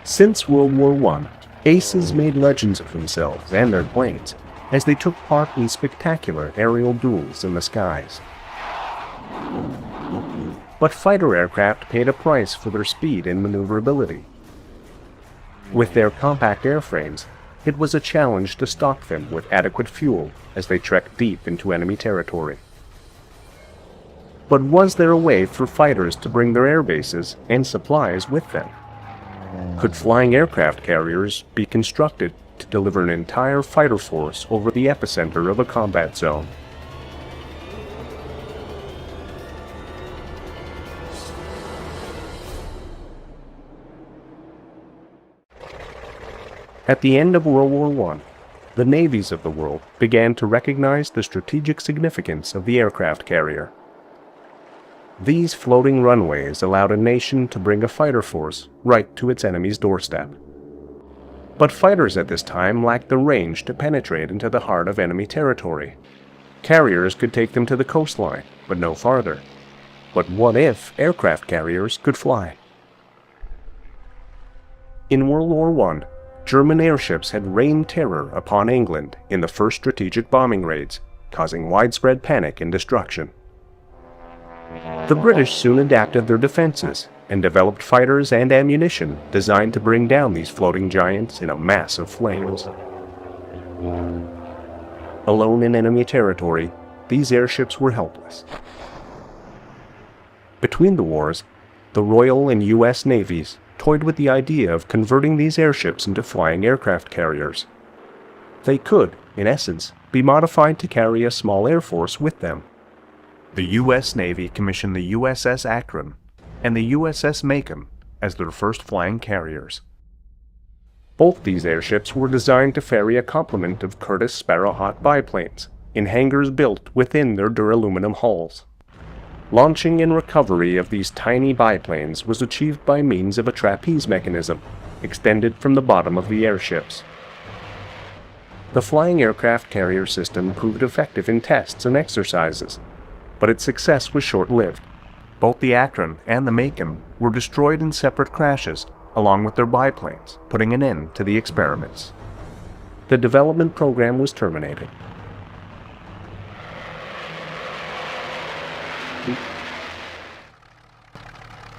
Since World War I, aces made legends of themselves and their planes as they took part in spectacular aerial duels in the skies. But fighter aircraft paid a price for their speed and maneuverability. With their compact airframes, it was a challenge to stock them with adequate fuel as they trekked deep into enemy territory. But was there a way for fighters to bring their air bases and supplies with them? Could flying aircraft carriers be constructed to deliver an entire fighter force over the epicenter of a combat zone? At the end of World War I, the navies of the world began to recognize the strategic significance of the aircraft carrier. These floating runways allowed a nation to bring a fighter force right to its enemy's doorstep. But fighters at this time lacked the range to penetrate into the heart of enemy territory. Carriers could take them to the coastline, but no farther. But what if aircraft carriers could fly? In World War I, German airships had rained terror upon England in the first strategic bombing raids, causing widespread panic and destruction. The British soon adapted their defenses and developed fighters and ammunition designed to bring down these floating giants in a mass of flames. Alone in enemy territory, these airships were helpless. Between the wars, the Royal and U.S. navies toyed with the idea of converting these airships into flying aircraft carriers. They could, in essence, be modified to carry a small air force with them. The U.S. Navy commissioned the USS Akron and the USS Macon as their first flying carriers. Both these airships were designed to ferry a complement of Curtiss Sparrowhawk biplanes in hangars built within their duraluminum hulls. Launching and recovery of these tiny biplanes was achieved by means of a trapeze mechanism extended from the bottom of the airships. The flying aircraft carrier system proved effective in tests and exercises, but its success was short-lived. Both the Akron and the Macon were destroyed in separate crashes, along with their biplanes, putting an end to the experiments. The development program was terminated.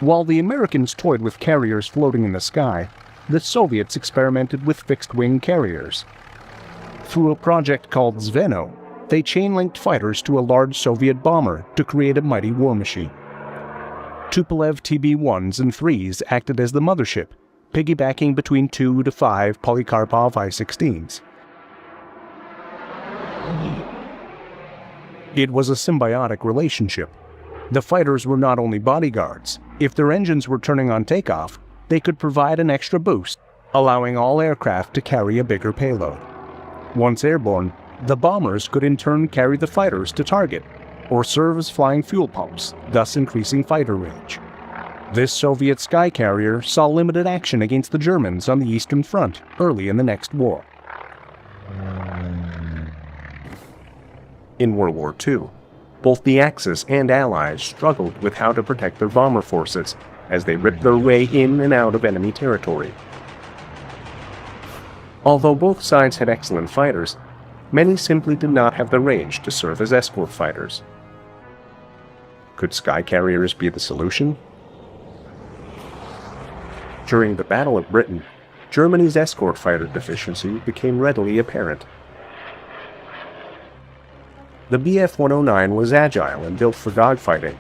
While the Americans toyed with carriers floating in the sky, the Soviets experimented with fixed-wing carriers. Through a project called Zveno, they chain-linked fighters to a large Soviet bomber to create a mighty war machine. Tupolev TB-1s and 3s acted as the mothership, piggybacking between 2 to 5 Polikarpov I-16s. It was a symbiotic relationship. The fighters were not only bodyguards. If their engines were turning on takeoff, they could provide an extra boost, allowing all aircraft to carry a bigger payload. Once airborne, the bombers could in turn carry the fighters to target, or serve as flying fuel pumps, thus increasing fighter range. This Soviet Skycarrier saw limited action against the Germans on the Eastern Front early in the next war. In World War II, both the Axis and Allies struggled with how to protect their bomber forces as they ripped their way in and out of enemy territory. Although both sides had excellent fighters, many simply did not have the range to serve as escort fighters. Could Skycarriers be the solution? During the Battle of Britain, Germany's escort fighter deficiency became readily apparent. The Bf-109 was agile and built for dogfighting,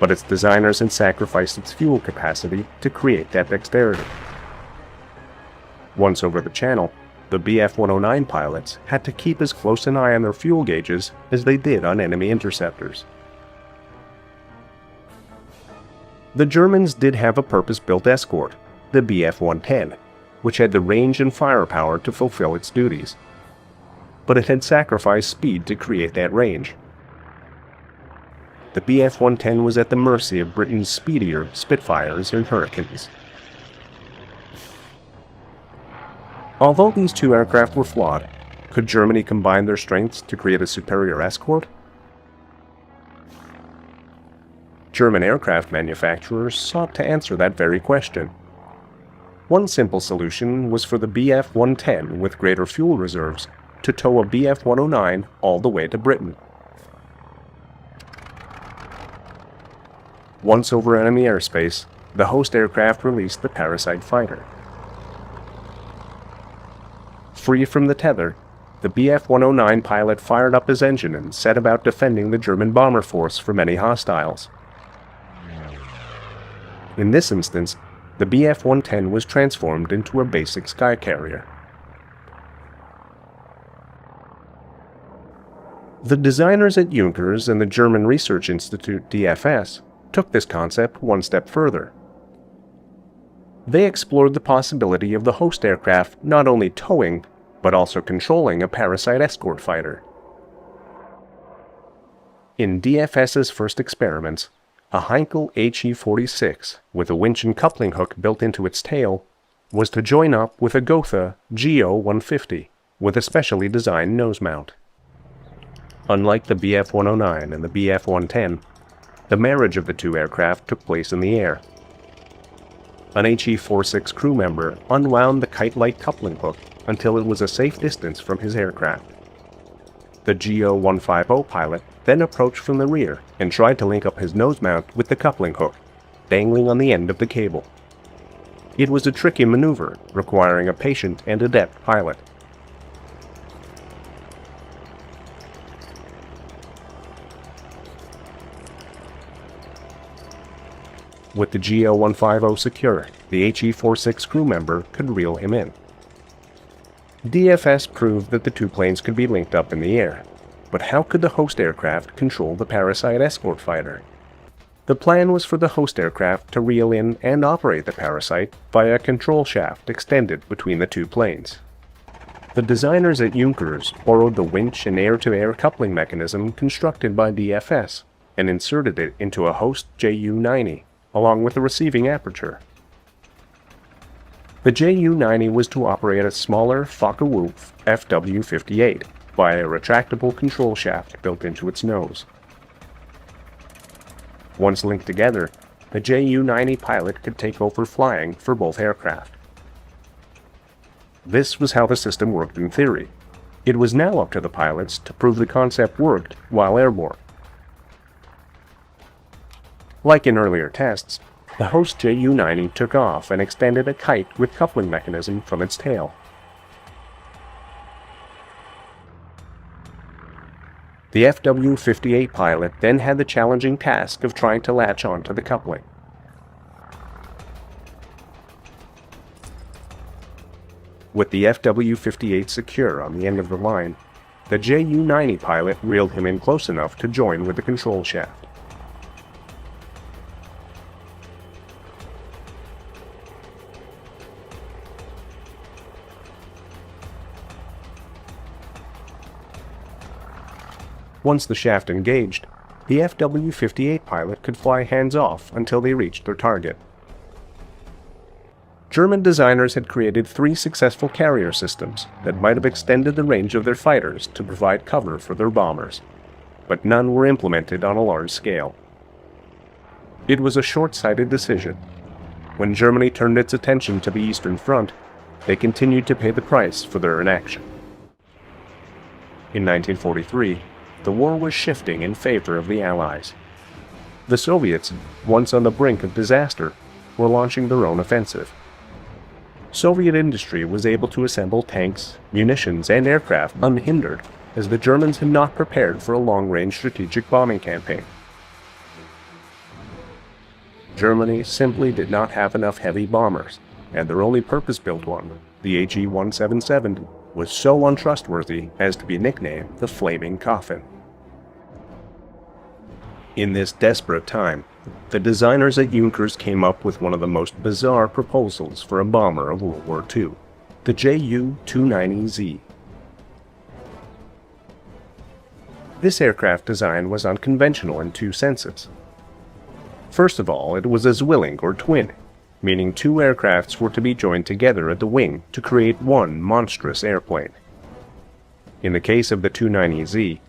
but its designers had sacrificed its fuel capacity to create that dexterity. Once over the channel, the Bf-109 pilots had to keep as close an eye on their fuel gauges as they did on enemy interceptors. The Germans did have a purpose-built escort, the Bf-110, which had the range and firepower to fulfill its duties. But it had sacrificed speed to create that range. The Bf-110 was at the mercy of Britain's speedier Spitfires and Hurricanes. Although these two aircraft were flawed, could Germany combine their strengths to create a superior escort? German aircraft manufacturers sought to answer that very question. One simple solution was for the Bf-110 with greater fuel reserves to tow a Bf-109 all the way to Britain. Once over enemy airspace, the host aircraft released the Parasite fighter. Free from the tether, the Bf-109 pilot fired up his engine and set about defending the German bomber force from any hostiles. In this instance, the Bf-110 was transformed into a basic Skycarrier. The designers at Junkers and the German Research Institute DFS took this concept one step further. They explored the possibility of the host aircraft not only towing, but also controlling a Parasite escort fighter. In DFS's first experiments, a Heinkel HE-46 with a winch and coupling hook built into its tail was to join up with a Gotha GO-150 with a specially designed nose mount. Unlike the Bf-109 and the Bf-110, the marriage of the two aircraft took place in the air. An HE-46 crew member unwound the kite-like coupling hook until it was a safe distance from his aircraft. The GO-150 pilot then approached from the rear and tried to link up his nose mount with the coupling hook, dangling on the end of the cable. It was a tricky maneuver, requiring a patient and adept pilot. With the GO-150 secure, the HE-46 crew member could reel him in. DFS proved that the two planes could be linked up in the air, but how could the host aircraft control the Parasite escort fighter? The plan was for the host aircraft to reel in and operate the Parasite via a control shaft extended between the two planes. The designers at Junkers borrowed the winch and air-to-air coupling mechanism constructed by DFS and inserted it into a host Ju-90, along with a receiving aperture. The Ju-90 was to operate a smaller Focke-Wulf FW-58 via a retractable control shaft built into its nose. Once linked together, the Ju-90 pilot could take over flying for both aircraft. This was how the system worked in theory. It was now up to the pilots to prove the concept worked while airborne. Like in earlier tests, the host Ju-90 took off and extended a kite with coupling mechanism from its tail. The FW-58 pilot then had the challenging task of trying to latch onto the coupling. With the FW-58 secure on the end of the line, the Ju-90 pilot reeled him in close enough to join with the control shaft. Once the shaft engaged, the FW-58 pilot could fly hands-off until they reached their target. German designers had created 3 successful carrier systems that might have extended the range of their fighters to provide cover for their bombers, but none were implemented on a large scale. It was a short-sighted decision. When Germany turned its attention to the Eastern Front, they continued to pay the price for their inaction. In 1943, the war was shifting in favor of the Allies. The Soviets, once on the brink of disaster, were launching their own offensive. Soviet industry was able to assemble tanks, munitions, and aircraft unhindered, as the Germans had not prepared for a long-range strategic bombing campaign. Germany simply did not have enough heavy bombers, and their only purpose-built one, the HE-177, was so untrustworthy as to be nicknamed the Flaming Coffin. In this desperate time, the designers at Junkers came up with one of the most bizarre proposals for a bomber of World War II, the Ju-290Z. This aircraft design was unconventional in 2 senses. First of all, it was a Zwilling or twin, meaning 2 aircrafts were to be joined together at the wing to create one monstrous airplane. In the case of the 290Z,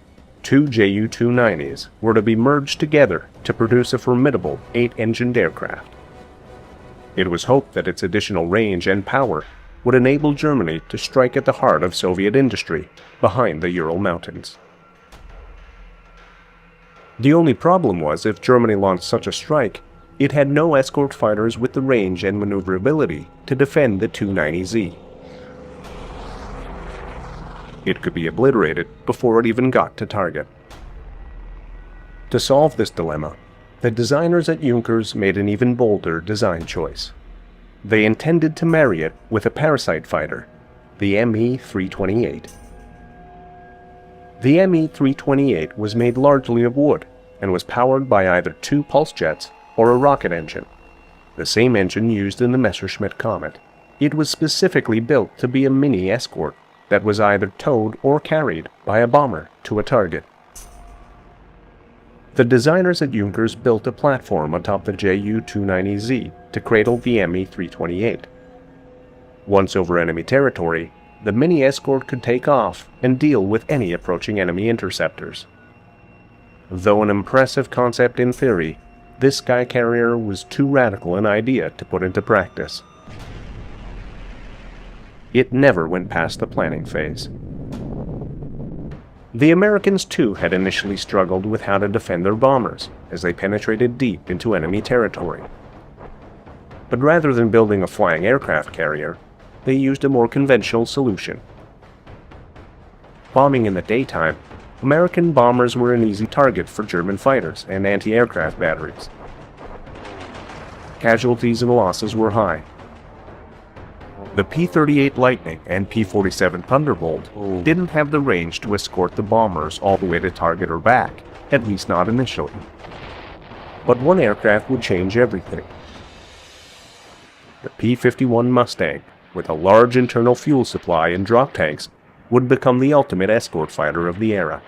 Two Ju-290s were to be merged together to produce a formidable 8-engined aircraft. It was hoped that its additional range and power would enable Germany to strike at the heart of Soviet industry behind the Ural Mountains. The only problem was if Germany launched such a strike, it had no escort fighters with the range and maneuverability to defend the 290Z. It could be obliterated before it even got to target. To solve this dilemma, the designers at Junkers made an even bolder design choice. They intended to marry it with a Parasite fighter, the Me-328. The Me-328 was made largely of wood and was powered by either two pulse jets or a rocket engine, the same engine used in the Messerschmitt Comet. It was specifically built to be a mini escort that was either towed or carried by a bomber to a target. The designers at Junkers built a platform atop the Ju-290Z to cradle the Me-328. Once over enemy territory, the mini escort could take off and deal with any approaching enemy interceptors. Though an impressive concept in theory, this Skycarrier was too radical an idea to put into practice. It never went past the planning phase. The Americans too had initially struggled with how to defend their bombers as they penetrated deep into enemy territory. But rather than building a flying aircraft carrier, they used a more conventional solution. Bombing in the daytime, American bombers were an easy target for German fighters and anti-aircraft batteries. Casualties and losses were high. The P-38 Lightning and P-47 Thunderbolt didn't have the range to escort the bombers all the way to target or back, at least not initially. But one aircraft would change everything. The P-51 Mustang, with a large internal fuel supply and drop tanks, would become the ultimate escort fighter of the era.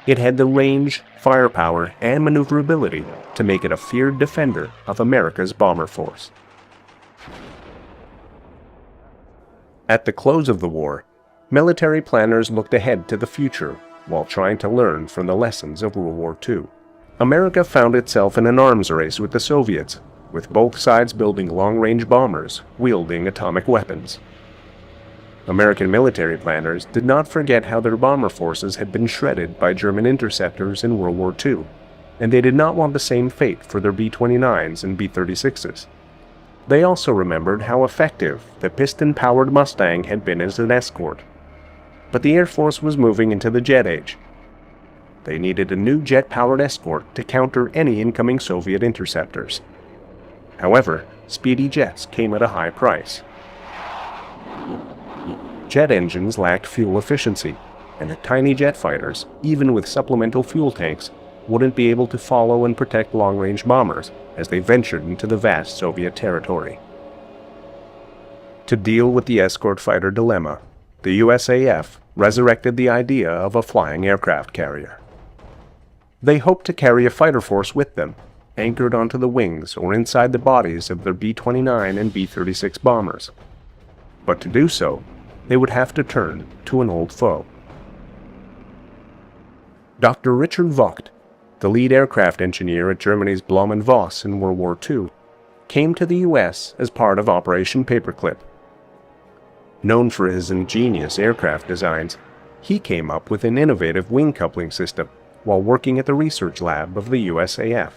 It had the range, firepower, and maneuverability to make it a feared defender of America's bomber force. At the close of the war, military planners looked ahead to the future while trying to learn from the lessons of World War II. America found itself in an arms race with the Soviets, with both sides building long-range bombers wielding atomic weapons. American military planners did not forget how their bomber forces had been shredded by German interceptors in World War II, and they did not want the same fate for their B-29s and B-36s. They also remembered how effective the piston-powered Mustang had been as an escort. But the Air Force was moving into the jet age. They needed a new jet-powered escort to counter any incoming Soviet interceptors. However, speedy jets came at a high price. Jet engines lacked fuel efficiency, and the tiny jet fighters, even with supplemental fuel tanks, wouldn't be able to follow and protect long-range bombers as they ventured into the vast Soviet territory. To deal with the escort fighter dilemma, the USAF resurrected the idea of a flying aircraft carrier. They hoped to carry a fighter force with them, anchored onto the wings or inside the bodies of their B-29 and B-36 bombers. But to do so, they would have to turn to an old foe. Dr. Richard Vogt, the lead aircraft engineer at Germany's Blohm & Voss in World War II, came to the U.S. as part of Operation Paperclip. Known for his ingenious aircraft designs, he came up with an innovative wing coupling system while working at the research lab of the USAF.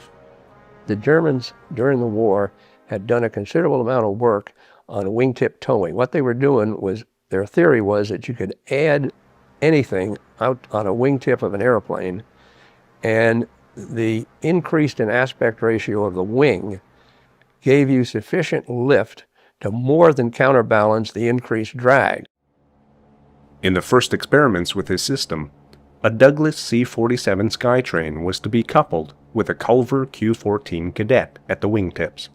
The Germans, during the war, had done a considerable amount of work on wingtip towing. What they were doing was, their theory was that you could add anything out on a wingtip of an airplane, and the increase in aspect ratio of the wing gave you sufficient lift to more than counterbalance the increased drag. In the first experiments with his system, a Douglas C-47 Skytrain was to be coupled with a Culver Q-14 Cadet at the wingtips.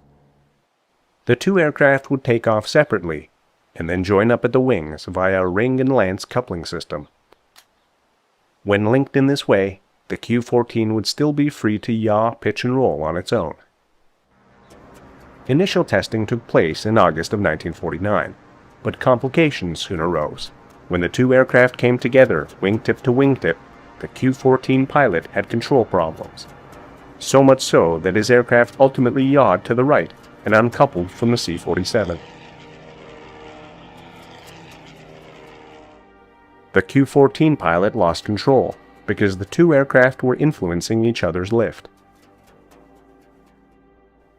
The two aircraft would take off separately and then join up at the wings via a ring and lance coupling system. When linked in this way, the Q-14 would still be free to yaw, pitch, and roll on its own. Initial testing took place in August of 1949, but complications soon arose. When the two aircraft came together, wingtip to wingtip, the Q-14 pilot had control problems. So much so that his aircraft ultimately yawed to the right and uncoupled from the C-47. The Q-14 pilot lost control because the two aircraft were influencing each other's lift.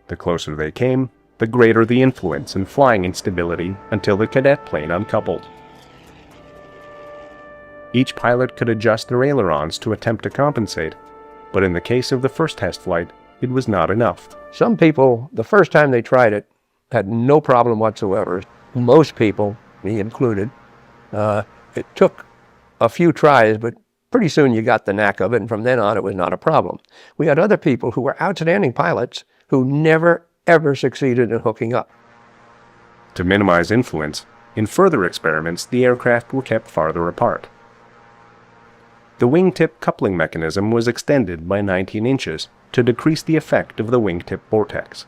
The closer they came, the greater the influence and flying instability until the cadet plane uncoupled. Each pilot could adjust their ailerons to attempt to compensate, but in the case of the first test flight, it was not enough. Some people, the first time they tried it, had no problem whatsoever. Most people, me included, it took a few tries, but pretty soon you got the knack of it, and from then on it was not a problem. We had other people who were outstanding pilots who never, ever succeeded in hooking up. To minimize influence, in further experiments the aircraft were kept farther apart. The wingtip coupling mechanism was extended by 19 inches to decrease the effect of the wingtip vortex.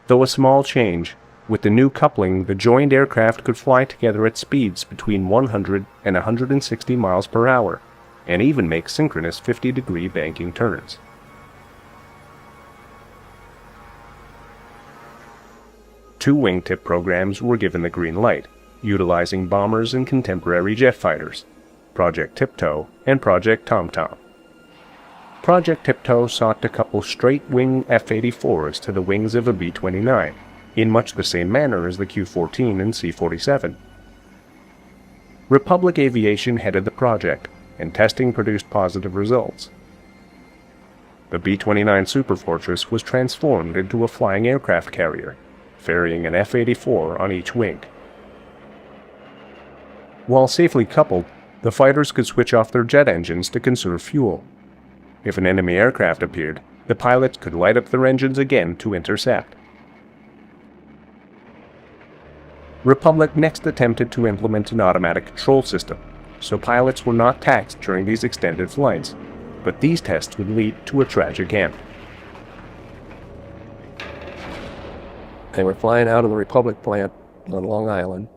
Though a small change, with the new coupling the joined aircraft could fly together at speeds between 100 and 160 miles per hour, and even make synchronous 50-degree banking turns. Two wingtip programs were given the green light, utilizing bombers and contemporary jet fighters, Project Tiptoe and Project TomTom. Project Tiptoe sought to couple straight-wing F-84s to the wings of a B-29, in much the same manner as the Q-14 and C-47. Republic Aviation headed the project, and testing produced positive results. The B-29 Superfortress was transformed into a flying aircraft carrier, ferrying an F-84 on each wing. While safely coupled, the fighters could switch off their jet engines to conserve fuel. If an enemy aircraft appeared, the pilots could light up their engines again to intercept. Republic next attempted to implement an automatic control system, so pilots were not taxed during these extended flights, but these tests would lead to a tragic end. They were flying out of the Republic plant on Long Island,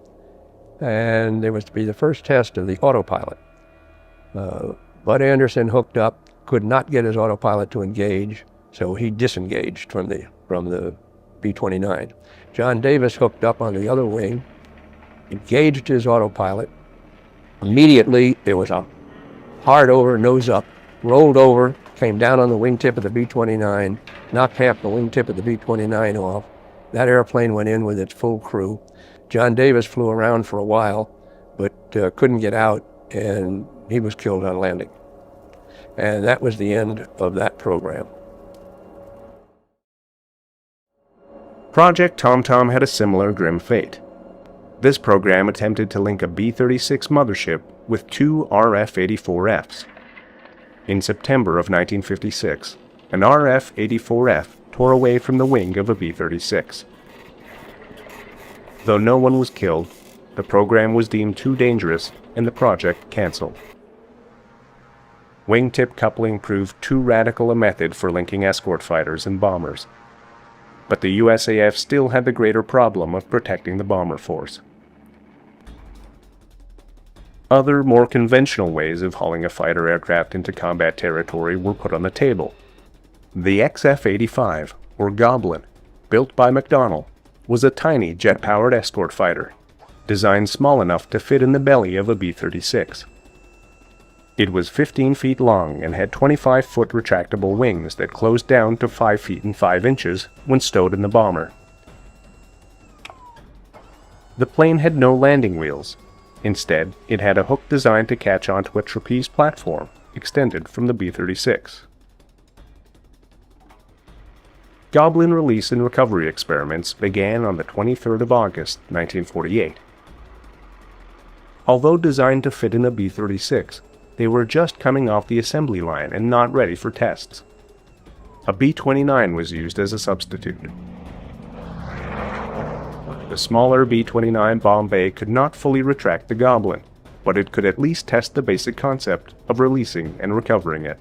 and there was to be the first test of the autopilot. Bud Anderson hooked up, could not get his autopilot to engage, so he disengaged from the B-29. John Davis hooked up on the other wing, engaged his autopilot. Immediately, there was a hard over, nose up, rolled over, came down on the wingtip of the B-29, knocked half the wingtip of the B-29 off. That airplane went in with its full crew. John Davis flew around for a while, but couldn't get out, and he was killed on landing. And that was the end of that program. Project TomTom had a similar grim fate. This program attempted to link a B-36 mothership with two RF-84Fs. In September of 1956, an RF-84F tore away from the wing of a B-36. Though no one was killed, the program was deemed too dangerous and the project cancelled. Wingtip coupling proved too radical a method for linking escort fighters and bombers. But the USAF still had the greater problem of protecting the bomber force. Other, more conventional ways of hauling a fighter aircraft into combat territory were put on the table. The XF-85, or Goblin, built by McDonnell, was a tiny jet-powered escort fighter, designed small enough to fit in the belly of a B-36. It was 15 feet long and had 25-foot retractable wings that closed down to 5 feet and 5 inches when stowed in the bomber. The plane had no landing wheels. Instead, it had a hook designed to catch onto a trapeze platform extended from the B-36. Goblin release and recovery experiments began on the 23rd of August, 1948. Although designed to fit in a B-36, they were just coming off the assembly line and not ready for tests. A B-29 was used as a substitute. The smaller B-29 bomb bay could not fully retract the Goblin, but it could at least test the basic concept of releasing and recovering it.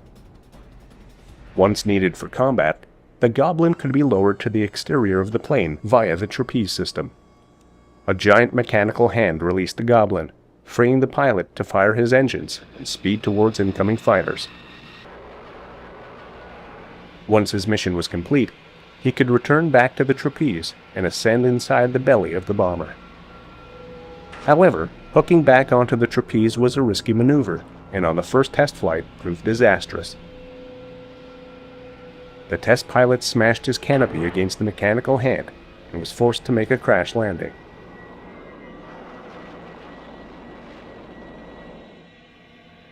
Once needed for combat, the Goblin could be lowered to the exterior of the plane via the trapeze system. A giant mechanical hand released the Goblin, freeing the pilot to fire his engines and speed towards incoming fighters. Once his mission was complete, he could return back to the trapeze and ascend inside the belly of the bomber. However, hooking back onto the trapeze was a risky maneuver, and on the first test flight proved disastrous. The test pilot smashed his canopy against the mechanical hand and was forced to make a crash landing.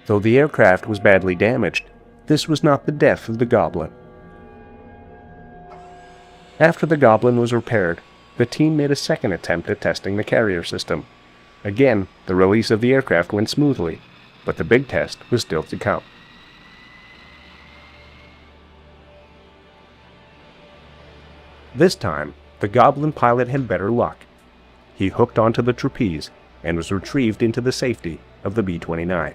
Though the aircraft was badly damaged, this was not the death of the Goblin. After the Goblin was repaired, the team made a second attempt at testing the carrier system. Again, the release of the aircraft went smoothly, but the big test was still to come. This time, the Goblin pilot had better luck. He hooked onto the trapeze and was retrieved into the safety of the B-29.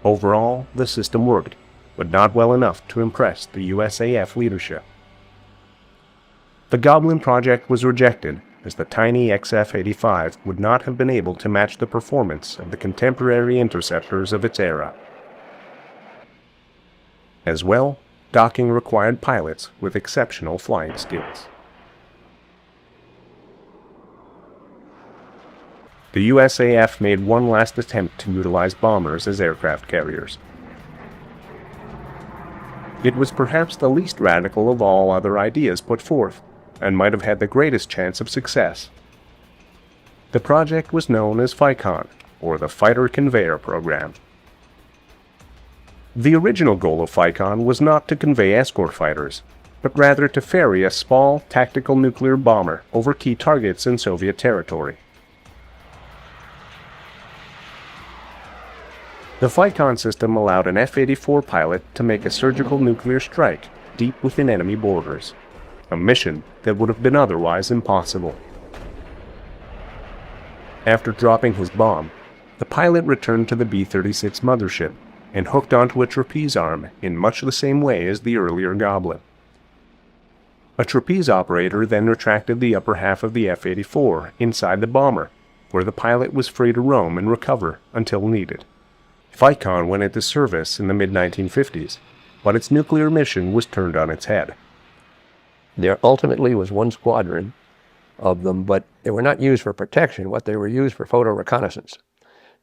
Overall, the system worked, but not well enough to impress the USAF leadership. The Goblin project was rejected, as the tiny XF-85 would not have been able to match the performance of the contemporary interceptors of its era. As well, docking required pilots with exceptional flying skills. The USAF made one last attempt to utilize bombers as aircraft carriers. It was perhaps the least radical of all other ideas put forth, and might have had the greatest chance of success. The project was known as FICON, or the Fighter Conveyor Program. The original goal of FICON was not to convey escort fighters, but rather to ferry a small tactical nuclear bomber over key targets in Soviet territory. The FICON system allowed an F-84 pilot to make a surgical nuclear strike deep within enemy borders, a mission that would have been otherwise impossible. After dropping his bomb, the pilot returned to the B-36 mothership and hooked onto a trapeze arm in much the same way as the earlier Goblin. A trapeze operator then retracted the upper half of the F-84 inside the bomber, where the pilot was free to roam and recover until needed. FICON went into service in the mid-1950s, but its nuclear mission was turned on its head. There ultimately was one squadron of them, but they were not used for protection. What they were used for photo reconnaissance.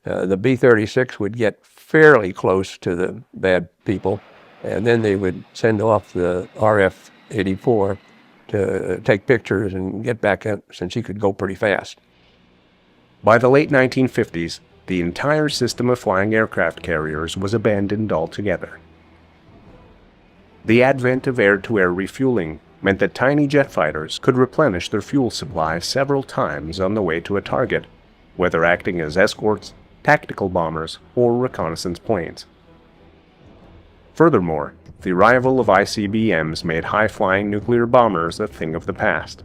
The B-36 would get fairly close to the bad people, and then they would send off the RF-84 to take pictures and get back up, since he could go pretty fast. By the late 1950s, the entire system of flying aircraft carriers was abandoned altogether. The advent of air-to-air refueling meant that tiny jet fighters could replenish their fuel supply several times on the way to a target, whether acting as escorts, tactical bombers, or reconnaissance planes. Furthermore, the arrival of ICBMs made high-flying nuclear bombers a thing of the past.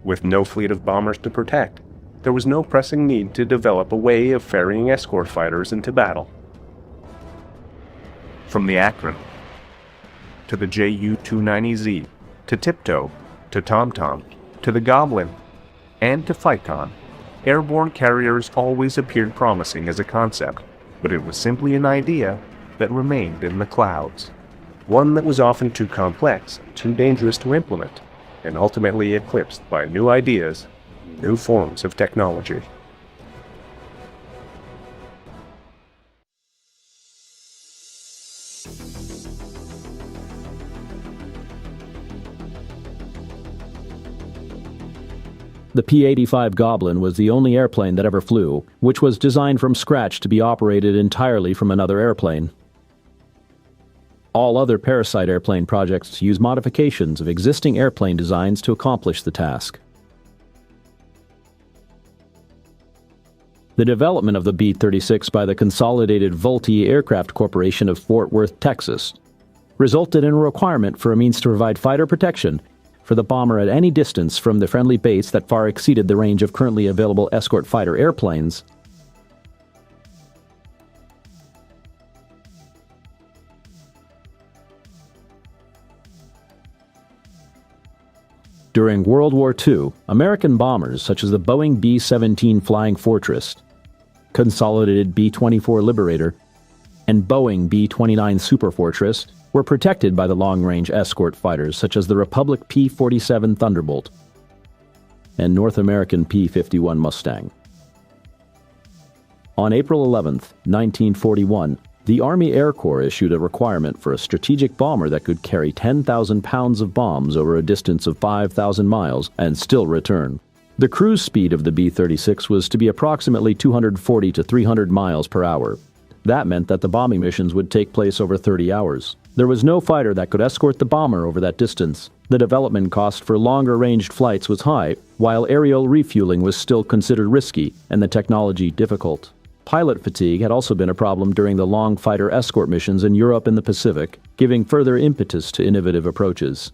With no fleet of bombers to protect, there was no pressing need to develop a way of ferrying escort fighters into battle. From the Akron, to the Ju-290Z, to Tiptoe, to TomTom, to the Goblin, and to FICON, airborne carriers always appeared promising as a concept, but it was simply an idea that remained in the clouds. One that was often too complex, too dangerous to implement, and ultimately eclipsed by new ideas, new forms of technology. The P-85 Goblin was the only airplane that ever flew, which was designed from scratch to be operated entirely from another airplane. All other Parasite airplane projects use modifications of existing airplane designs to accomplish the task. The development of the B-36 by the Consolidated Vultee Aircraft Corporation of Fort Worth, Texas, resulted in a requirement for a means to provide fighter protection for the bomber at any distance from the friendly base that far exceeded the range of currently available escort fighter airplanes. During World War II, American bombers such as the Boeing B-17 Flying Fortress consolidated B-24 Liberator, and Boeing B-29 Superfortress were protected by the long-range escort fighters such as the Republic P-47 Thunderbolt and North American P-51 Mustang. On April 11, 1941, the Army Air Corps issued a requirement for a strategic bomber that could carry 10,000 pounds of bombs over a distance of 5,000 miles and still return. The cruise speed of the B-36 was to be approximately 240 to 300 miles per hour. That meant that the bombing missions would take place over 30 hours. There was no fighter that could escort the bomber over that distance. The development cost for longer-ranged flights was high, while aerial refueling was still considered risky and the technology difficult. Pilot fatigue had also been a problem during the long fighter escort missions in Europe and the Pacific, giving further impetus to innovative approaches.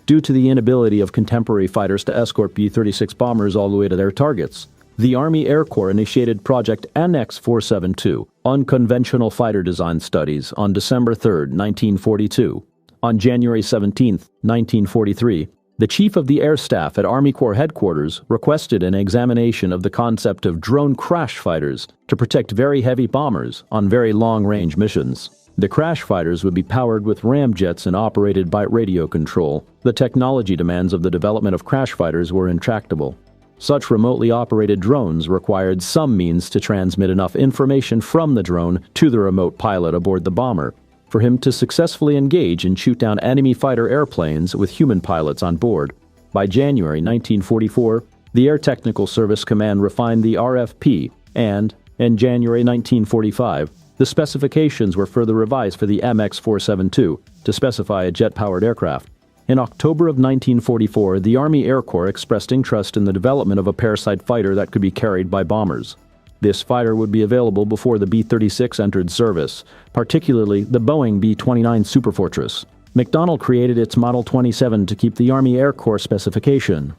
Due to the inability of contemporary fighters to escort B-36 bombers all the way to their targets, the Army Air Corps initiated Project NX-472, Unconventional Fighter Design Studies, on December 3, 1942. On January 17, 1943, the Chief of the Air Staff at Army Corps Headquarters requested an examination of the concept of drone crash fighters to protect very heavy bombers on very long-range missions. The crash fighters would be powered with ramjets and operated by radio control. The technology demands of the development of crash fighters were intractable. Such remotely operated drones required some means to transmit enough information from the drone to the remote pilot aboard the bomber for him to successfully engage and shoot down enemy fighter airplanes with human pilots on board. By January 1944, the Air Technical Service Command refined the RFP, and, in January 1945, the specifications were further revised for the MX-472 to specify a jet-powered aircraft. In October of 1944, the Army Air Corps expressed interest in the development of a Parasite fighter that could be carried by bombers. This fighter would be available before the B-36 entered service, particularly the Boeing B-29 Superfortress. McDonnell created its Model 27 to keep the Army Air Corps specification.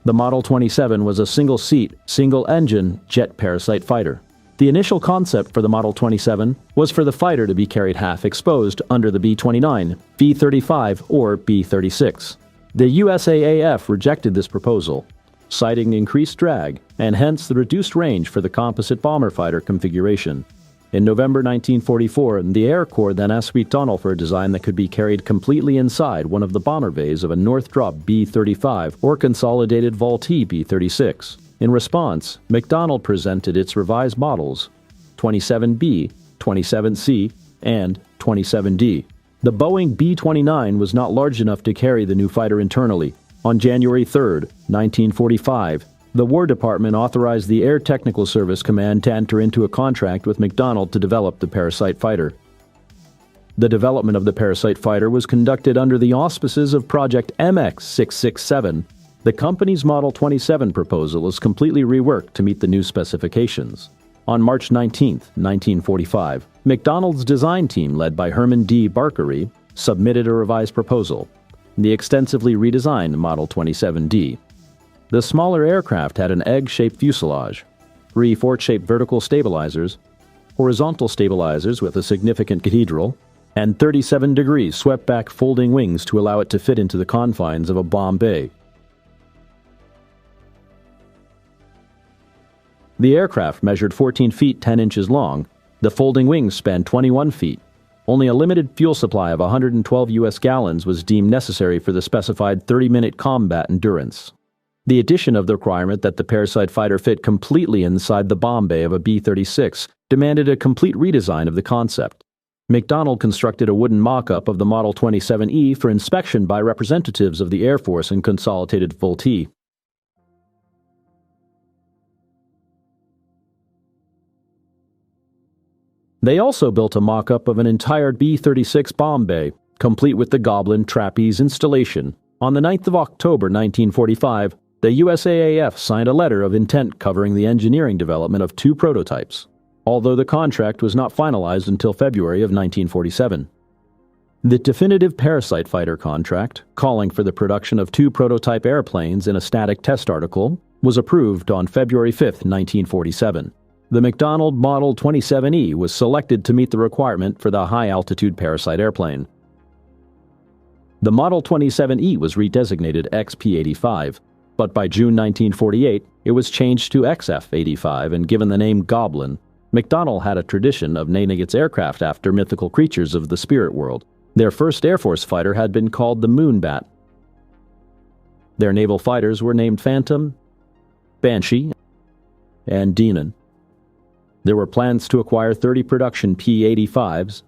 The Model 27 was a single-seat, single-engine jet Parasite fighter. The initial concept for the Model 27 was for the fighter to be carried half-exposed under the B-29, B-35, or B-36. The USAAF rejected this proposal, citing increased drag and hence the reduced range for the composite bomber fighter configuration. In November 1944, the Air Corps then asked McDonnell for a design that could be carried completely inside one of the bomber bays of a North Drop B-35 or consolidated Vultee B-36. In response, McDonnell presented its revised models, 27B, 27C, and 27D. The Boeing B-29 was not large enough to carry the new fighter internally. On January 3, 1945, the War Department authorized the Air Technical Service Command to enter into a contract with McDonnell to develop the Parasite fighter. The development of the Parasite fighter was conducted under the auspices of Project MX-667. The company's Model 27 proposal is completely reworked to meet the new specifications. On March 19, 1945, McDonnell's design team, led by Herman D. Barkery, submitted a revised proposal, the extensively redesigned Model 27D. The smaller aircraft had an egg-shaped fuselage, 3 fork-shaped vertical stabilizers, horizontal stabilizers with a significant cathedral, and 37-degree swept-back folding wings to allow it to fit into the confines of a bomb bay. The aircraft measured 14 feet 10 inches long. The folding wings spanned 21 feet. Only a limited fuel supply of 112 U.S. gallons was deemed necessary for the specified 30-minute combat endurance. The addition of the requirement that the Parasite fighter fit completely inside the bomb bay of a B-36 demanded a complete redesign of the concept. McDonnell constructed a wooden mock-up of the Model 27E for inspection by representatives of the Air Force and consolidated Vultee. They also built a mock-up of an entire B-36 bomb bay, complete with the Goblin trapeze installation. On the 9th of October 1945, the USAAF signed a letter of intent covering the engineering development of 2 prototypes, although the contract was not finalized until February of 1947. The definitive Parasite fighter contract, calling for the production of 2 prototype airplanes in a static test article, was approved on February 5, 1947. The McDonnell Model 27E was selected to meet the requirement for the high-altitude Parasite airplane. The Model 27E was redesignated XP-85. but by June 1948, it was changed to XF-85 and given the name Goblin. McDonnell had a tradition of naming its aircraft after mythical creatures of the spirit world. Their first Air Force fighter had been called the Moonbat. Their naval fighters were named Phantom, Banshee, and Demon. There were plans to acquire 30 production P-85s,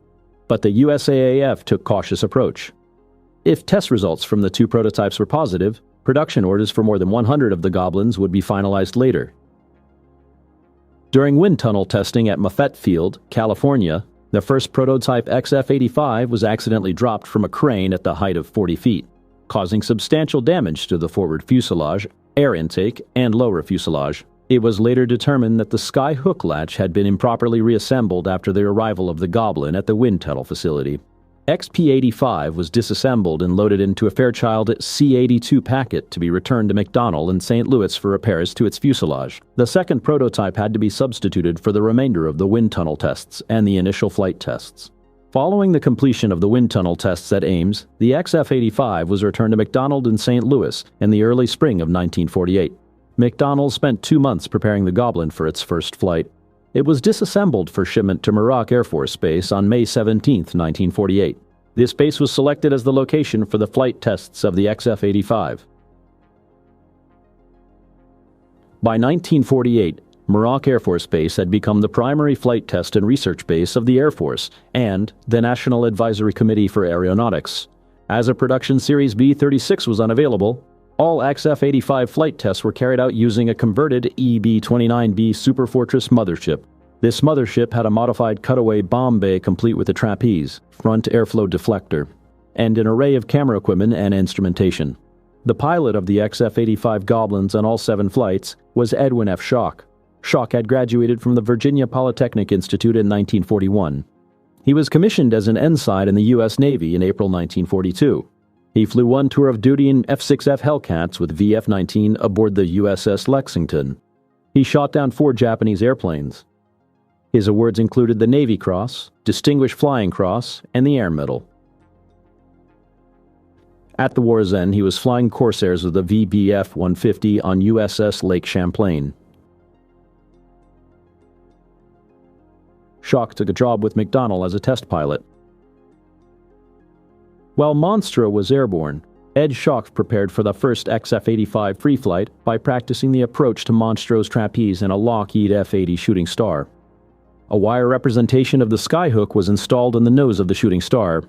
but the USAAF took a cautious approach. If test results from the two prototypes were positive, production orders for more than 100 of the Goblins would be finalized later. During wind tunnel testing at Moffett Field, California, the first prototype XF-85 was accidentally dropped from a crane at the height of 40 feet, causing substantial damage to the forward fuselage, air intake, and lower fuselage. It was later determined that the sky hook latch had been improperly reassembled after the arrival of the Goblin at the wind tunnel facility. XP-85 was disassembled and loaded into a Fairchild C-82 packet to be returned to McDonnell in St. Louis for repairs to its fuselage. The second prototype had to be substituted for the remainder of the wind tunnel tests and the initial flight tests. Following the completion of the wind tunnel tests at Ames, the XF-85 was returned to McDonnell in St. Louis in the early spring of 1948. McDonnell spent 2 months preparing the Goblin for its first flight. It was disassembled for shipment to Muroc Air Force Base on May 17, 1948. This base was selected as the location for the flight tests of the XF-85. By 1948, Muroc Air Force Base had become the primary flight test and research base of the Air Force and the National Advisory Committee for Aeronautics. As a production series B-36 was unavailable, all XF-85 flight tests were carried out using a converted EB-29B Superfortress mothership. This mothership had a modified cutaway bomb bay complete with a trapeze, front airflow deflector, and an array of camera equipment and instrumentation. The pilot of the XF-85 Goblins on all 7 flights was Edwin F. Schoch. Schoch had graduated from the Virginia Polytechnic Institute in 1941. He was commissioned as an ensign in the U.S. Navy in April 1942. He flew 1 tour of duty in F-6F Hellcats with VF-19 aboard the USS Lexington. He shot down 4 Japanese airplanes. His awards included the Navy Cross, Distinguished Flying Cross, and the Air Medal. At the war's end, he was flying Corsairs with the VBF-150 on USS Lake Champlain. Schoch took a job with McDonnell as a test pilot. While Monstro was airborne, Ed Schoch prepared for the first XF-85 free flight by practicing the approach to Monstro's trapeze in a Lockheed F-80 Shooting Star. A wire representation of the skyhook was installed in the nose of the Shooting Star.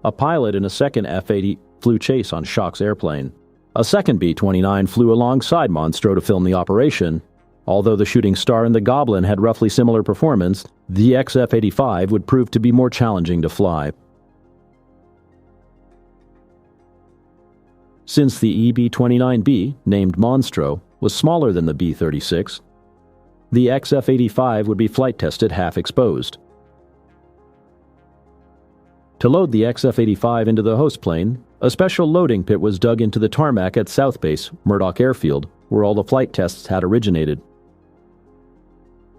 A pilot in a second F-80 flew chase on Schoch's airplane. A second B-29 flew alongside Monstro to film the operation. Although the Shooting Star and the Goblin had roughly similar performance, the XF-85 would prove to be more challenging to fly. Since the EB-29B, named Monstro, was smaller than the B-36, the XF-85 would be flight tested half exposed. To load the XF-85 into the host plane, a special loading pit was dug into the tarmac at South Base, Murdoch Airfield, where all the flight tests had originated.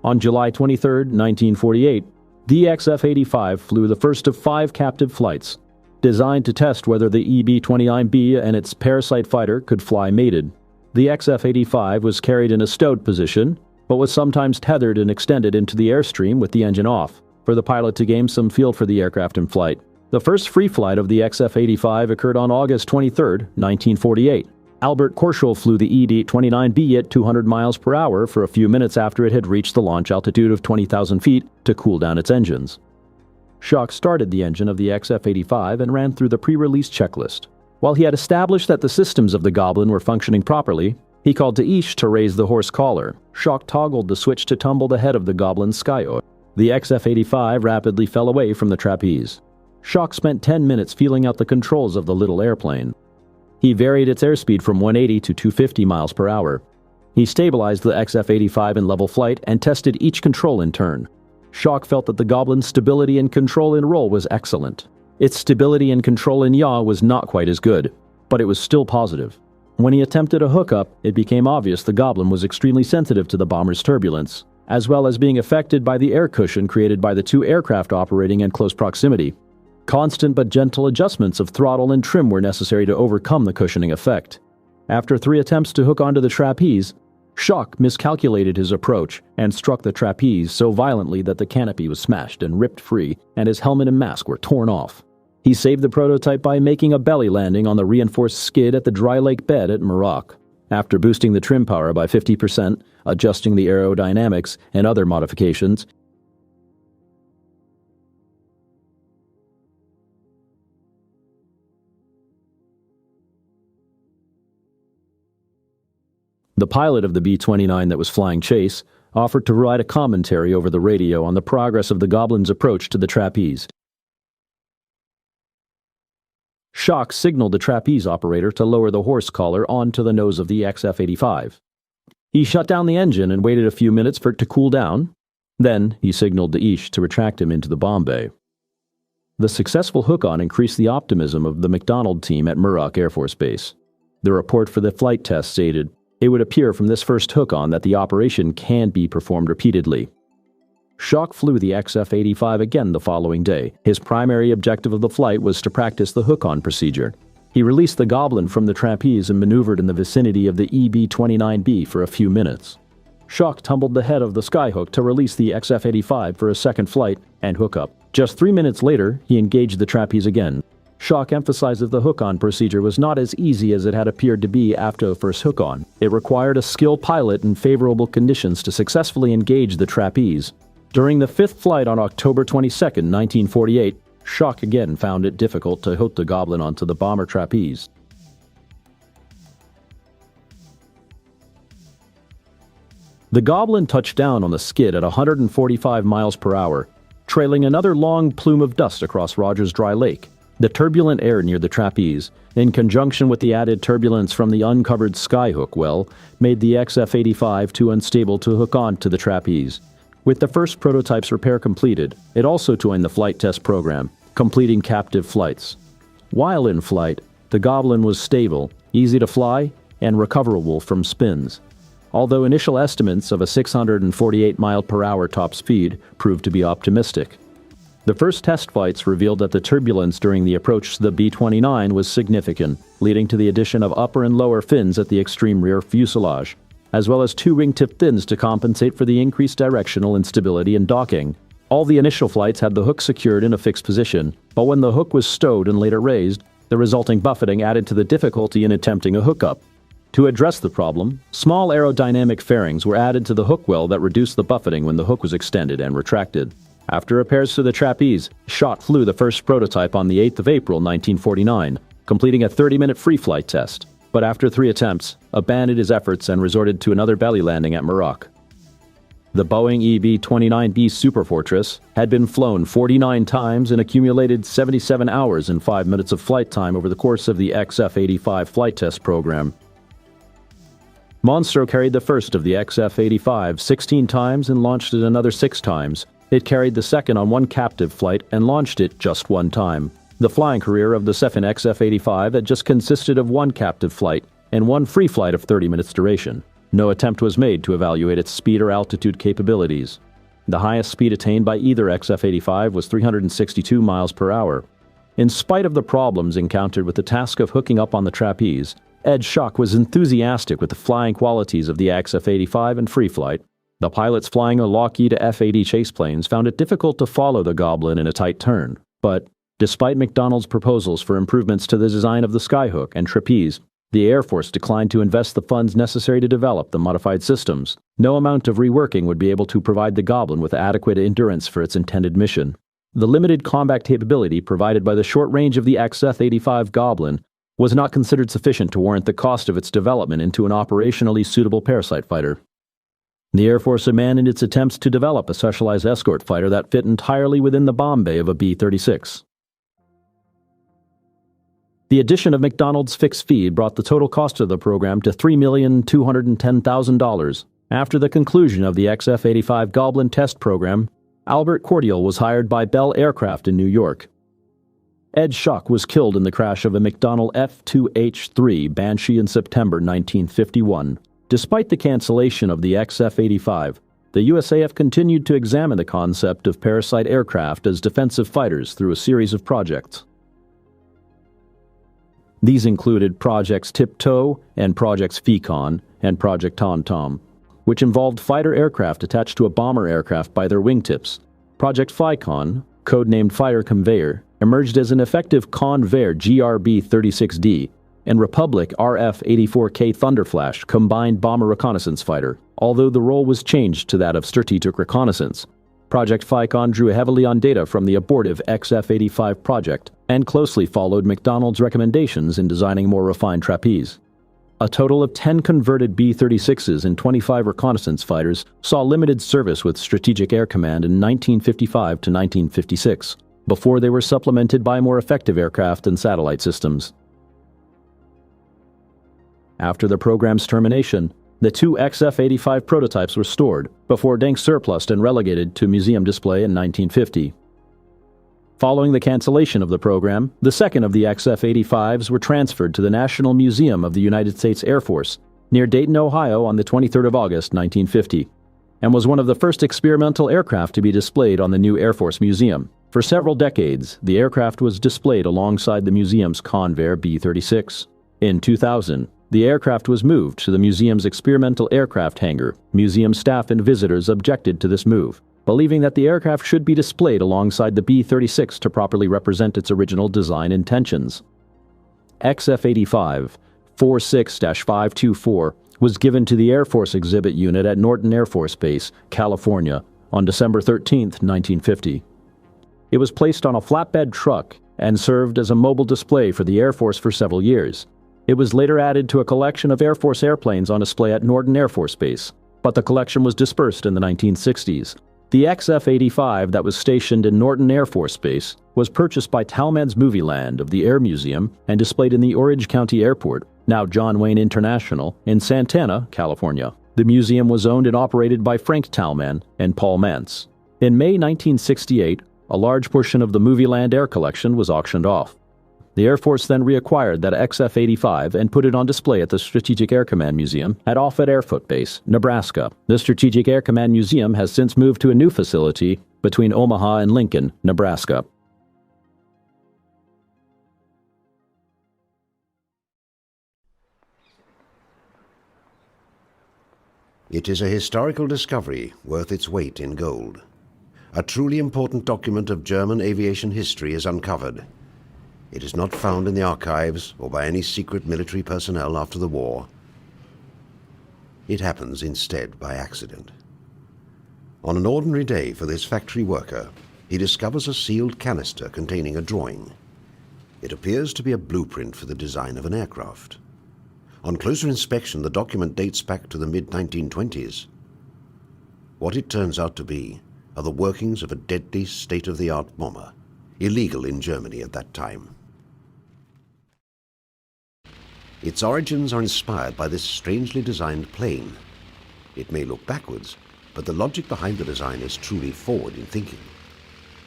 On July 23, 1948, the XF-85 flew the first of 5 captive flights, designed to test whether the EB-29B and its Parasite fighter could fly mated. The XF-85 was carried in a stowed position, but was sometimes tethered and extended into the airstream with the engine off, for the pilot to gain some feel for the aircraft in flight. The first free flight of the XF-85 occurred on August 23, 1948. Albert Korschel flew the EB-29B at 200 miles per hour for a few minutes after it had reached the launch altitude of 20,000 feet to cool down its engines. Schoch started the engine of the XF-85 and ran through the pre-release checklist. While he had established that the systems of the Goblin were functioning properly, he called to Ish to raise the horse collar. Schoch toggled the switch to tumble the head of the Goblin's skyhook. The XF-85 rapidly fell away from the trapeze. Schoch spent 10 minutes feeling out the controls of the little airplane. He varied its airspeed from 180 to 250 miles per hour. He stabilized the XF-85 in level flight and tested each control in turn. Schoch felt that the Goblin's stability and control in roll was excellent. Its stability and control in yaw was not quite as good, but it was still positive. When he attempted a hookup, it became obvious the Goblin was extremely sensitive to the bomber's turbulence, as well as being affected by the air cushion created by the 2 aircraft operating in close proximity. Constant but gentle adjustments of throttle and trim were necessary to overcome the cushioning effect. After 3 attempts to hook onto the trapeze, Schoch miscalculated his approach and struck the trapeze so violently that the canopy was smashed and ripped free, and his helmet and mask were torn off. He saved the prototype by making a belly landing on the reinforced skid at the dry lake bed at Merak. After boosting the trim power by 50%, adjusting the aerodynamics, and other modifications, the pilot of the B-29 that was flying chase offered to provide a commentary over the radio on the progress of the Goblin's approach to the trapeze. Schoch signaled the trapeze operator to lower the horse collar onto the nose of the XF-85. He shut down the engine and waited a few minutes for it to cool down. Then he signaled to Ish to retract him into the bomb bay. The successful hook-on increased the optimism of the McDonnell team at Merak Air Force Base. The report for the flight test stated, "It would appear from this first hook-on that the operation can be performed repeatedly." Schoch flew the XF-85 again the following day. His primary objective of the flight was to practice the hook-on procedure. He released the Goblin from the trapeze and maneuvered in the vicinity of the EB-29B for a few minutes. Schoch tumbled the head of the skyhook to release the XF-85 for a second flight and hookup. Just 3 minutes later, he engaged the trapeze again. Schoch emphasized that the hook-on procedure was not as easy as it had appeared to be after the first hook-on. It required a skilled pilot in favorable conditions to successfully engage the trapeze. During the 5th flight on October 22, 1948, Schoch again found it difficult to hook the Goblin onto the bomber trapeze. The Goblin touched down on the skid at 145 miles per hour, trailing another long plume of dust across Rogers Dry Lake. The turbulent air near the trapeze, in conjunction with the added turbulence from the uncovered skyhook well, made the XF-85 too unstable to hook on to the trapeze. With the first prototype's repair completed, it also joined the flight test program, completing captive flights. While in flight, the Goblin was stable, easy to fly, and recoverable from spins, although initial estimates of a 648 mile/hour top speed proved to be optimistic. The first test flights revealed that the turbulence during the approach to the B-29 was significant, leading to the addition of upper and lower fins at the extreme rear fuselage, as well as 2 wingtip fins to compensate for the increased directional instability in docking. All the initial flights had the hook secured in a fixed position, but when the hook was stowed and later raised, the resulting buffeting added to the difficulty in attempting a hookup. To address the problem, small aerodynamic fairings were added to the hook well that reduced the buffeting when the hook was extended and retracted. After repairs to the trapeze, Schoch flew the first prototype on the 8th of April 1949, completing a 30-minute free flight test, but after 3 attempts, abandoned his efforts and resorted to another belly landing at Merak. The Boeing EB-29B Superfortress had been flown 49 times and accumulated 77 hours and 5 minutes of flight time over the course of the XF-85 flight test program. Monstro carried the first of the XF-85 16 times and launched it another 6 times. It carried the second on 1 captive flight and launched it just 1 time. The flying career of the second XF-85 had just consisted of 1 captive flight and 1 free flight of 30 minutes duration. No attempt was made to evaluate its speed or altitude capabilities. The highest speed attained by either XF-85 was 362 miles per hour. In spite of the problems encountered with the task of hooking up on the trapeze, Ed Schoch was enthusiastic with the flying qualities of the XF-85 and free flight. The pilots flying a Lockheed F-80 chase planes found it difficult to follow the Goblin in a tight turn, but despite McDonnell's proposals for improvements to the design of the skyhook and trapeze, the Air Force declined to invest the funds necessary to develop the modified systems. No amount of reworking would be able to provide the Goblin with adequate endurance for its intended mission. The limited combat capability provided by the short range of the XF-85 Goblin was not considered sufficient to warrant the cost of its development into an operationally suitable Parasite fighter. The Air Force abandoned its attempts to develop a specialized escort fighter that fit entirely within the bomb bay of a B-36. The addition of McDonnell's fixed fee brought the total cost of the program to $3,210,000. After the conclusion of the XF-85 Goblin test program, Albert Cordial was hired by Bell Aircraft in New York. Ed Schoch was killed in the crash of a McDonnell F-2H-3 Banshee in September 1951. Despite the cancellation of the XF-85, the USAF continued to examine the concept of Parasite aircraft as defensive fighters through a series of projects. These included Projects Tiptoe and Projects Fecon and Project TomTom, which involved fighter aircraft attached to a bomber aircraft by their wingtips. Project Ficon, codenamed Fighter Conveyor, emerged as an effective Convair GRB-36D and Republic RF-84K Thunderflash combined bomber reconnaissance fighter, although the role was changed to that of strategic reconnaissance. Project Ficon drew heavily on data from the abortive XF-85 project and closely followed McDonnell's recommendations in designing more refined trapeze. A total of 10 converted B-36s and 25 reconnaissance fighters saw limited service with Strategic Air Command in 1955 to 1956, before they were supplemented by more effective aircraft and satellite systems. After the program's termination, the two XF-85 prototypes were stored before being surplused and relegated to museum display in 1950. Following the cancellation of the program, the second of the XF-85s were transferred to the National Museum of the United States Air Force near Dayton, Ohio on the 23rd of August, 1950, and was one of the first experimental aircraft to be displayed on the new Air Force Museum. For several decades, the aircraft was displayed alongside the museum's Convair B-36. In 2000, the aircraft was moved to the museum's experimental aircraft hangar. Museum staff and visitors objected to this move, believing that the aircraft should be displayed alongside the B-36 to properly represent its original design intentions. XF-85 46-524 was given to the Air Force Exhibit Unit at Norton Air Force Base, California, on December 13, 1950. It was placed on a flatbed truck and served as a mobile display for the Air Force for several years. It was later added to a collection of Air Force airplanes on display at Norton Air Force Base, but the collection was dispersed in the 1960s. The XF-85 that was stationed in Norton Air Force Base was purchased by Talmadge Movieland of the Air Museum and displayed in the Orange County Airport, now John Wayne International, in Santana, California. The museum was owned and operated by Frank Talman and Paul Mantz. In May 1968, a large portion of the Movieland Air collection was auctioned off. The Air Force then reacquired that XF-85 and put it on display at the Strategic Air Command Museum at Offutt Air Force Base, Nebraska. The Strategic Air Command Museum has since moved to a new facility between Omaha and Lincoln, Nebraska. It is a historical discovery worth its weight in gold. A truly important document of German aviation history is uncovered. It is not found in the archives or by any secret military personnel after the war. It happens instead by accident. On an ordinary day for this factory worker, he discovers a sealed canister containing a drawing. It appears to be a blueprint for the design of an aircraft. On closer inspection, the document dates back to the mid-1920s. What it turns out to be are the workings of a deadly state-of-the-art bomber, illegal in Germany at that time. Its origins are inspired by this strangely designed plane. It may look backwards, but the logic behind the design is truly forward in thinking.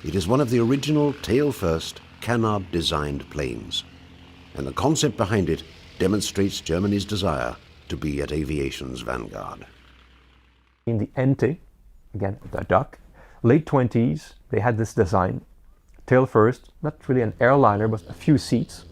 It is one of the original tail-first Canard-designed planes, and the concept behind it demonstrates Germany's desire to be at aviation's vanguard. In the NT, again the Doak, late 20s, they had this design. Tail first, not really an airliner, but a few seats.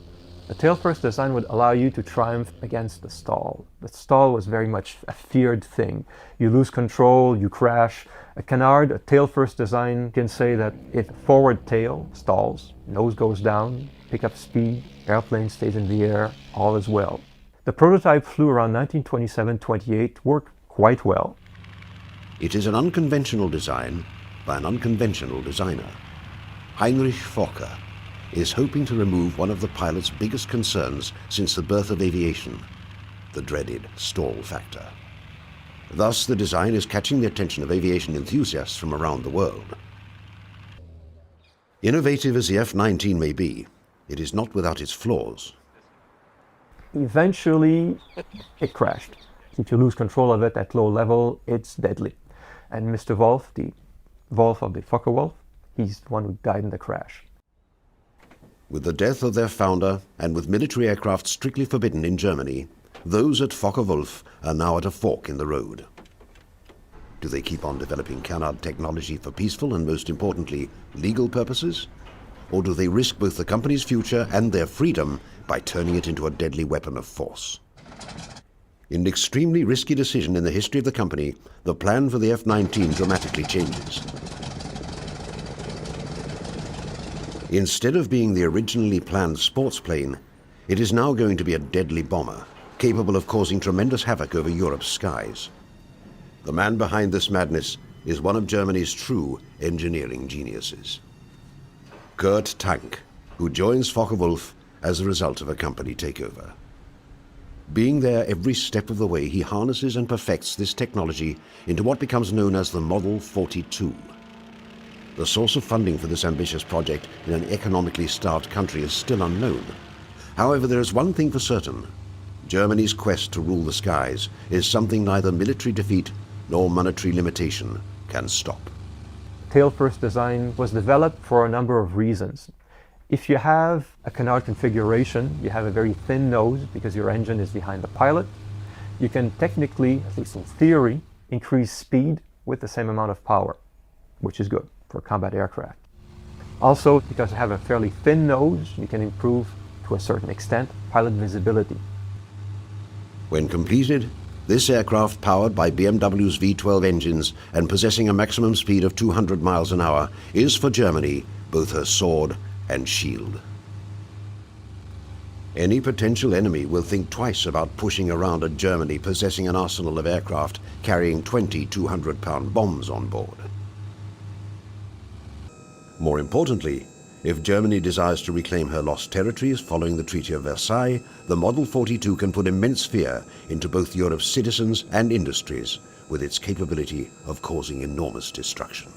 The tail first design would allow you to triumph against the stall. The stall was very much a feared thing. You lose control, you crash. A Canard, a tail first design, can say that if forward tail stalls, nose goes down, pick up speed, airplane stays in the air, all is well. The prototype flew around 1927-28, worked quite well. It is an unconventional design by an unconventional designer. Heinrich Fokker is hoping to remove one of the pilot's biggest concerns since the birth of aviation, the dreaded stall factor. Thus, the design is catching the attention of aviation enthusiasts from around the world. Innovative as the F-19 may be, it is not without its flaws. Eventually, it crashed. If you lose control of it at low level, it's deadly. And Mr. Wolf, the Wolf of the Fokker-Wulf, he's the one who died in the crash. With the death of their founder, and with military aircraft strictly forbidden in Germany, those at Fokker-Wulf are now at a fork in the road. Do they keep on developing Canard technology for peaceful and, most importantly, legal purposes? or do they risk both the company's future and their freedom by turning it into a deadly weapon of force? In an extremely risky decision in the history of the company, the plan for the F-19 dramatically changes. Instead of being the originally planned sports plane, it is now going to be a deadly bomber, capable of causing tremendous havoc over Europe's skies. The man behind this madness is one of Germany's true engineering geniuses, Kurt Tank, who joins Focke-Wulf as a result of a company takeover. Being there every step of the way, he harnesses and perfects this technology into what becomes known as the Model 42. The source of funding for this ambitious project in an economically starved country is still unknown. However, there is one thing for certain. Germany's quest to rule the skies is something neither military defeat nor monetary limitation can stop. Tail-first design was developed for a number of reasons. If you have a Canard configuration, you have a very thin nose because your engine is behind the pilot. You can technically, at least in theory, increase speed with the same amount of power, which is good for combat aircraft. Also, because you have a fairly thin nose, you can improve, to a certain extent, pilot visibility. When completed, this aircraft, powered by BMW's V12 engines and possessing a maximum speed of 200 miles an hour, is for Germany both her sword and shield. Any potential enemy will think twice about pushing around a Germany possessing an arsenal of aircraft carrying 20 200-pound bombs on board. More importantly, if Germany desires to reclaim her lost territories following the Treaty of Versailles, the Model 42 can put immense fear into both Europe's citizens and industries with its capability of causing enormous destruction.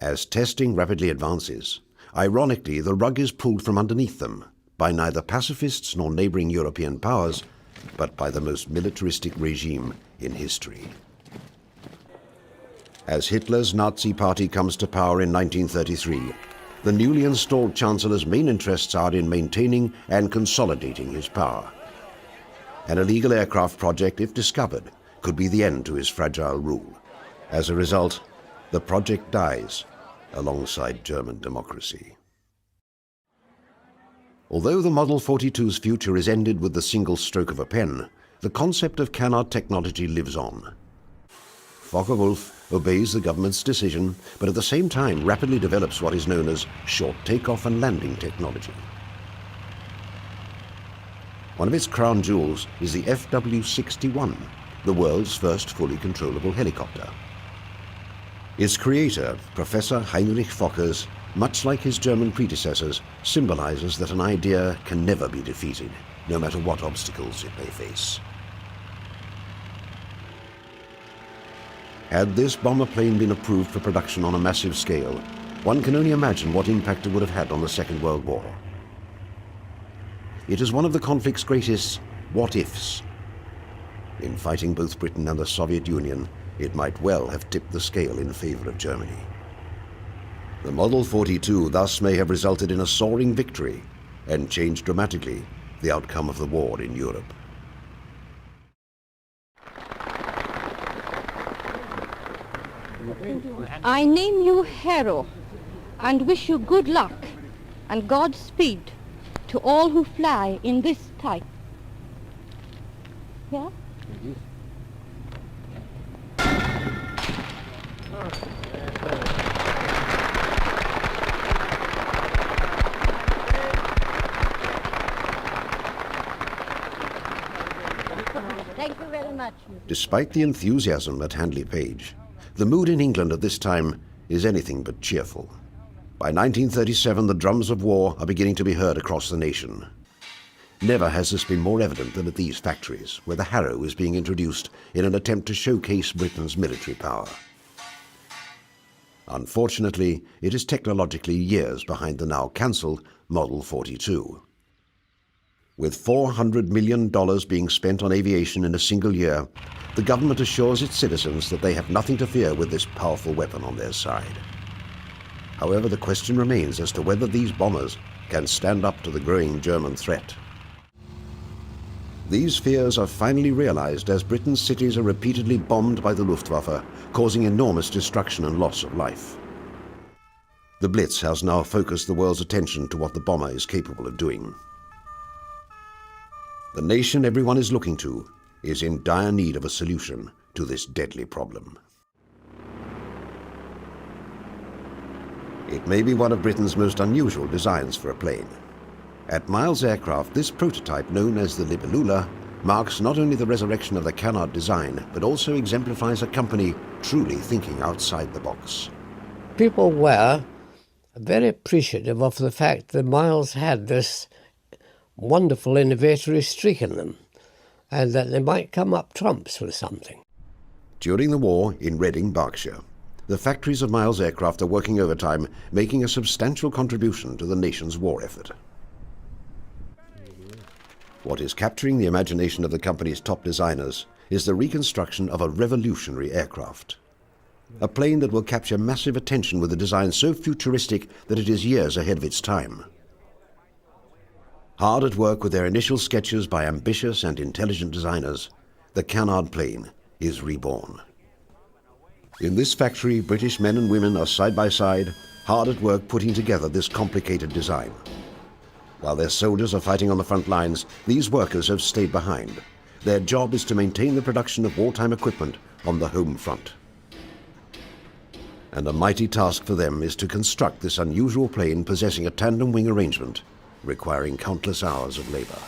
As testing rapidly advances, ironically, the rug is pulled from underneath them by neither pacifists nor neighboring European powers, but by the most militaristic regime in history. As Hitler's Nazi Party comes to power in 1933, the newly installed Chancellor's main interests are in maintaining and consolidating his power. An illegal aircraft project, if discovered, could be the end to his fragile rule. As a result, the project dies alongside German democracy. Although the Model 42's future is ended with the single stroke of a pen, the concept of Canard technology lives on. Focke-Wulf obeys the government's decision, but at the same time rapidly develops what is known as short takeoff and landing technology. One of its crown jewels is the FW-61, the world's first fully controllable helicopter. Its creator, Professor Heinrich Focke's, much like his German predecessors, symbolizes that an idea can never be defeated, no matter what obstacles it may face. Had this bomber plane been approved for production on a massive scale, one can only imagine what impact it would have had on the Second World War. It is one of the conflict's greatest what-ifs. In fighting both Britain and the Soviet Union, it might well have tipped the scale in favor of Germany. The Model 42 thus may have resulted in a soaring victory and changed dramatically the outcome of the war in Europe. I name you hero and wish you good luck and Godspeed to all who fly in this type. Yeah? Thank you very much. Despite the enthusiasm at Handley Page, the mood in England at this time is anything but cheerful. By 1937, the drums of war are beginning to be heard across the nation. Never has this been more evident than at these factories, where the Harrow is being introduced in an attempt to showcase Britain's military power. Unfortunately, it is technologically years behind the now cancelled Model 42. With $400 million being spent on aviation in a single year, the government assures its citizens that they have nothing to fear with this powerful weapon on their side. However, the question remains as to whether these bombers can stand up to the growing German threat. These fears are finally realized as Britain's cities are repeatedly bombed by the Luftwaffe, causing enormous destruction and loss of life. The Blitz has now focused the world's attention to what the bomber is capable of doing. The nation everyone is looking to is in dire need of a solution to this deadly problem. It may be one of Britain's most unusual designs for a plane. At Miles Aircraft, this prototype, known as the Libellula, marks not only the resurrection of the Canard design, but also exemplifies a company truly thinking outside the box. People were very appreciative of the fact that Miles had this wonderful innovatory streak in them, and that they might come up trumps with something. During the war in Reading, Berkshire, the factories of Miles Aircraft are working overtime, making a substantial contribution to the nation's war effort. What is capturing the imagination of the company's top designers is the reconstruction of a revolutionary aircraft. A plane that will capture massive attention with a design so futuristic that it is years ahead of its time. Hard at work with their initial sketches by ambitious and intelligent designers, the Canard plane is reborn. In this factory, British men and women are side by side, hard at work putting together this complicated design. While their soldiers are fighting on the front lines, these workers have stayed behind. Their job is to maintain the production of wartime equipment on the home front. And a mighty task for them is to construct this unusual plane possessing a tandem wing arrangement, requiring countless hours of labor.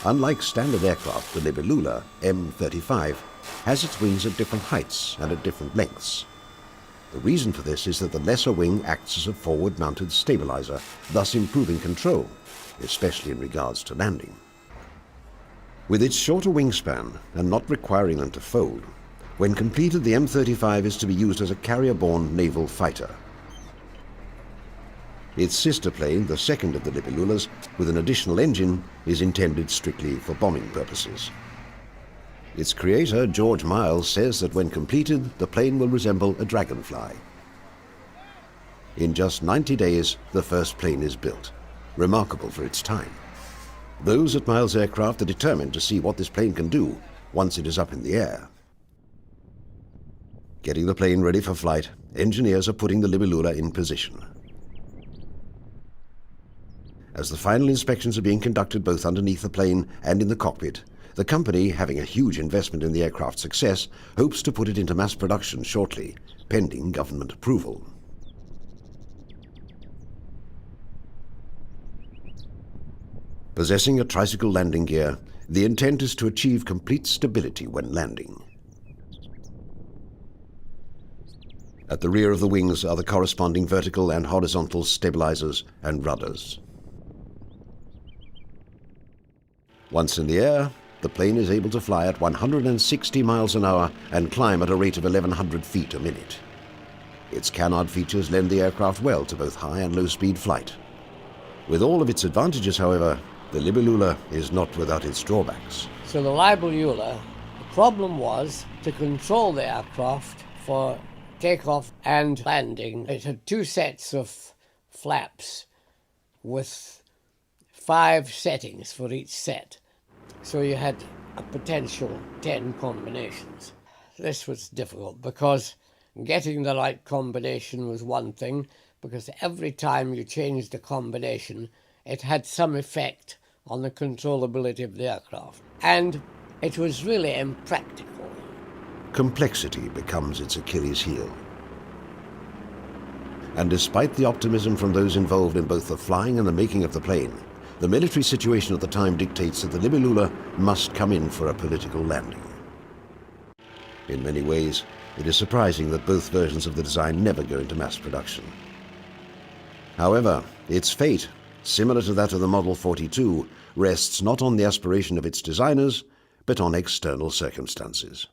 Unlike standard aircraft, the Libellula M35 has its wings at different heights and at different lengths. The reason for this is that the lesser wing acts as a forward-mounted stabilizer, thus improving control, especially in regards to landing. With its shorter wingspan and not requiring them to fold, when completed, the M35 is to be used as a carrier-borne naval fighter. Its sister plane, the second of the Libellulas, with an additional engine, is intended strictly for bombing purposes. Its creator, George Miles, says that when completed, the plane will resemble a dragonfly. In just 90 days, the first plane is built, remarkable for its time. Those at Miles Aircraft are determined to see what this plane can do once it is up in the air. Getting the plane ready for flight, engineers are putting the Libellula in position. As the final inspections are being conducted both underneath the plane and in the cockpit, the company, having a huge investment in the aircraft's success, hopes to put it into mass production shortly, pending government approval. Possessing a tricycle landing gear, the intent is to achieve complete stability when landing. At the rear of the wings are the corresponding vertical and horizontal stabilizers and rudders. Once in the air, the plane is able to fly at 160 miles an hour and climb at a rate of 1,100 feet a minute. Its Canard features lend the aircraft well to both high and low-speed flight. With all of its advantages, however, the Libellula is not without its drawbacks. So the Libellula, the problem was to control the aircraft for takeoff and landing. It had two sets of flaps with 5 settings for each set. So you had a potential 10 combinations. This was difficult because getting the right combination was one thing, because every time you changed the combination, it had some effect on the controllability of the aircraft. And it was really impractical. Complexity becomes its Achilles heel. And despite the optimism from those involved in both the flying and the making of the plane, the military situation at the time dictates that the Libellula must come in for a political landing. In many ways, it is surprising that both versions of the design never go into mass production. However, its fate, similar to that of the Model 42, rests not on the aspiration of its designers, but on external circumstances.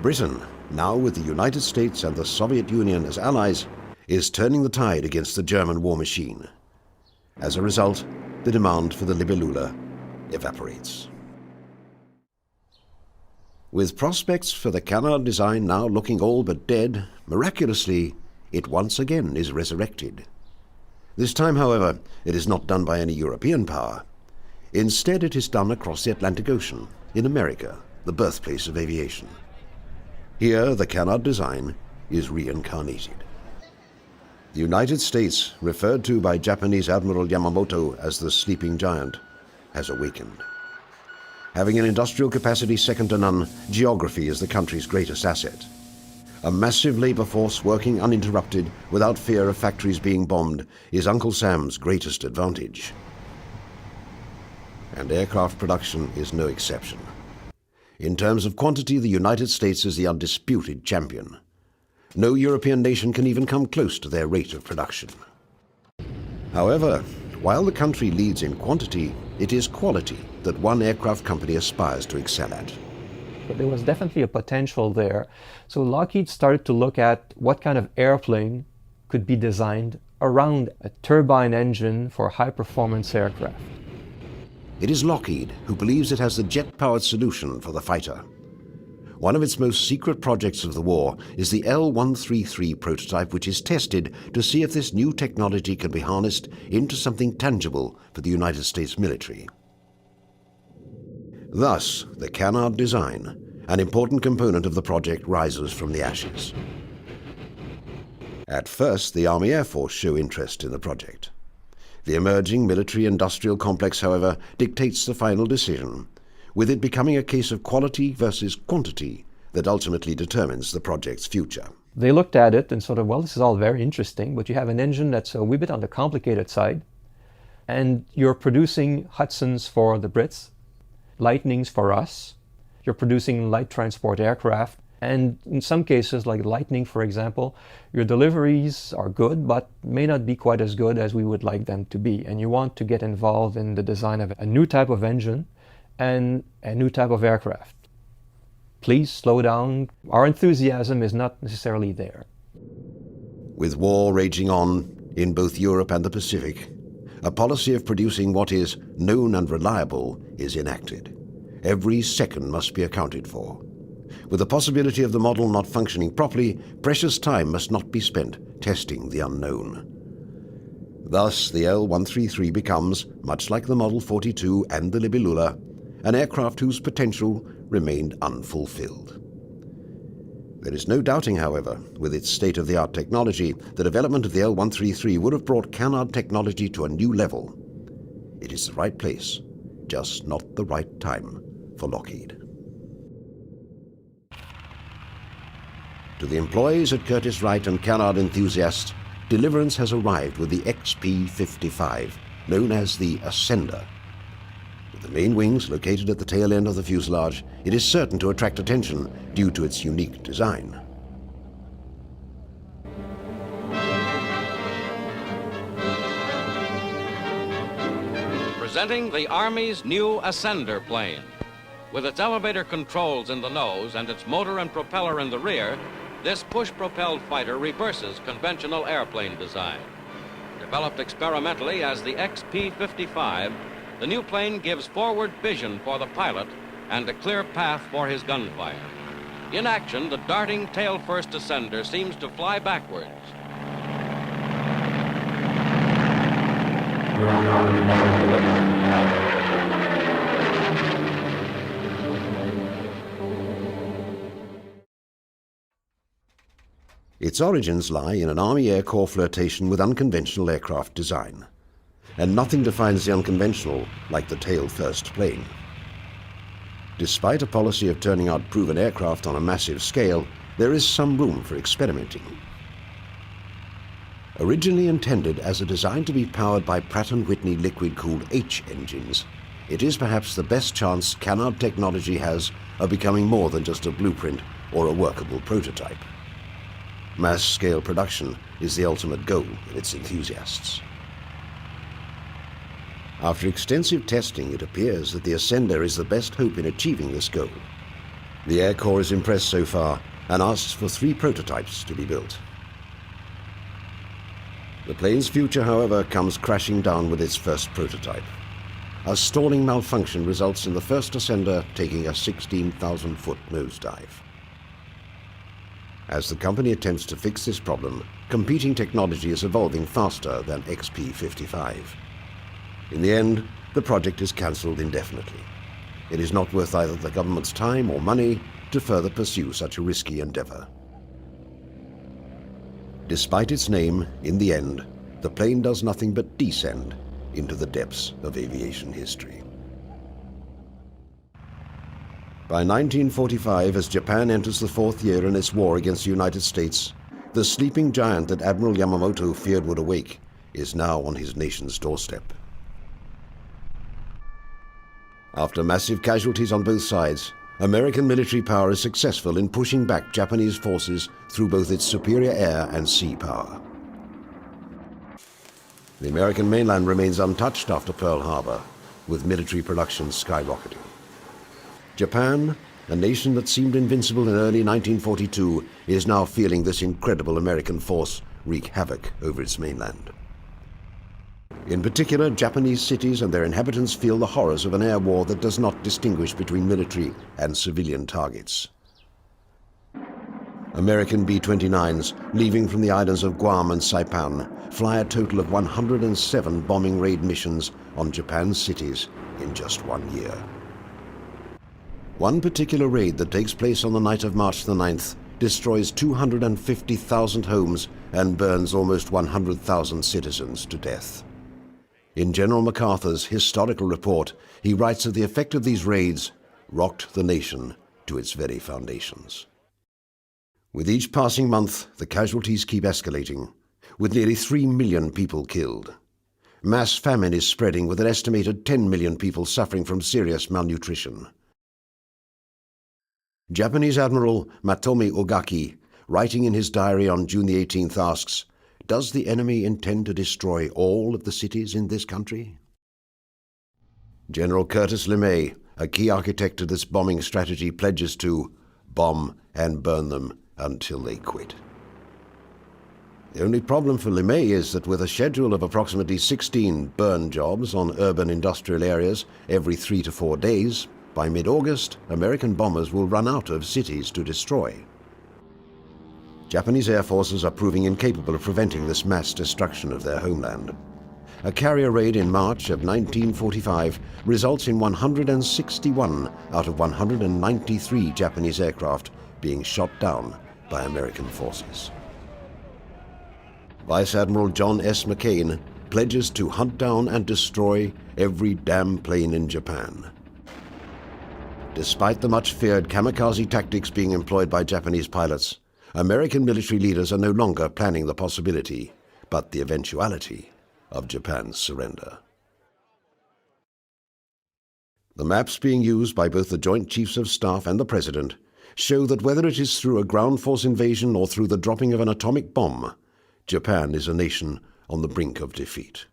Britain, now with the United States and the Soviet Union as allies, is turning the tide against the German war machine. As a result, the demand for the Libellula evaporates. With prospects for the Canard design now looking all but dead, miraculously, it once again is resurrected. This time, however, it is not done by any European power. Instead, it is done across the Atlantic Ocean, in America, the birthplace of aviation. Here, the Canard design is reincarnated. The United States, referred to by Japanese Admiral Yamamoto as the sleeping giant, has awakened. Having an industrial capacity second to none, geography is the country's greatest asset. A massive labor force working uninterrupted, without fear of factories being bombed, is Uncle Sam's greatest advantage. And aircraft production is no exception. In terms of quantity, the United States is the undisputed champion. No European nation can even come close to their rate of production. However, while the country leads in quantity, it is quality that one aircraft company aspires to excel at. But there was definitely a potential there. So Lockheed started to look at what kind of airplane could be designed around a turbine engine for high-performance aircraft. It is Lockheed who believes it has the jet-powered solution for the fighter. One of its most secret projects of the war is the L-133 prototype, which is tested to see if this new technology can be harnessed into something tangible for the United States military. Thus, the Canard design, an important component of the project, rises from the ashes. At first, the Army Air Force show interest in the project. The emerging military-industrial complex, however, dictates the final decision, with it becoming a case of quality versus quantity that ultimately determines the project's future. They looked at it and sort of, well, this is all very interesting, but you have an engine that's a wee bit on the complicated side, and you're producing Hudsons for the Brits, Lightnings for us, you're producing light transport aircraft, and in some cases, like Lightning, for example, your deliveries are good, but may not be quite as good as we would like them to be. And you want to get involved in the design of a new type of engine and a new type of aircraft. Please slow down. Our enthusiasm is not necessarily there. With war raging on in both Europe and the Pacific, a policy of producing what is known and reliable is enacted. Every second must be accounted for. With the possibility of the model not functioning properly, precious time must not be spent testing the unknown. Thus, the L-133 becomes, much like the Model 42 and the Libellula, an aircraft whose potential remained unfulfilled. There is no doubting, however, with its state-of-the-art technology, the development of the L-133 would have brought Canard technology to a new level. It is the right place, just not the right time for Lockheed. To the employees at Curtiss-Wright and Canard enthusiasts, deliverance has arrived with the XP-55, known as the Ascender. With the main wings located at the tail end of the fuselage, it is certain to attract attention due to its unique design. Presenting the Army's new Ascender plane. With its elevator controls in the nose and its motor and propeller in the rear, this push-propelled fighter reverses conventional airplane design. Developed experimentally as the XP-55, the new plane gives forward vision for the pilot and a clear path for his gunfire. In action, the darting tail-first Ascender seems to fly backwards. Its origins lie in an Army Air Corps flirtation with unconventional aircraft design. And nothing defines the unconventional like the tail-first plane. Despite a policy of turning out proven aircraft on a massive scale, there is some room for experimenting. Originally intended as a design to be powered by Pratt & Whitney liquid-cooled H engines, it is perhaps the best chance Canard technology has of becoming more than just a blueprint or a workable prototype. Mass-scale production is the ultimate goal of its enthusiasts. After extensive testing, it appears that the Ascender is the best hope in achieving this goal. The Air Corps is impressed so far and asks for 3 prototypes to be built. The plane's future, however, comes crashing down with its first prototype. A stalling malfunction results in the first Ascender taking a 16,000-foot nosedive. As the company attempts to fix this problem, competing technology is evolving faster than XP-55. In the end, the project is cancelled indefinitely. It is not worth either the government's time or money, to further pursue such a risky endeavor. Despite its name, in the end, the plane does nothing but descend into the depths of aviation history. By 1945, as Japan enters the fourth year in its war against the United States, the sleeping giant that Admiral Yamamoto feared would awake is now on his nation's doorstep. After massive casualties on both sides, American military power is successful in pushing back Japanese forces through both its superior air and sea power. The American mainland remains untouched after Pearl Harbor, with military production skyrocketing. Japan, a nation that seemed invincible in early 1942, is now feeling this incredible American force wreak havoc over its mainland. In particular, Japanese cities and their inhabitants feel the horrors of an air war that does not distinguish between military and civilian targets. American B-29s, leaving from the islands of Guam and Saipan, fly a total of 107 bombing raid missions on Japan's cities in just 1 year. One particular raid that takes place on the night of March the 9th destroys 250,000 homes and burns almost 100,000 citizens to death. In General MacArthur's historical report, he writes that the effect of these raids rocked the nation to its very foundations. With each passing month, the casualties keep escalating, with nearly 3 million people killed. Mass famine is spreading, with an estimated 10 million people suffering from serious malnutrition. Japanese Admiral Matomi Ogaki, writing in his diary on June the 18th, asks, "Does the enemy intend to destroy all of the cities in this country?" General Curtis LeMay, a key architect of this bombing strategy, pledges to bomb and burn them until they quit. The only problem for LeMay is that with a schedule of approximately 16 burn jobs on urban industrial areas every 3 to 4 days, by mid-August, American bombers will run out of cities to destroy. Japanese air forces are proving incapable of preventing this mass destruction of their homeland. A carrier raid in March of 1945 results in 161 out of 193 Japanese aircraft being shot down by American forces. Vice Admiral John S. McCain pledges to hunt down and destroy every damn plane in Japan. Despite the much-feared kamikaze tactics being employed by Japanese pilots, American military leaders are no longer planning the possibility, but the eventuality, of Japan's surrender. The maps being used by both the Joint Chiefs of Staff and the President show that whether it is through a ground force invasion or through the dropping of an atomic bomb, Japan is a nation on the brink of defeat.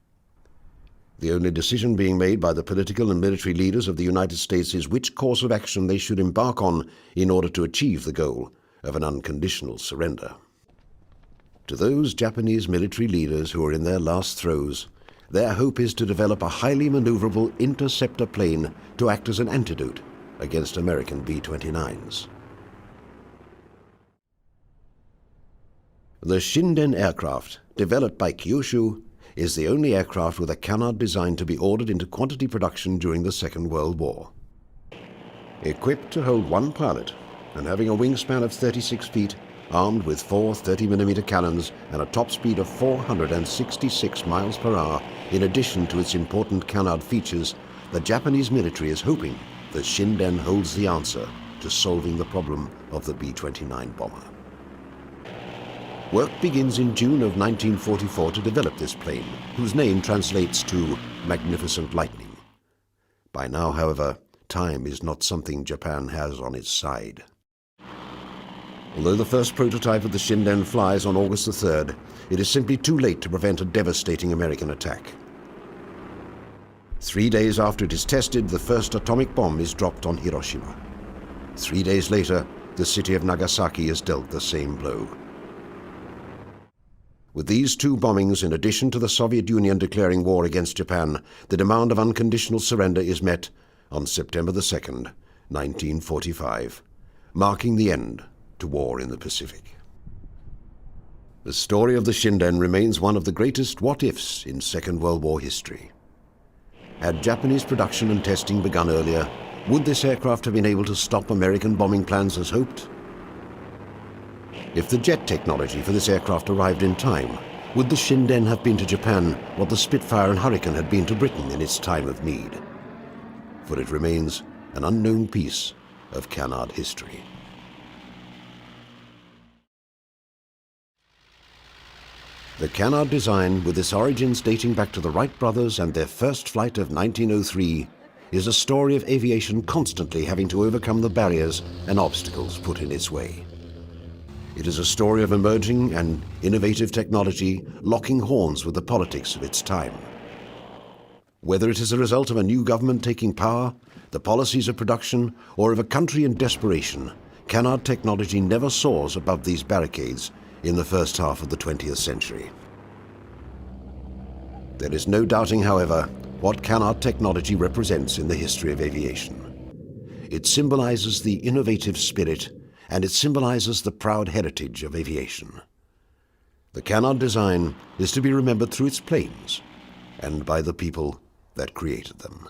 The only decision being made by the political and military leaders of the United States is which course of action they should embark on in order to achieve the goal of an unconditional surrender. To those Japanese military leaders who are in their last throes, their hope is to develop a highly maneuverable interceptor plane to act as an antidote against American B-29s. The Shinden aircraft, developed by Kyushu, is the only aircraft with a Canard design to be ordered into quantity production during the Second World War. Equipped to hold one pilot and having a wingspan of 36 feet, armed with 4 30mm cannons and a top speed of 466 miles per hour, in addition to its important Canard features, the Japanese military is hoping that Shinden holds the answer to solving the problem of the B-29 bomber. Work begins in June of 1944 to develop this plane, whose name translates to Magnificent Lightning. By now, however, time is not something Japan has on its side. Although the first prototype of the Shinden flies on August the 3rd, it is simply too late to prevent a devastating American attack. 3 days after it is tested, the first atomic bomb is dropped on Hiroshima. 3 days later, the city of Nagasaki is dealt the same blow. With these 2 bombings, in addition to the Soviet Union declaring war against Japan, the demand of unconditional surrender is met on September the 2nd, 1945, marking the end to war in the Pacific. The story of the Shinden remains one of the greatest what-ifs in Second World War history. Had Japanese production and testing begun earlier, Would this aircraft have been able to stop American bombing plans as hoped? If the jet technology for this aircraft arrived in time, would the Shinden have been to Japan what the Spitfire and Hurricane had been to Britain in its time of need? For it remains an unknown piece of Canard history. The Canard design, with its origins dating back to the Wright brothers and their first flight of 1903, is a story of aviation constantly having to overcome the barriers and obstacles put in its way. It is a story of emerging and innovative technology locking horns with the politics of its time. Whether it is a result of a new government taking power, the policies of production, or of a country in desperation, Canard technology never soars above these barricades in the first half of the 20th century. There is no doubting, however, what Canard technology represents in the history of aviation. It symbolizes the innovative spirit, and it symbolizes the proud heritage of aviation. The Canard design is to be remembered through its planes and by the people that created them.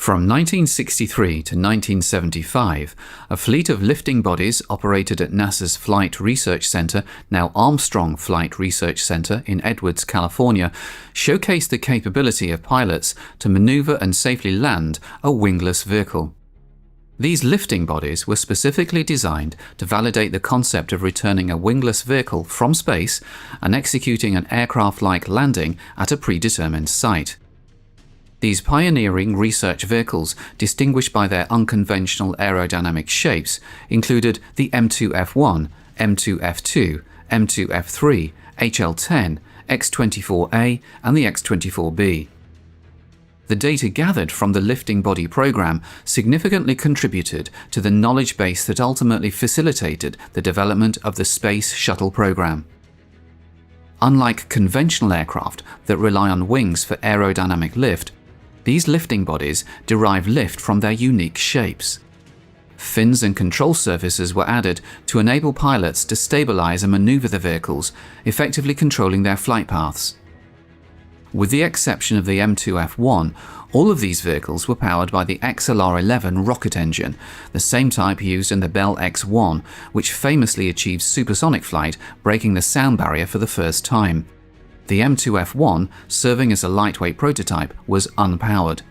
From 1963 to 1975, a fleet of lifting bodies operated at NASA's Flight Research Center, now Armstrong Flight Research Center in Edwards, California, showcased the capability of pilots to maneuver and safely land a wingless vehicle. These lifting bodies were specifically designed to validate the concept of returning a wingless vehicle from space and executing an aircraft-like landing at a predetermined site. These pioneering research vehicles, distinguished by their unconventional aerodynamic shapes, included the M2F1, M2F2, M2F3, HL-10, X-24A, and the X-24B. The data gathered from the lifting body program significantly contributed to the knowledge base that ultimately facilitated the development of the Space Shuttle program. Unlike conventional aircraft that rely on wings for aerodynamic lift, these lifting bodies derive lift from their unique shapes. Fins and control surfaces were added to enable pilots to stabilize and maneuver the vehicles, effectively controlling their flight paths. With the exception of the M2F1, all of these vehicles were powered by the XLR-11 rocket engine, the same type used in the Bell X-1, which famously achieved supersonic flight, breaking the sound barrier for the first time. The M2F1, serving as a lightweight prototype, was unpowered.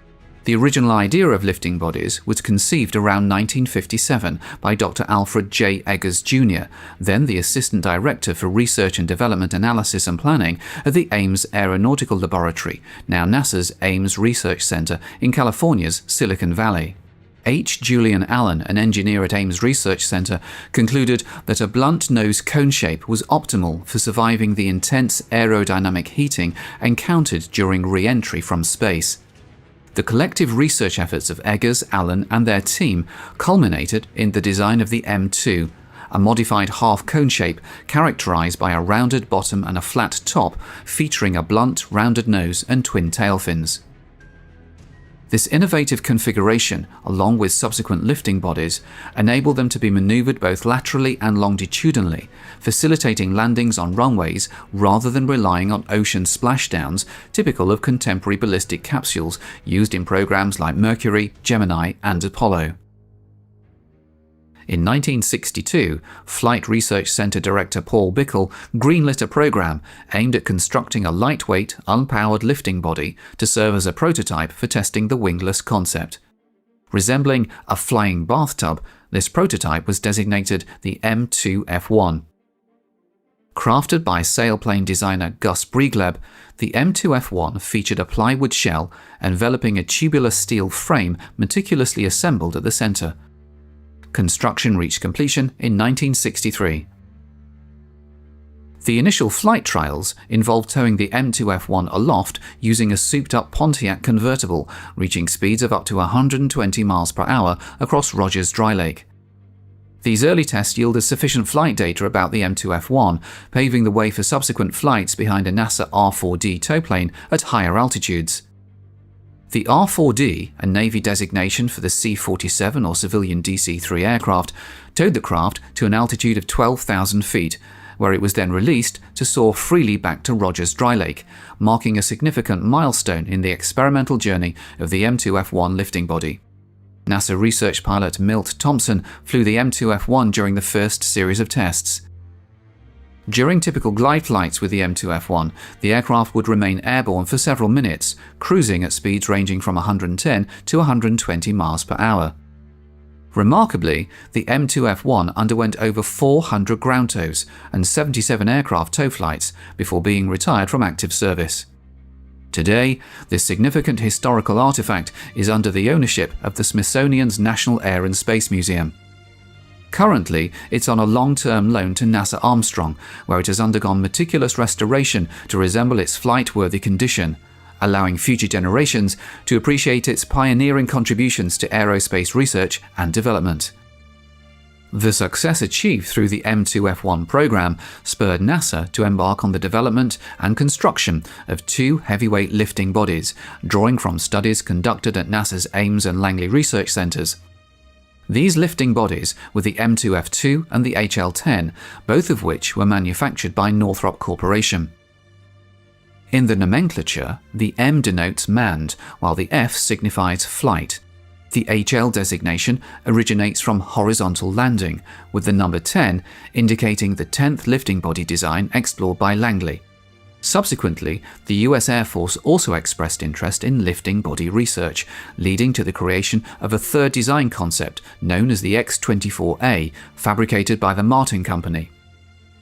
The original idea of lifting bodies was conceived around 1957 by Dr. Alfred J. Eggers Jr., then the Assistant Director for Research and Development Analysis and Planning at the Ames Aeronautical Laboratory, now NASA's Ames Research Center in California's Silicon Valley. H. Julian Allen, an engineer at Ames Research Center, concluded that a blunt nose cone shape was optimal for surviving the intense aerodynamic heating encountered during re-entry from space. The collective research efforts of Eggers, Allen, and their team culminated in the design of the M2, a modified half-cone shape characterized by a rounded bottom and a flat top, featuring a blunt, rounded nose and twin tail fins. This innovative configuration, along with subsequent lifting bodies, enabled them to be maneuvered both laterally and longitudinally, facilitating landings on runways rather than relying on ocean splashdowns typical of contemporary ballistic capsules used in programs like Mercury, Gemini, and Apollo. In 1962, Flight Research Center Director Paul Bickle greenlit a program aimed at constructing a lightweight, unpowered lifting body to serve as a prototype for testing the wingless concept. Resembling a flying bathtub, this prototype was designated the M2F1. Crafted by sailplane designer Gus Briegleb, the M2F1 featured a plywood shell enveloping a tubular steel frame meticulously assembled at the center. Construction reached completion in 1963. The initial flight trials involved towing the M2F1 aloft using a souped-up Pontiac convertible, reaching speeds of up to 120 miles per hour across Rogers Dry Lake. These early tests yielded sufficient flight data about the M2F1, paving the way for subsequent flights behind a NASA R-4D towplane at higher altitudes. The R-4D, a Navy designation for the C-47 or civilian DC-3 aircraft, towed the craft to an altitude of 12,000 feet, where it was then released to soar freely back to Rogers Dry Lake, marking a significant milestone in the experimental journey of the M2F1 lifting body. NASA research pilot Milt Thompson flew the M2F1 during the first series of tests. During typical glide flights with the M2F1, the aircraft would remain airborne for several minutes, cruising at speeds ranging from 110 to 120 miles per hour. Remarkably, the M2F1 underwent over 400 ground tows and 77 aircraft tow flights before being retired from active service. Today, this significant historical artifact is under the ownership of the Smithsonian's National Air and Space Museum. Currently, it's on a long-term loan to NASA Armstrong, where it has undergone meticulous restoration to resemble its flight-worthy condition, allowing future generations to appreciate its pioneering contributions to aerospace research and development. The success achieved through the M2F1 program spurred NASA to embark on the development and construction of two heavyweight lifting bodies, drawing from studies conducted at NASA's Ames and Langley research centers. These lifting bodies were the M2F2 and the HL-10, both of which were manufactured by Northrop Corporation. In the nomenclature, the M denotes manned, while the F signifies flight. The HL designation originates from horizontal landing, with the number 10 indicating the 10th lifting body design explored by Langley. Subsequently, the US Air Force also expressed interest in lifting body research, leading to the creation of a third design concept known as the X-24A, fabricated by the Martin Company.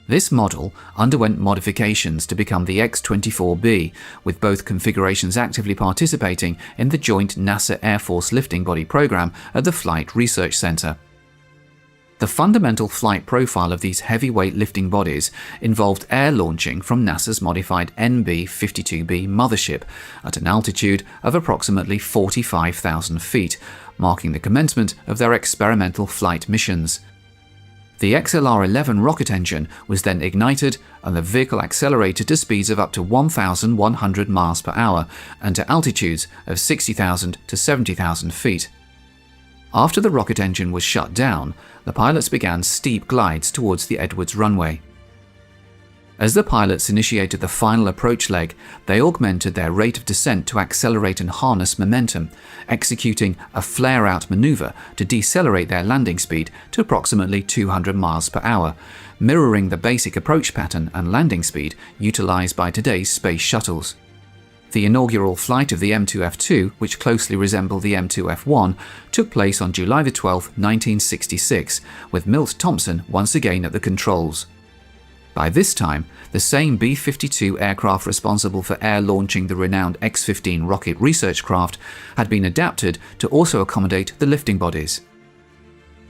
This model underwent modifications to become the X-24B, with both configurations actively participating in the joint NASA-Air Force lifting body program at the Flight Research Center. The fundamental flight profile of these heavyweight lifting bodies involved air launching from NASA's modified NB-52B Mothership at an altitude of approximately 45,000 feet, marking the commencement of their experimental flight missions. The XLR-11 rocket engine was then ignited and the vehicle accelerated to speeds of up to 1,100 miles per hour and to altitudes of 60,000 to 70,000 feet. After the rocket engine was shut down, the pilots began steep glides towards the Edwards runway. As the pilots initiated the final approach leg, they augmented their rate of descent to accelerate and harness momentum, executing a flare-out maneuver to decelerate their landing speed to approximately 200 miles per hour, mirroring the basic approach pattern and landing speed utilized by today's space shuttles. The inaugural flight of the M2F2, which closely resembled the M2F1, took place on July 12, 1966, with Milt Thompson once again at the controls. By this time, the same B-52 aircraft responsible for air launching the renowned X-15 rocket research craft had been adapted to also accommodate the lifting bodies.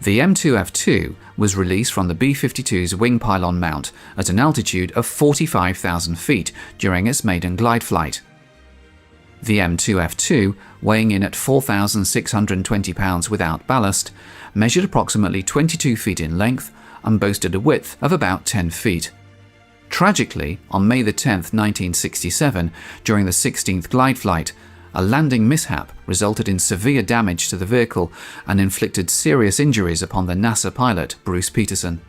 The M2F2 was released from the B-52's wing pylon mount at an altitude of 45,000 feet during its maiden glide flight. The M2F2, weighing in at 4,620 pounds without ballast, measured approximately 22 feet in length and boasted a width of about 10 feet. Tragically, on May 10, 1967, during the 16th glide flight, a landing mishap resulted in severe damage to the vehicle and inflicted serious injuries upon the NASA pilot Bruce Peterson.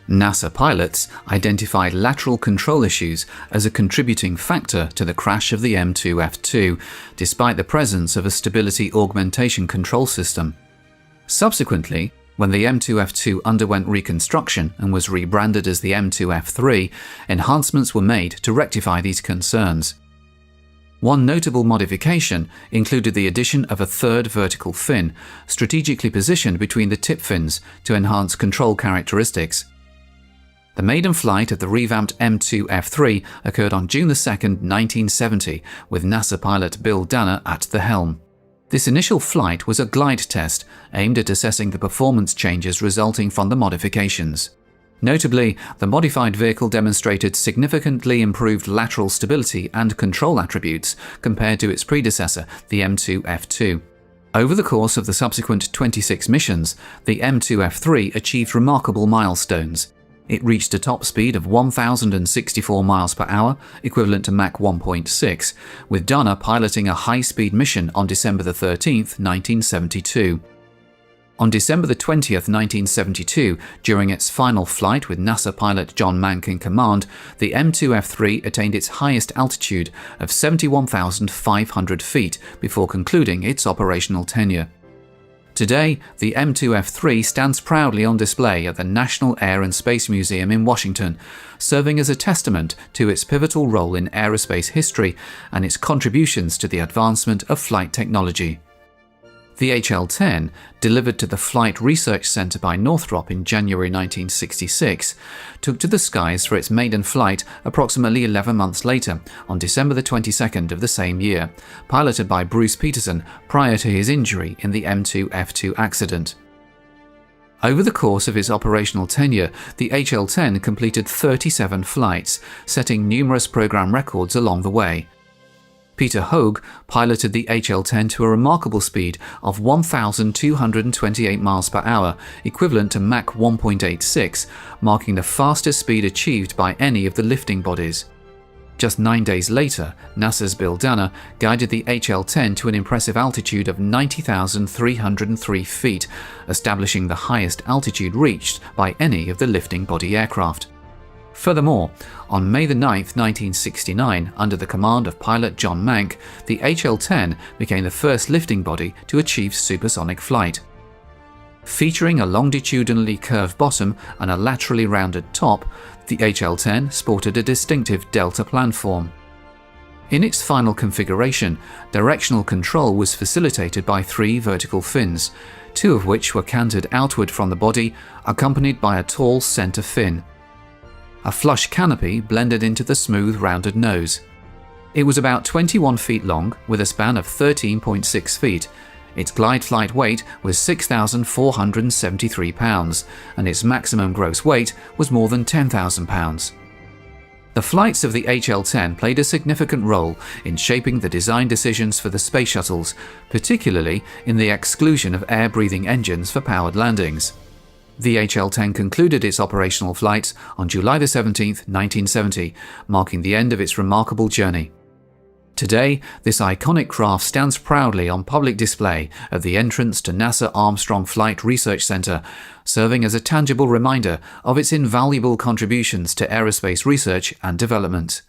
NASA pilots identified lateral control issues as a contributing factor to the crash of the M2F2, despite the presence of a stability augmentation control system. Subsequently, when the M2F2 underwent reconstruction and was rebranded as the M2F3, enhancements were made to rectify these concerns. One notable modification included the addition of a third vertical fin, strategically positioned between the tip fins to enhance control characteristics. The maiden flight of the revamped M2F3 occurred on June 2, 1970, with NASA pilot Bill Danner at the helm. This initial flight was a glide test aimed at assessing the performance changes resulting from the modifications. Notably, the modified vehicle demonstrated significantly improved lateral stability and control attributes compared to its predecessor, the M2F2. Over the course of the subsequent 26 missions, the M2F3 achieved remarkable milestones. It reached a top speed of 1,064 miles per hour, equivalent to Mach 1.6, with Danner piloting a high-speed mission on December 13, 1972. On December the 20th, 1972, during its final flight with NASA pilot John Mank in command, the M2F3 attained its highest altitude of 71,500 feet before concluding its operational tenure. Today, the M2F3 stands proudly on display at the National Air and Space Museum in Washington, serving as a testament to its pivotal role in aerospace history and its contributions to the advancement of flight technology. The HL-10, delivered to the Flight Research Center by Northrop in January 1966, took to the skies for its maiden flight approximately 11 months later, on December the 22nd of the same year, piloted by Bruce Peterson prior to his injury in the M2F2 accident. Over the course of its operational tenure, the HL-10 completed 37 flights, setting numerous program records along the way. Peter Hogue piloted the HL-10 to a remarkable speed of 1,228 miles per hour, equivalent to Mach 1.86, marking the fastest speed achieved by any of the lifting bodies. Just 9 days later, NASA's Bill Danner guided the HL-10 to an impressive altitude of 90,303 feet, establishing the highest altitude reached by any of the lifting body aircraft. Furthermore, on May 9, 1969, under the command of pilot John Mank, the HL-10 became the first lifting body to achieve supersonic flight. Featuring a longitudinally curved bottom and a laterally rounded top, the HL-10 sported a distinctive delta planform. In its final configuration, directional control was facilitated by 3 vertical fins, 2 of which were canted outward from the body, accompanied by a tall center fin. A flush canopy blended into the smooth, rounded nose. It was about 21 feet long, with a span of 13.6 feet. Its glide flight weight was 6,473 pounds, and its maximum gross weight was more than 10,000 pounds. The flights of the HL-10 played a significant role in shaping the design decisions for the space shuttles, particularly in the exclusion of air-breathing engines for powered landings. The HL-10 concluded its operational flights on July 17, 1970, marking the end of its remarkable journey. Today, this iconic craft stands proudly on public display at the entrance to NASA Armstrong Flight Research Center, serving as a tangible reminder of its invaluable contributions to aerospace research and development.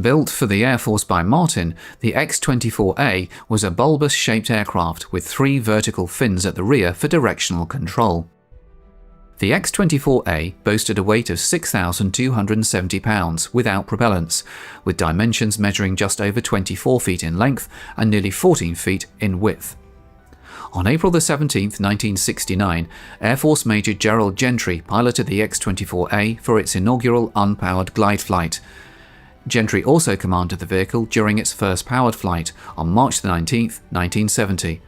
Built for the Air Force by Martin, the X-24A was a bulbous-shaped aircraft with 3 vertical fins at the rear for directional control. The X-24A boasted a weight of 6,270 pounds without propellants, with dimensions measuring just over 24 feet in length and nearly 14 feet in width. On April 17, 1969, Air Force Major Gerald Gentry piloted the X-24A for its inaugural unpowered glide flight. Gentry also commanded the vehicle during its first powered flight on March 19, 1970.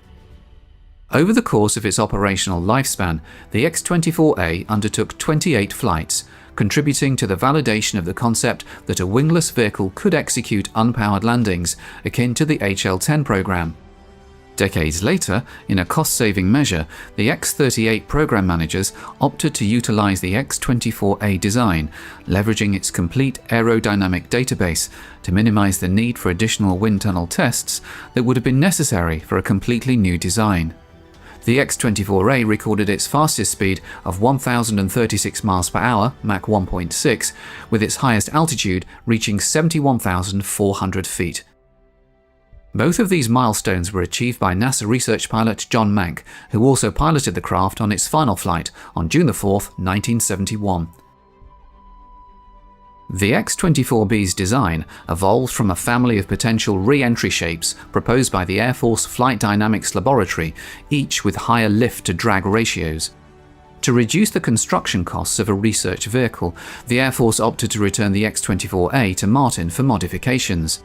Over the course of its operational lifespan, the X-24A undertook 28 flights, contributing to the validation of the concept that a wingless vehicle could execute unpowered landings akin to the HL-10 program. Decades later, in a cost-saving measure, the X-38 program managers opted to utilize the X-24A design, leveraging its complete aerodynamic database to minimize the need for additional wind tunnel tests that would have been necessary for a completely new design. The X-24A recorded its fastest speed of 1,036 miles per hour, Mach 1.6, with its highest altitude reaching 71,400 feet. Both of these milestones were achieved by NASA research pilot John Mank, who also piloted the craft on its final flight on June 4, 1971. The X-24B's design evolved from a family of potential re-entry shapes proposed by the Air Force Flight Dynamics Laboratory, each with higher lift-to-drag ratios. To reduce the construction costs of a research vehicle, the Air Force opted to return the X-24A to Martin for modifications.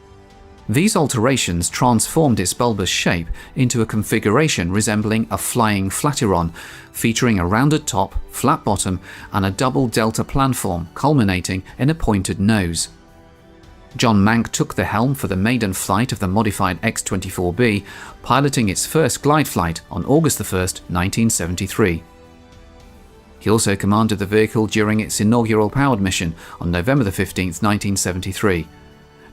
These alterations transformed its bulbous shape into a configuration resembling a flying flatiron, featuring a rounded top, flat bottom, and a double delta planform culminating in a pointed nose. John Mank took the helm for the maiden flight of the modified X-24B, piloting its first glide flight on August 1, 1973. He also commanded the vehicle during its inaugural powered mission on November 15, 1973.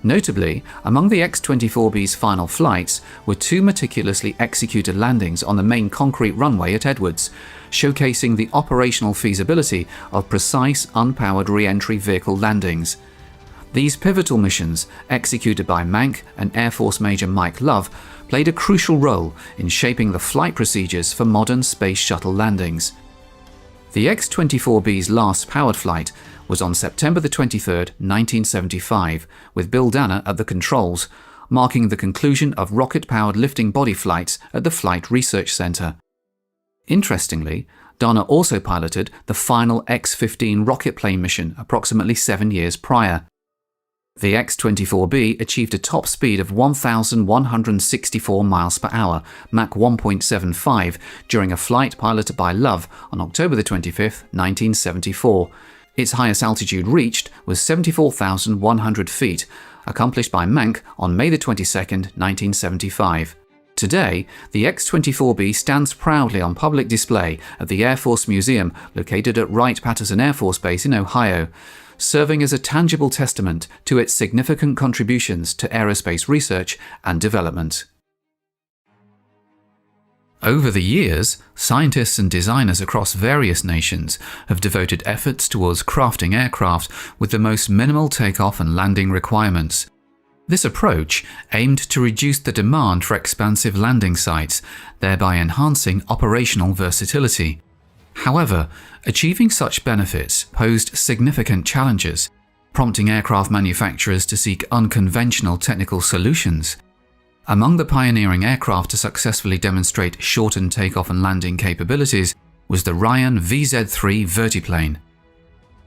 Notably, among the X-24B's final flights were 2 meticulously executed landings on the main concrete runway at Edwards, showcasing the operational feasibility of precise unpowered re-entry vehicle landings. These pivotal missions, executed by Mank and Air Force Major Mike Love, played a crucial role in shaping the flight procedures for modern space shuttle landings. The X-24B's last powered flight was on September 23, 1975, with Bill Danner at the controls, marking the conclusion of rocket-powered lifting body flights at the Flight Research Center. Interestingly, Danner also piloted the final X-15 rocket plane mission approximately 7 years prior. The X-24B achieved a top speed of 1,164 miles per hour, Mach 1.75, during a flight piloted by Love on October 25, 1974. Its highest altitude reached was 74,100 feet, accomplished by Mank on May 22, 1975. Today, the X-24B stands proudly on public display at the Air Force Museum located at Wright-Patterson Air Force Base in Ohio, serving as a tangible testament to its significant contributions to aerospace research and development. Over the years, scientists and designers across various nations have devoted efforts towards crafting aircraft with the most minimal takeoff and landing requirements. This approach aimed to reduce the demand for expansive landing sites, thereby enhancing operational versatility. However, achieving such benefits posed significant challenges, prompting aircraft manufacturers to seek unconventional technical solutions. Among the pioneering aircraft to successfully demonstrate shortened takeoff and landing capabilities was the Ryan VZ-3 vertiplane.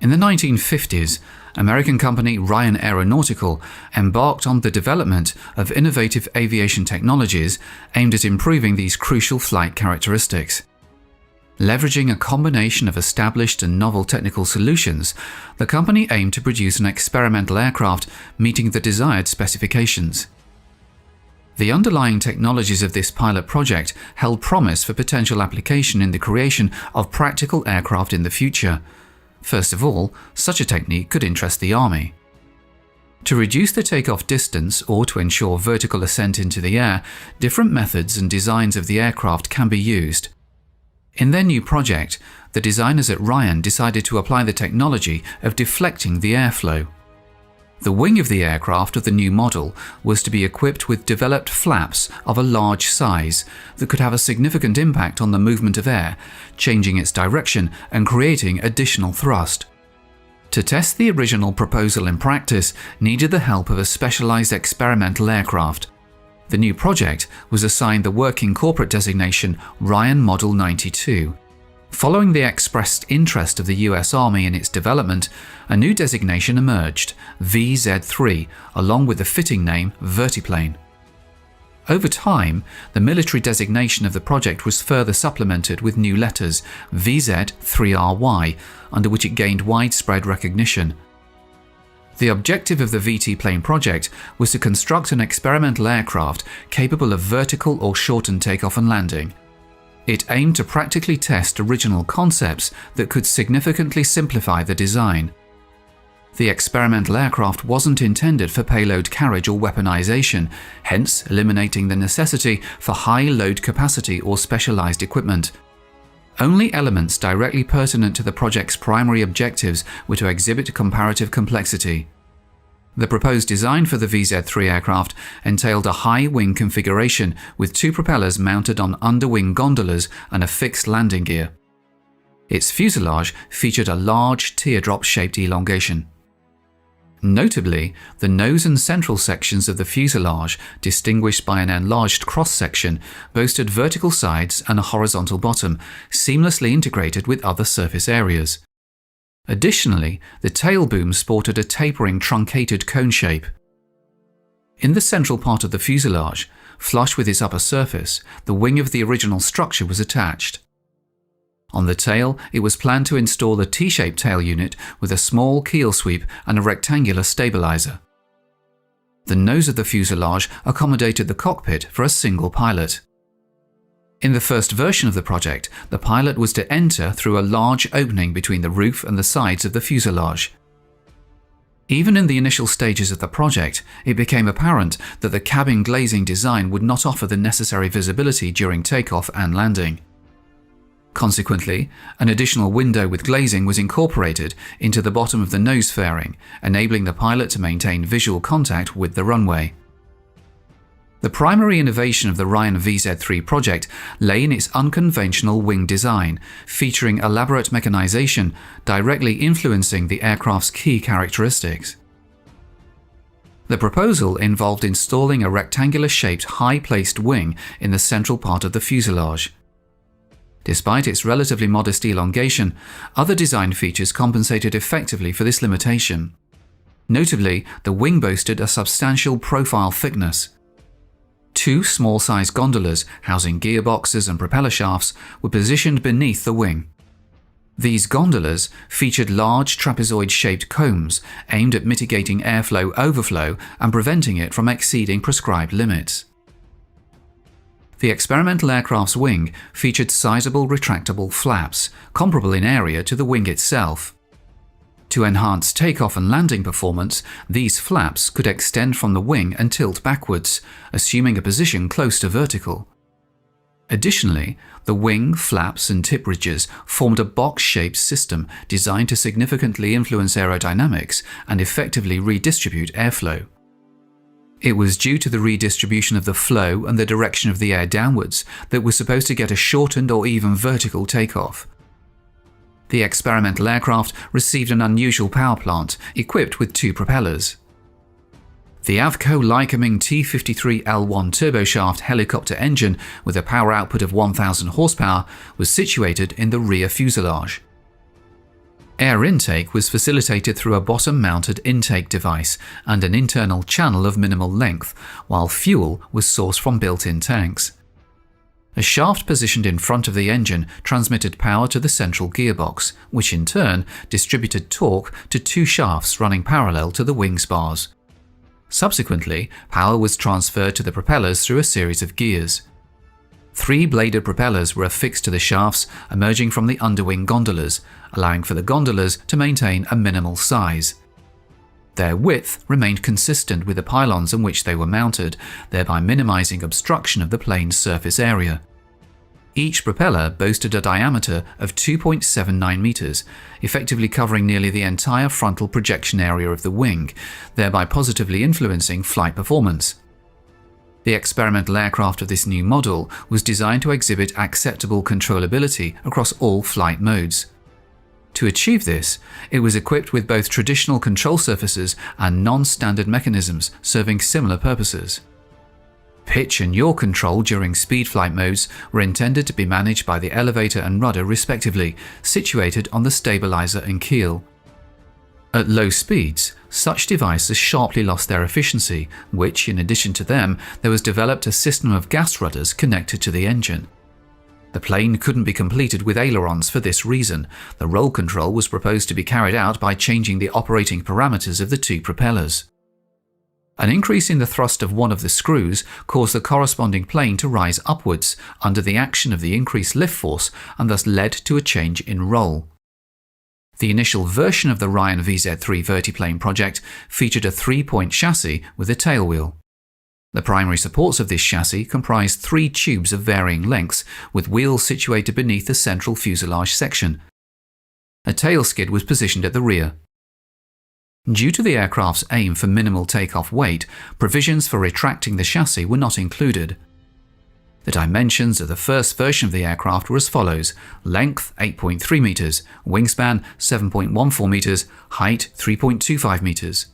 In the 1950s, American company Ryan Aeronautical embarked on the development of innovative aviation technologies aimed at improving these crucial flight characteristics. Leveraging a combination of established and novel technical solutions, the company aimed to produce an experimental aircraft meeting the desired specifications. The underlying technologies of this pilot project held promise for potential application in the creation of practical aircraft in the future. First of all, such a technique could interest the Army. To reduce the takeoff distance or to ensure vertical ascent into the air, different methods and designs of the aircraft can be used. In their new project, the designers at Ryan decided to apply the technology of deflecting the airflow. The wing of the aircraft of the new model was to be equipped with developed flaps of a large size that could have a significant impact on the movement of air, changing its direction and creating additional thrust. To test the original proposal in practice needed the help of a specialized experimental aircraft. The new project was assigned the working corporate designation Ryan Model 92. Following the expressed interest of the US Army in its development, a new designation emerged, VZ-3, along with the fitting name Vertiplane. Over time, the military designation of the project was further supplemented with new letters, VZ-3RY, under which it gained widespread recognition. The objective of the VT plane project was to construct an experimental aircraft capable of vertical or shortened takeoff and landing. It aimed to practically test original concepts that could significantly simplify the design. The experimental aircraft wasn't intended for payload carriage or weaponization, hence eliminating the necessity for high load capacity or specialized equipment. Only elements directly pertinent to the project's primary objectives were to exhibit comparative complexity. The proposed design for the VZ-3 aircraft entailed a high wing configuration with 2 propellers mounted on underwing gondolas and a fixed landing gear. Its fuselage featured a large teardrop-shaped elongation. Notably, the nose and central sections of the fuselage, distinguished by an enlarged cross-section, boasted vertical sides and a horizontal bottom, seamlessly integrated with other surface areas. Additionally, the tail boom sported a tapering truncated cone shape. In the central part of the fuselage, flush with its upper surface, the wing of the original structure was attached. On the tail, it was planned to install a T-shaped tail unit with a small keel sweep and a rectangular stabilizer. The nose of the fuselage accommodated the cockpit for a single pilot. In the first version of the project, the pilot was to enter through a large opening between the roof and the sides of the fuselage. Even in the initial stages of the project, it became apparent that the cabin glazing design would not offer the necessary visibility during takeoff and landing. Consequently, an additional window with glazing was incorporated into the bottom of the nose fairing, enabling the pilot to maintain visual contact with the runway. The primary innovation of the Ryan VZ3 project lay in its unconventional wing design, featuring elaborate mechanization directly influencing the aircraft's key characteristics. The proposal involved installing a rectangular-shaped high-placed wing in the central part of the fuselage. Despite its relatively modest elongation, other design features compensated effectively for this limitation. Notably, the wing boasted a substantial profile thickness. Two small-sized gondolas housing gearboxes and propeller shafts were positioned beneath the wing. These gondolas featured large trapezoid-shaped combs aimed at mitigating airflow overflow and preventing it from exceeding prescribed limits. The experimental aircraft's wing featured sizable retractable flaps, comparable in area to the wing itself. To enhance takeoff and landing performance, these flaps could extend from the wing and tilt backwards, assuming a position close to vertical. Additionally, the wing, flaps and tip ridges formed a box-shaped system designed to significantly influence aerodynamics and effectively redistribute airflow. It was due to the redistribution of the flow and the direction of the air downwards that we're supposed to get a shortened or even vertical takeoff. The experimental aircraft received an unusual power plant equipped with two propellers. The Avco Lycoming T-53L1 turboshaft helicopter engine with a power output of 1,000 horsepower was situated in the rear fuselage. Air intake was facilitated through a bottom-mounted intake device and an internal channel of minimal length, while fuel was sourced from built-in tanks. A shaft positioned in front of the engine transmitted power to the central gearbox, which in turn distributed torque to two shafts running parallel to the wing spars. Subsequently, power was transferred to the propellers through a series of gears. Three bladed propellers were affixed to the shafts emerging from the underwing gondolas, allowing for the gondolas to maintain a minimal size. Their width remained consistent with the pylons on which they were mounted, thereby minimizing obstruction of the plane's surface area. Each propeller boasted a diameter of 2.79 meters, effectively covering nearly the entire frontal projection area of the wing, thereby positively influencing flight performance. The experimental aircraft of this new model was designed to exhibit acceptable controllability across all flight modes. To achieve this, it was equipped with both traditional control surfaces and non-standard mechanisms serving similar purposes. Pitch and yaw control during speed flight modes were intended to be managed by the elevator and rudder respectively, situated on the stabilizer and keel. At low speeds, such devices sharply lost their efficiency, which, in addition to them, there was developed a system of gas rudders connected to the engine. The plane couldn't be completed with ailerons for this reason. The roll control was proposed to be carried out by changing the operating parameters of the two propellers. An increase in the thrust of one of the screws caused the corresponding plane to rise upwards under the action of the increased lift force and thus led to a change in roll. The initial version of the Ryan VZ3 vertiplane project featured a 3-point chassis with a tailwheel. The primary supports of this chassis comprised 3 tubes of varying lengths with wheels situated beneath the central fuselage section. A tail skid was positioned at the rear. Due to the aircraft's aim for minimal takeoff weight, provisions for retracting the chassis were not included. The dimensions of the first version of the aircraft were as follows: length 8.3 meters, wingspan 7.14 meters, height 3.25 meters.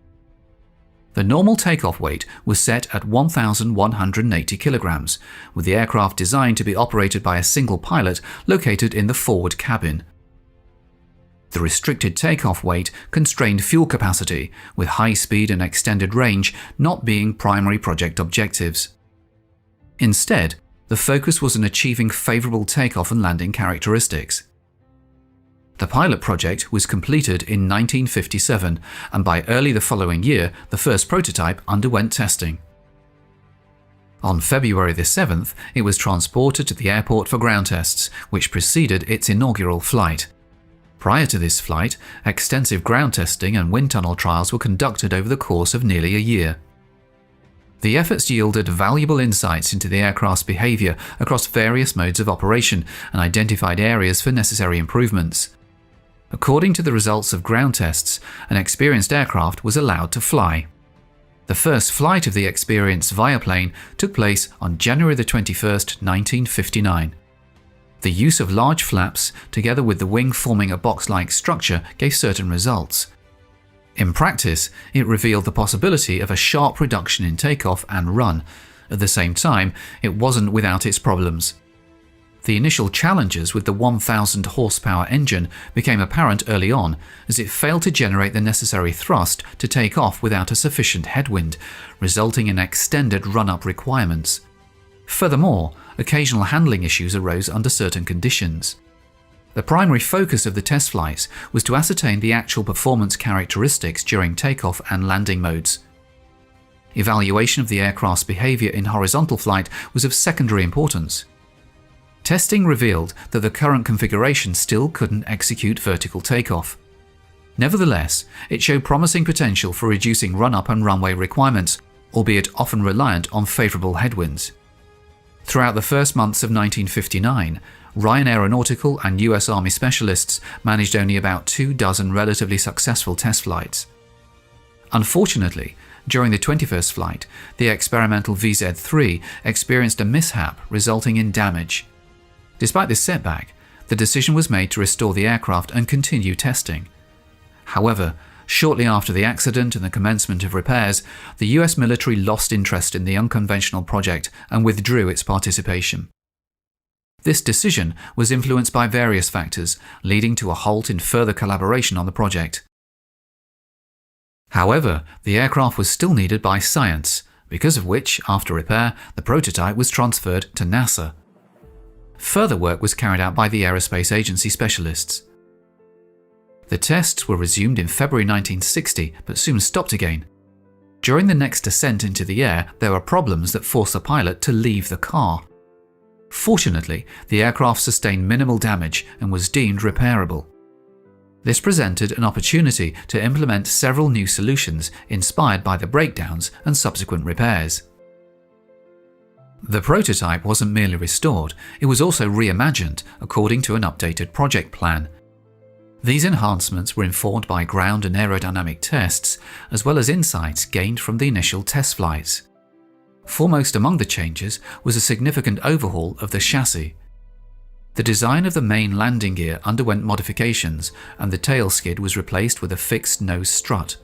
The normal takeoff weight was set at 1,180 kilograms, with the aircraft designed to be operated by a single pilot located in the forward cabin. The restricted takeoff weight constrained fuel capacity, with high speed and extended range not being primary project objectives. Instead, the focus was on achieving favorable takeoff and landing characteristics. The pilot project was completed in 1957, and by early the following year, the first prototype underwent testing. On February the 7th, it was transported to the airport for ground tests, which preceded its inaugural flight. Prior to this flight, extensive ground testing and wind tunnel trials were conducted over the course of nearly a year. The efforts yielded valuable insights into the aircraft's behavior across various modes of operation and identified areas for necessary improvements. According to the results of ground tests, an experienced aircraft was allowed to fly. The first flight of the experienced Viaplane took place on January 21, 1959. The use of large flaps, together with the wing forming a box-like structure, gave certain results. In practice, it revealed the possibility of a sharp reduction in takeoff and run. At the same time, it wasn't without its problems. The initial challenges with the 1,000 horsepower engine became apparent early on, as it failed to generate the necessary thrust to take off without a sufficient headwind, resulting in extended run-up requirements. Furthermore, occasional handling issues arose under certain conditions. The primary focus of the test flights was to ascertain the actual performance characteristics during takeoff and landing modes. Evaluation of the aircraft's behavior in horizontal flight was of secondary importance. Testing revealed that the current configuration still couldn't execute vertical takeoff. Nevertheless, it showed promising potential for reducing run-up and runway requirements, albeit often reliant on favorable headwinds. Throughout the first months of 1959, Ryan Aeronautical and US Army specialists managed only about 24 relatively successful test flights. Unfortunately, during the 21st flight, the experimental VZ-3 experienced a mishap resulting in damage. Despite this setback, the decision was made to restore the aircraft and continue testing. However, shortly after the accident and the commencement of repairs, the US military lost interest in the unconventional project and withdrew its participation. This decision was influenced by various factors, leading to a halt in further collaboration on the project. However, the aircraft was still needed by science, because of which, after repair, the prototype was transferred to NASA. Further work was carried out by the Aerospace Agency specialists. The tests were resumed in February 1960, but soon stopped again. During the next descent into the air, there were problems that forced the pilot to leave the car. Fortunately, the aircraft sustained minimal damage and was deemed repairable. This presented an opportunity to implement several new solutions inspired by the breakdowns and subsequent repairs. The prototype wasn't merely restored, it was also reimagined according to an updated project plan. These enhancements were informed by ground and aerodynamic tests, as well as insights gained from the initial test flights. Foremost among the changes was a significant overhaul of the chassis. The design of the main landing gear underwent modifications, and the tail skid was replaced with a fixed nose strut.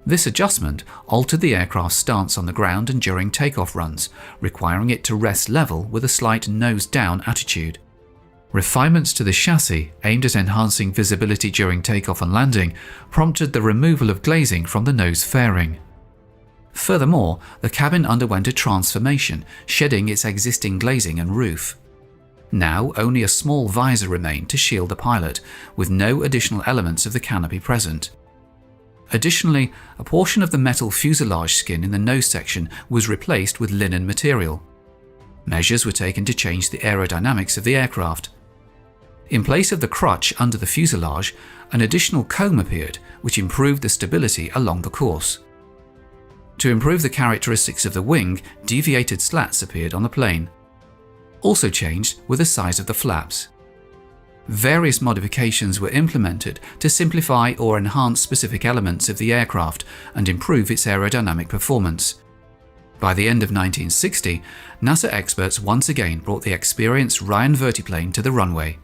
This adjustment altered the aircraft's stance on the ground and during takeoff runs, requiring it to rest level with a slight nose-down attitude. Refinements to the chassis, aimed at enhancing visibility during takeoff and landing, prompted the removal of glazing from the nose fairing. Furthermore, the cabin underwent a transformation, shedding its existing glazing and roof. Now, only a small visor remained to shield the pilot, with no additional elements of the canopy present. Additionally, a portion of the metal fuselage skin in the nose section was replaced with linen material. Measures were taken to change the aerodynamics of the aircraft. In place of the crutch under the fuselage, an additional comb appeared, which improved the stability along the course. To improve the characteristics of the wing, deviated slats appeared on the plane. Also changed were the size of the flaps. Various modifications were implemented to simplify or enhance specific elements of the aircraft and improve its aerodynamic performance. By the end of 1960, NASA experts once again brought the experienced Ryan vertiplane to the runway.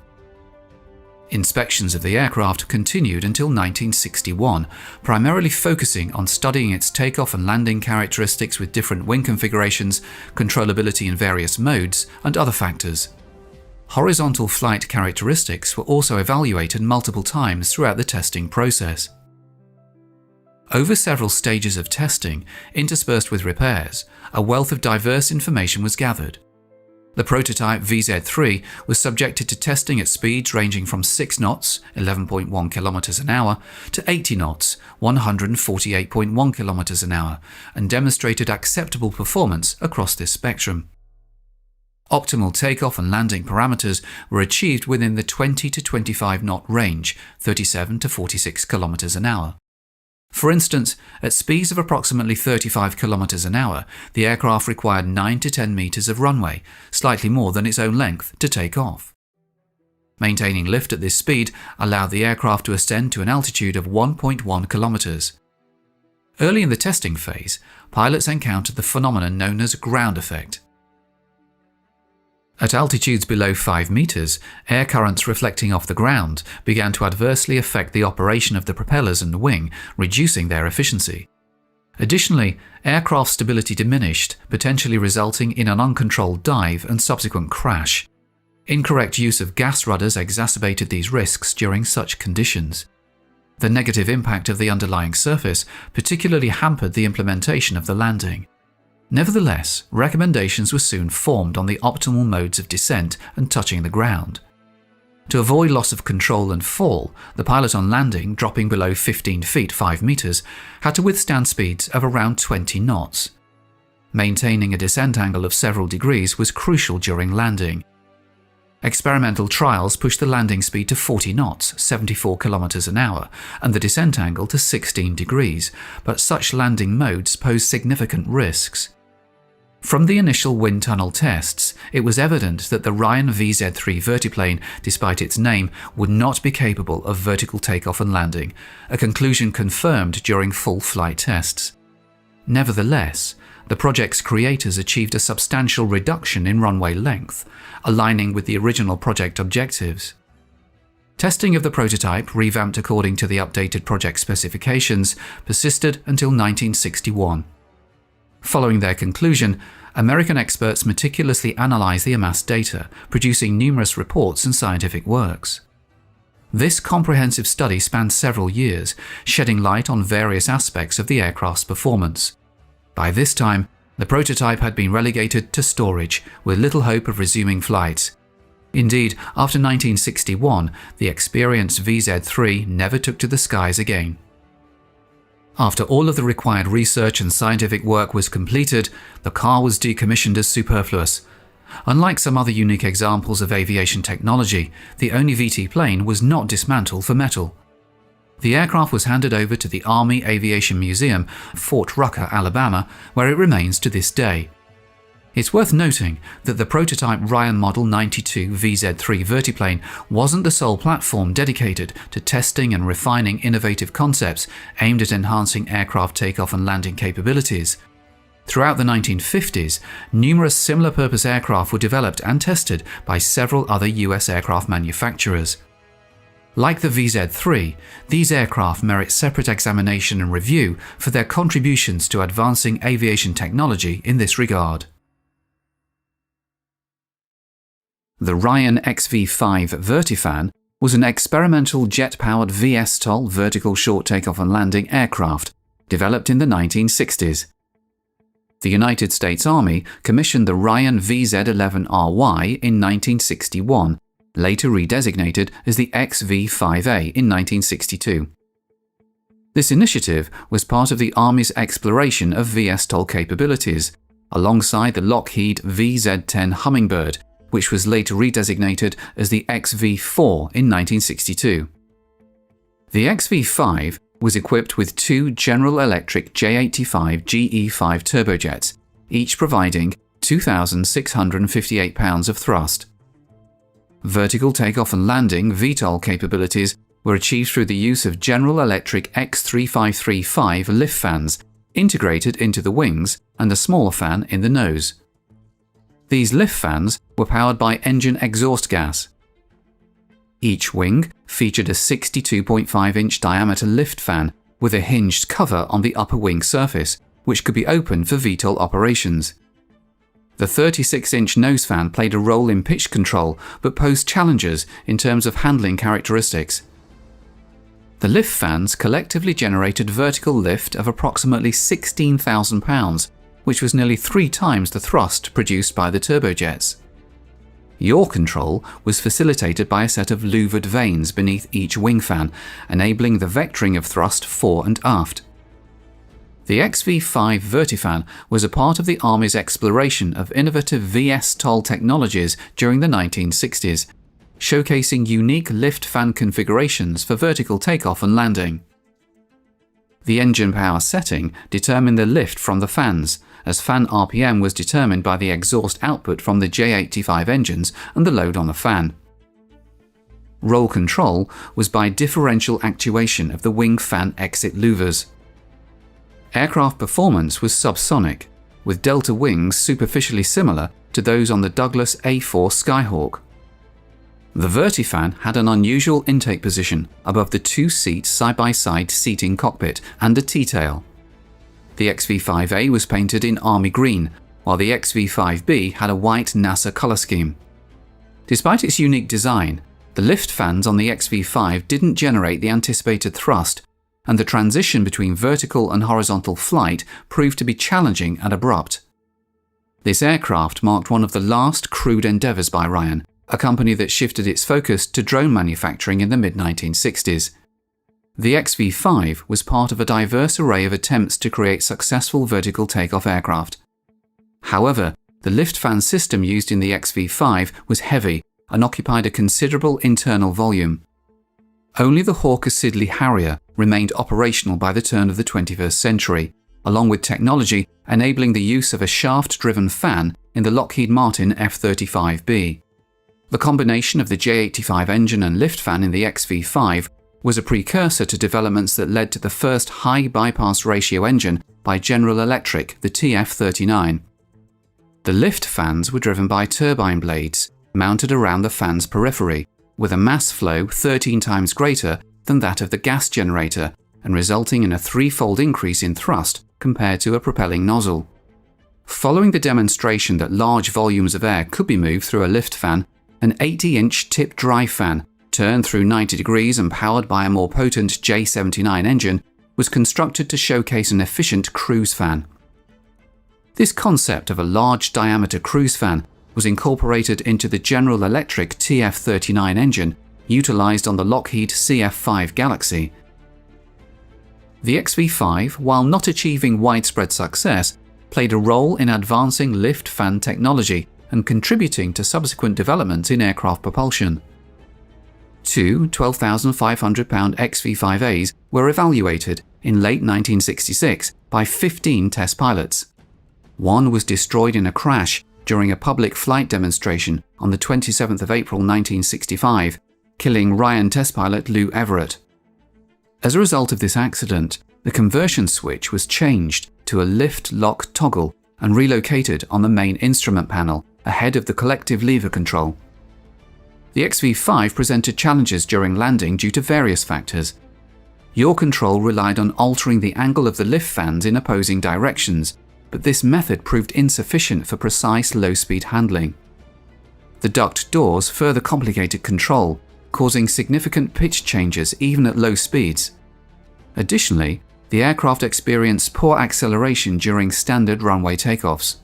Inspections of the aircraft continued until 1961, primarily focusing on studying its takeoff and landing characteristics with different wing configurations, controllability in various modes, and other factors. Horizontal flight characteristics were also evaluated multiple times throughout the testing process. Over several stages of testing, interspersed with repairs, a wealth of diverse information was gathered. The prototype VZ-3 was subjected to testing at speeds ranging from 6 knots, 11.1 km an hour, to 80 knots, 148.1 km an hour, and demonstrated acceptable performance across this spectrum. Optimal takeoff and landing parameters were achieved within the 20 to 25 knot range, 37 to 46 kilometers an hour. For instance, at speeds of approximately 35 kilometers an hour, the aircraft required 9 to 10 meters of runway, slightly more than its own length, to take off. Maintaining lift at this speed allowed the aircraft to ascend to an altitude of 1.1 kilometers. Early in the testing phase, pilots encountered the phenomenon known as ground effect. At altitudes below 5 meters, air currents reflecting off the ground began to adversely affect the operation of the propellers and wing, reducing their efficiency. Additionally, aircraft stability diminished, potentially resulting in an uncontrolled dive and subsequent crash. Incorrect use of gas rudders exacerbated these risks during such conditions. The negative impact of the underlying surface particularly hampered the implementation of the landing. Nevertheless, recommendations were soon formed on the optimal modes of descent and touching the ground. To avoid loss of control and fall, the pilot on landing, dropping below 15 feet 5 meters, had to withstand speeds of around 20 knots. Maintaining a descent angle of several degrees was crucial during landing. Experimental trials pushed the landing speed to 40 knots, 74 kilometers an hour, and the descent angle to 16 degrees, but such landing modes posed significant risks. From the initial wind tunnel tests, it was evident that the Ryan VZ-3 vertiplane, despite its name, would not be capable of vertical takeoff and landing, a conclusion confirmed during full flight tests. Nevertheless, the project's creators achieved a substantial reduction in runway length, aligning with the original project objectives. Testing of the prototype, revamped according to the updated project specifications, persisted until 1961. Following their conclusion, American experts meticulously analyzed the amassed data, producing numerous reports and scientific works. This comprehensive study spanned several years, shedding light on various aspects of the aircraft's performance. By this time, the prototype had been relegated to storage, with little hope of resuming flights. Indeed, after 1961, the experienced VZ-3 never took to the skies again. After all of the required research and scientific work was completed, the car was decommissioned as superfluous. Unlike some other unique examples of aviation technology, the only VT plane was not dismantled for metal. The aircraft was handed over to the Army Aviation Museum, Fort Rucker, Alabama, where it remains to this day. It's worth noting that the prototype Ryan Model 92 VZ-3 vertiplane wasn't the sole platform dedicated to testing and refining innovative concepts aimed at enhancing aircraft takeoff and landing capabilities. Throughout the 1950s, numerous similar-purpose aircraft were developed and tested by several other US aircraft manufacturers. Like the VZ-3, these aircraft merit separate examination and review for their contributions to advancing aviation technology in this regard. The Ryan XV-5 Vertifan was an experimental jet-powered VTOL vertical short takeoff and landing aircraft, developed in the 1960s. The United States Army commissioned the Ryan VZ-11RY in 1961, later redesignated as the XV-5A in 1962. This initiative was part of the Army's exploration of VTOL capabilities, alongside the Lockheed VZ-10 Hummingbird, which was later redesignated as the XV-4 in 1962. The XV-5 was equipped with two General Electric J85 GE5 turbojets, each providing 2,658 pounds of thrust. Vertical takeoff and landing VTOL capabilities were achieved through the use of General Electric X3535 lift fans integrated into the wings and a smaller fan in the nose. These lift fans were powered by engine exhaust gas. Each wing featured a 62.5-inch diameter lift fan with a hinged cover on the upper wing surface, which could be opened for VTOL operations. The 36-inch nose fan played a role in pitch control, but posed challenges in terms of handling characteristics. The lift fans collectively generated vertical lift of approximately 16,000 pounds, which was nearly 3 times the thrust produced by the turbojets. Yaw control was facilitated by a set of louvered vanes beneath each wing fan, enabling the vectoring of thrust fore and aft. The XV-5 Vertifan was a part of the Army's exploration of innovative VTOL technologies during the 1960s, showcasing unique lift fan configurations for vertical takeoff and landing. The engine power setting determined the lift from the fans, as fan RPM was determined by the exhaust output from the J-85 engines and the load on the fan. Roll control was by differential actuation of the wing fan exit louvers. Aircraft performance was subsonic, with delta wings superficially similar to those on the Douglas A-4 Skyhawk. The Vertifan had an unusual intake position above the two-seat side-by-side seating cockpit and a T-tail. The XV-5A was painted in army green, while the XV-5B had a white NASA color scheme. Despite its unique design, the lift fans on the XV-5 didn't generate the anticipated thrust, and the transition between vertical and horizontal flight proved to be challenging and abrupt. This aircraft marked one of the last crewed endeavours by Ryan, a company that shifted its focus to drone manufacturing in the mid-1960s. The XV-5 was part of a diverse array of attempts to create successful vertical takeoff aircraft. However, the lift fan system used in the XV-5 was heavy and occupied a considerable internal volume. Only the Hawker Siddeley Harrier remained operational by the turn of the 21st century, along with technology enabling the use of a shaft-driven fan in the Lockheed Martin F-35B. The combination of the J-85 engine and lift fan in the XV-5 was a precursor to developments that led to the first high bypass ratio engine by General Electric, the TF-39. The lift fans were driven by turbine blades mounted around the fan's periphery, with a mass flow 13 times greater than that of the gas generator, and resulting in a threefold increase in thrust compared to a propelling nozzle. Following the demonstration that large volumes of air could be moved through a lift fan, an 80-inch tip drive fan, turned through 90 degrees and powered by a more potent J79 engine, was constructed to showcase an efficient cruise fan. This concept of a large diameter cruise fan was incorporated into the General Electric TF-39 engine, utilized on the Lockheed CF-5 Galaxy. The XV-5, while not achieving widespread success, played a role in advancing lift fan technology and contributing to subsequent developments in aircraft propulsion. Two 12,500-pound XV-5As were evaluated in late 1966 by 15 test pilots. One was destroyed in a crash during a public flight demonstration on the 27th of April 1965, killing Ryan test pilot Lou Everett. As a result of this accident, the conversion switch was changed to a lift-lock toggle and relocated on the main instrument panel ahead of the collective lever control. The XV-5 presented challenges during landing due to various factors. Yaw control relied on altering the angle of the lift fans in opposing directions, but this method proved insufficient for precise low-speed handling. The duct doors further complicated control, causing significant pitch changes even at low speeds. Additionally, the aircraft experienced poor acceleration during standard runway takeoffs.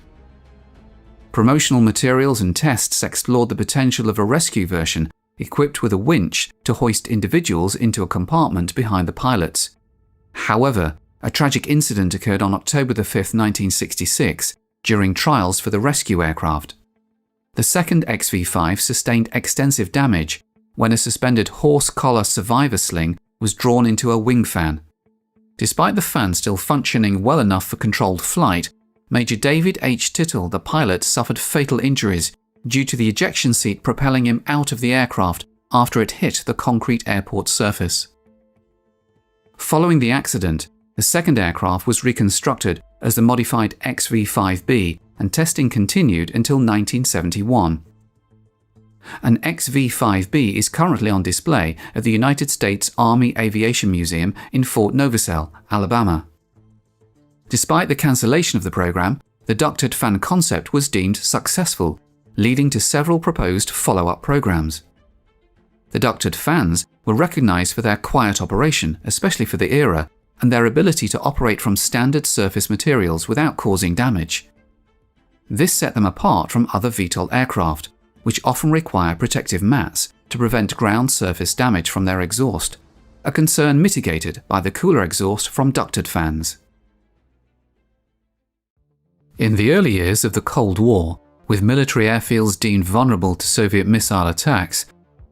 Promotional materials and tests explored the potential of a rescue version equipped with a winch to hoist individuals into a compartment behind the pilots. However, a tragic incident occurred on October 5, 1966, during trials for the rescue aircraft. The second XV-5 sustained extensive damage when a suspended horse collar survivor sling was drawn into a wing fan. Despite the fan still functioning well enough for controlled flight, Major David H. Tittle, the pilot, suffered fatal injuries due to the ejection seat propelling him out of the aircraft after it hit the concrete airport surface. Following the accident, the second aircraft was reconstructed as the modified XV-5B, and testing continued until 1971. An XV-5B is currently on display at the United States Army Aviation Museum in Fort Novosel, Alabama. Despite the cancellation of the program, the ducted fan concept was deemed successful, leading to several proposed follow-up programs. The ducted fans were recognized for their quiet operation, especially for the era, and their ability to operate from standard surface materials without causing damage. This set them apart from other VTOL aircraft, which often require protective mats to prevent ground surface damage from their exhaust, a concern mitigated by the cooler exhaust from ducted fans. In the early years of the Cold War, with military airfields deemed vulnerable to Soviet missile attacks,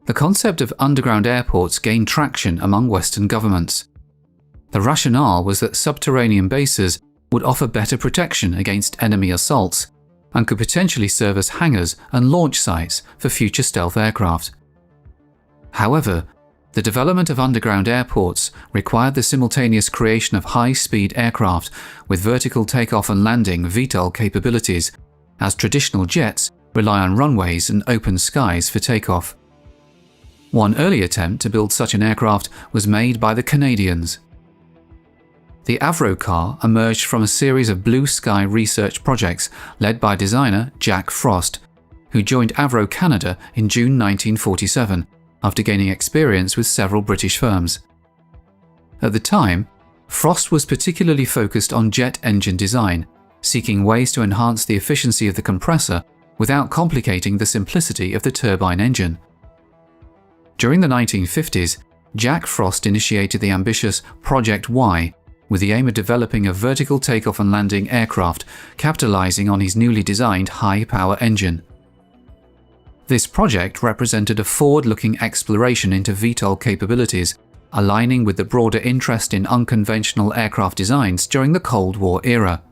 the concept of underground airports gained traction among Western governments. The rationale was that subterranean bases would offer better protection against enemy assaults and could potentially serve as hangars and launch sites for future stealth aircraft. However, the development of underground airports required the simultaneous creation of high-speed aircraft with vertical takeoff and landing VTOL capabilities, as traditional jets rely on runways and open skies for takeoff. One early attempt to build such an aircraft was made by the Canadians. The Avrocar emerged from a series of blue sky research projects led by designer Jack Frost, who joined Avro Canada in June 1947 after gaining experience with several British firms. At the time, Frost was particularly focused on jet engine design, seeking ways to enhance the efficiency of the compressor without complicating the simplicity of the turbine engine. During the 1950s, Jack Frost initiated the ambitious Project Y with the aim of developing a vertical takeoff and landing aircraft capitalizing on his newly designed high-power engine. This project represented a forward-looking exploration into VTOL capabilities, aligning with the broader interest in unconventional aircraft designs during the Cold War era.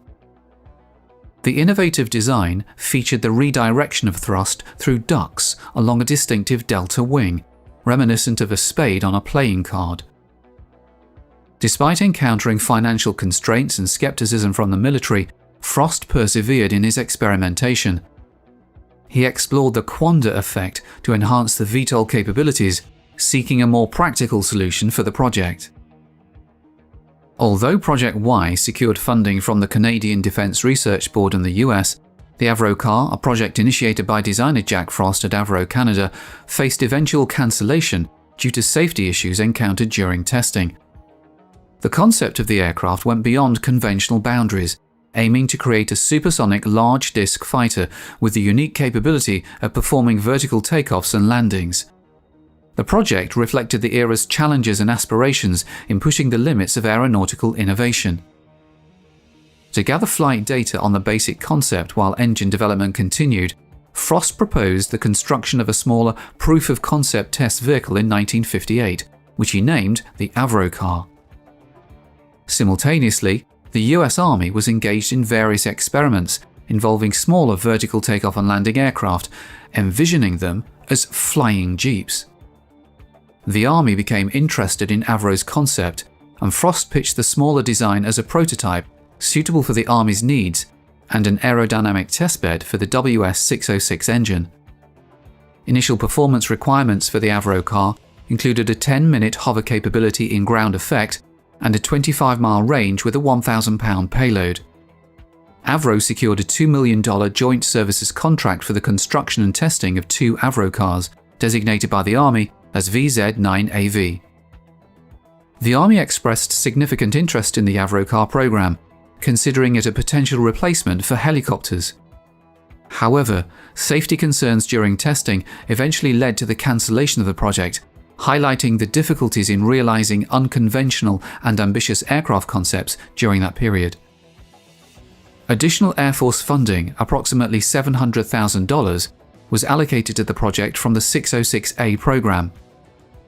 The innovative design featured the redirection of thrust through ducts along a distinctive delta wing, reminiscent of a spade on a playing card. Despite encountering financial constraints and skepticism from the military, Frost persevered in his experimentation. He explored the Quanda effect to enhance the VTOL capabilities, seeking a more practical solution for the project. Although Project Y secured funding from the Canadian Defence Research Board and the US, the Avrocar, a project initiated by designer Jack Frost at Avro Canada, faced eventual cancellation due to safety issues encountered during testing. The concept of the aircraft went beyond conventional boundaries, aiming to create a supersonic large-disc fighter with the unique capability of performing vertical takeoffs and landings. The project reflected the era's challenges and aspirations in pushing the limits of aeronautical innovation. To gather flight data on the basic concept while engine development continued, Frost proposed the construction of a smaller proof-of-concept test vehicle in 1958, which he named the Avrocar. Simultaneously, the US Army was engaged in various experiments involving smaller vertical takeoff and landing aircraft, envisioning them as flying jeeps. The Army became interested in Avro's concept, and Frost pitched the smaller design as a prototype suitable for the Army's needs and an aerodynamic testbed for the WS-606 engine. Initial performance requirements for the Avrocar included a 10-minute hover capability in ground effect and a 25-mile range with a 1,000-pound payload. Avro secured a $2 million joint services contract for the construction and testing of 2 Avrocars, designated by the Army as VZ-9AV. The Army expressed significant interest in the Avrocar program, considering it a potential replacement for helicopters. However, safety concerns during testing eventually led to the cancellation of the project, highlighting the difficulties in realizing unconventional and ambitious aircraft concepts during that period. Additional Air Force funding, approximately $700,000, was allocated to the project from the 606A program.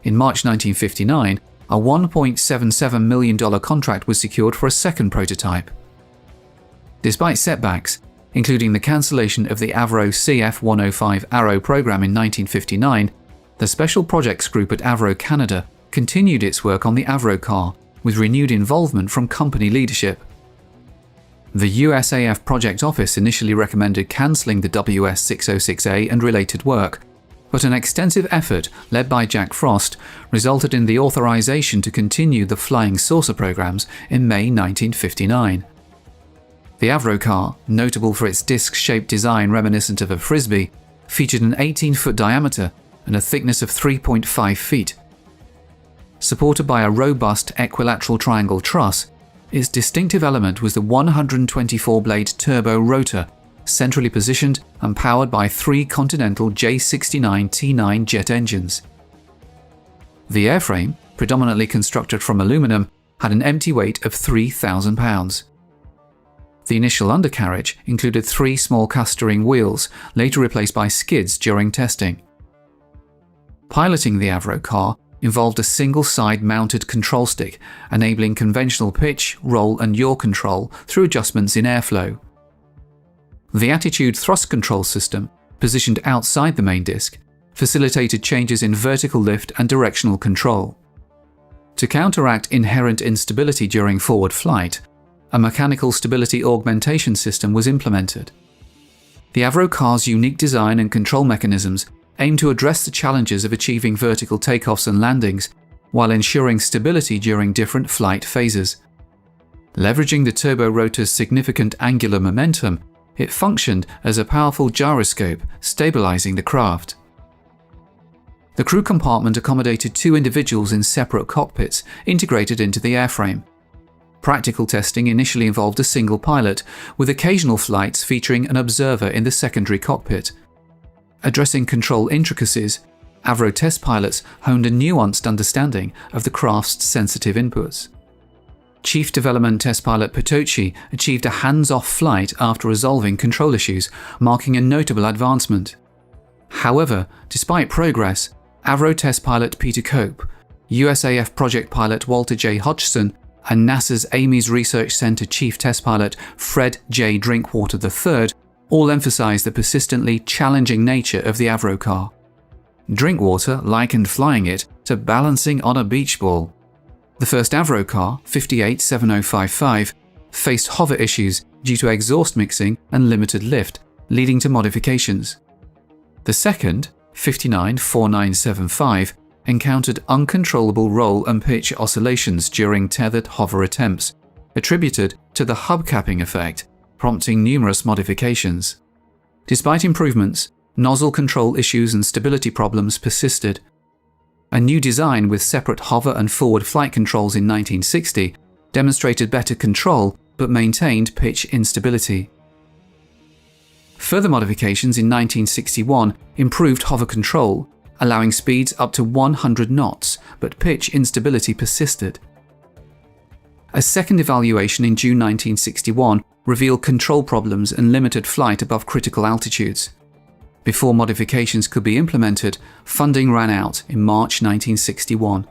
In March 1959, a $1.77 million contract was secured for a second prototype. Despite setbacks, including the cancellation of the Avro CF-105 Arrow program in 1959, the Special Projects Group at Avro Canada continued its work on the Avrocar, with renewed involvement from company leadership. The USAF Project Office initially recommended cancelling the WS-606A and related work, but an extensive effort led by Jack Frost resulted in the authorization to continue the Flying Saucer programs in May 1959. The Avrocar, notable for its disc-shaped design reminiscent of a frisbee, featured an 18-foot diameter and a thickness of 3.5 feet. Supported by a robust equilateral triangle truss, its distinctive element was the 124-blade turbo rotor, centrally positioned and powered by 3 Continental J69T9 jet engines. The airframe, predominantly constructed from aluminum, had an empty weight of 3,000 pounds. The initial undercarriage included 3 small cast-steering wheels, later replaced by skids during testing. Piloting the Avrocar involved a single-side mounted control stick, enabling conventional pitch, roll and yaw control through adjustments in airflow. The attitude thrust control system, positioned outside the main disc, facilitated changes in vertical lift and directional control. To counteract inherent instability during forward flight, a mechanical stability augmentation system was implemented. The Avrocar's unique design and control mechanisms aim to address the challenges of achieving vertical takeoffs and landings while ensuring stability during different flight phases. Leveraging the turbo rotor's significant angular momentum, it functioned as a powerful gyroscope, stabilizing the craft. The crew compartment accommodated 2 individuals in separate cockpits integrated into the airframe. Practical testing initially involved a single pilot, with occasional flights featuring an observer in the secondary cockpit. Addressing control intricacies, Avro test pilots honed a nuanced understanding of the craft's sensitive inputs. Chief Development Test Pilot Pitocchi achieved a hands-off flight after resolving control issues, marking a notable advancement. However, despite progress, Avro test pilot Peter Cope, USAF project pilot Walter J. Hodgson, and NASA's Ames Research Center Chief Test Pilot Fred J. Drinkwater III all emphasized the persistently challenging nature of the Avrocar. Drinkwater likened flying it to balancing on a beach ball. The first Avrocar, 587055, faced hover issues due to exhaust mixing and limited lift, leading to modifications. The second, 594975, encountered uncontrollable roll and pitch oscillations during tethered hover attempts, attributed to the hubcapping effect, prompting numerous modifications. Despite improvements, nozzle control issues and stability problems persisted. A new design with separate hover and forward flight controls in 1960 demonstrated better control but maintained pitch instability. Further modifications in 1961 improved hover control, allowing speeds up to 100 knots, but pitch instability persisted. A second evaluation in June 1961 revealed control problems and limited flight above critical altitudes. Before modifications could be implemented, funding ran out in March 1961.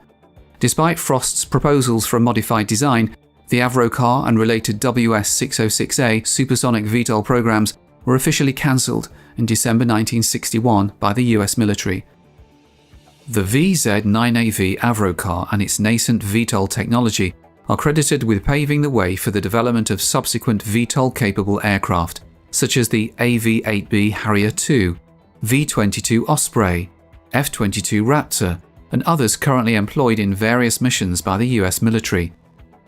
Despite Frost's proposals for a modified design, the Avrocar and related WS-606A supersonic VTOL programs were officially cancelled in December 1961 by the US military. The VZ-9AV Avrocar and its nascent VTOL technology are credited with paving the way for the development of subsequent VTOL-capable aircraft, such as the AV-8B Harrier II, V-22 Osprey, F-22 Raptor, and others currently employed in various missions by the US military.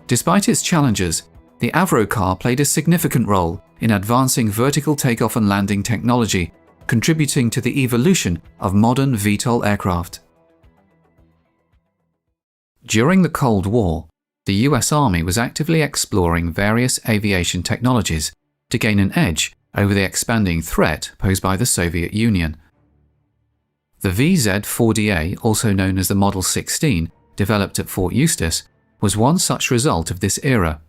Despite its challenges, the Avrocar played a significant role in advancing vertical takeoff and landing technology, contributing to the evolution of modern VTOL aircraft. During the Cold War, the US Army was actively exploring various aviation technologies to gain an edge over the expanding threat posed by the Soviet Union. The VZ-4DA, also known as the Model 16, developed at Fort Eustis, was one such result of this era.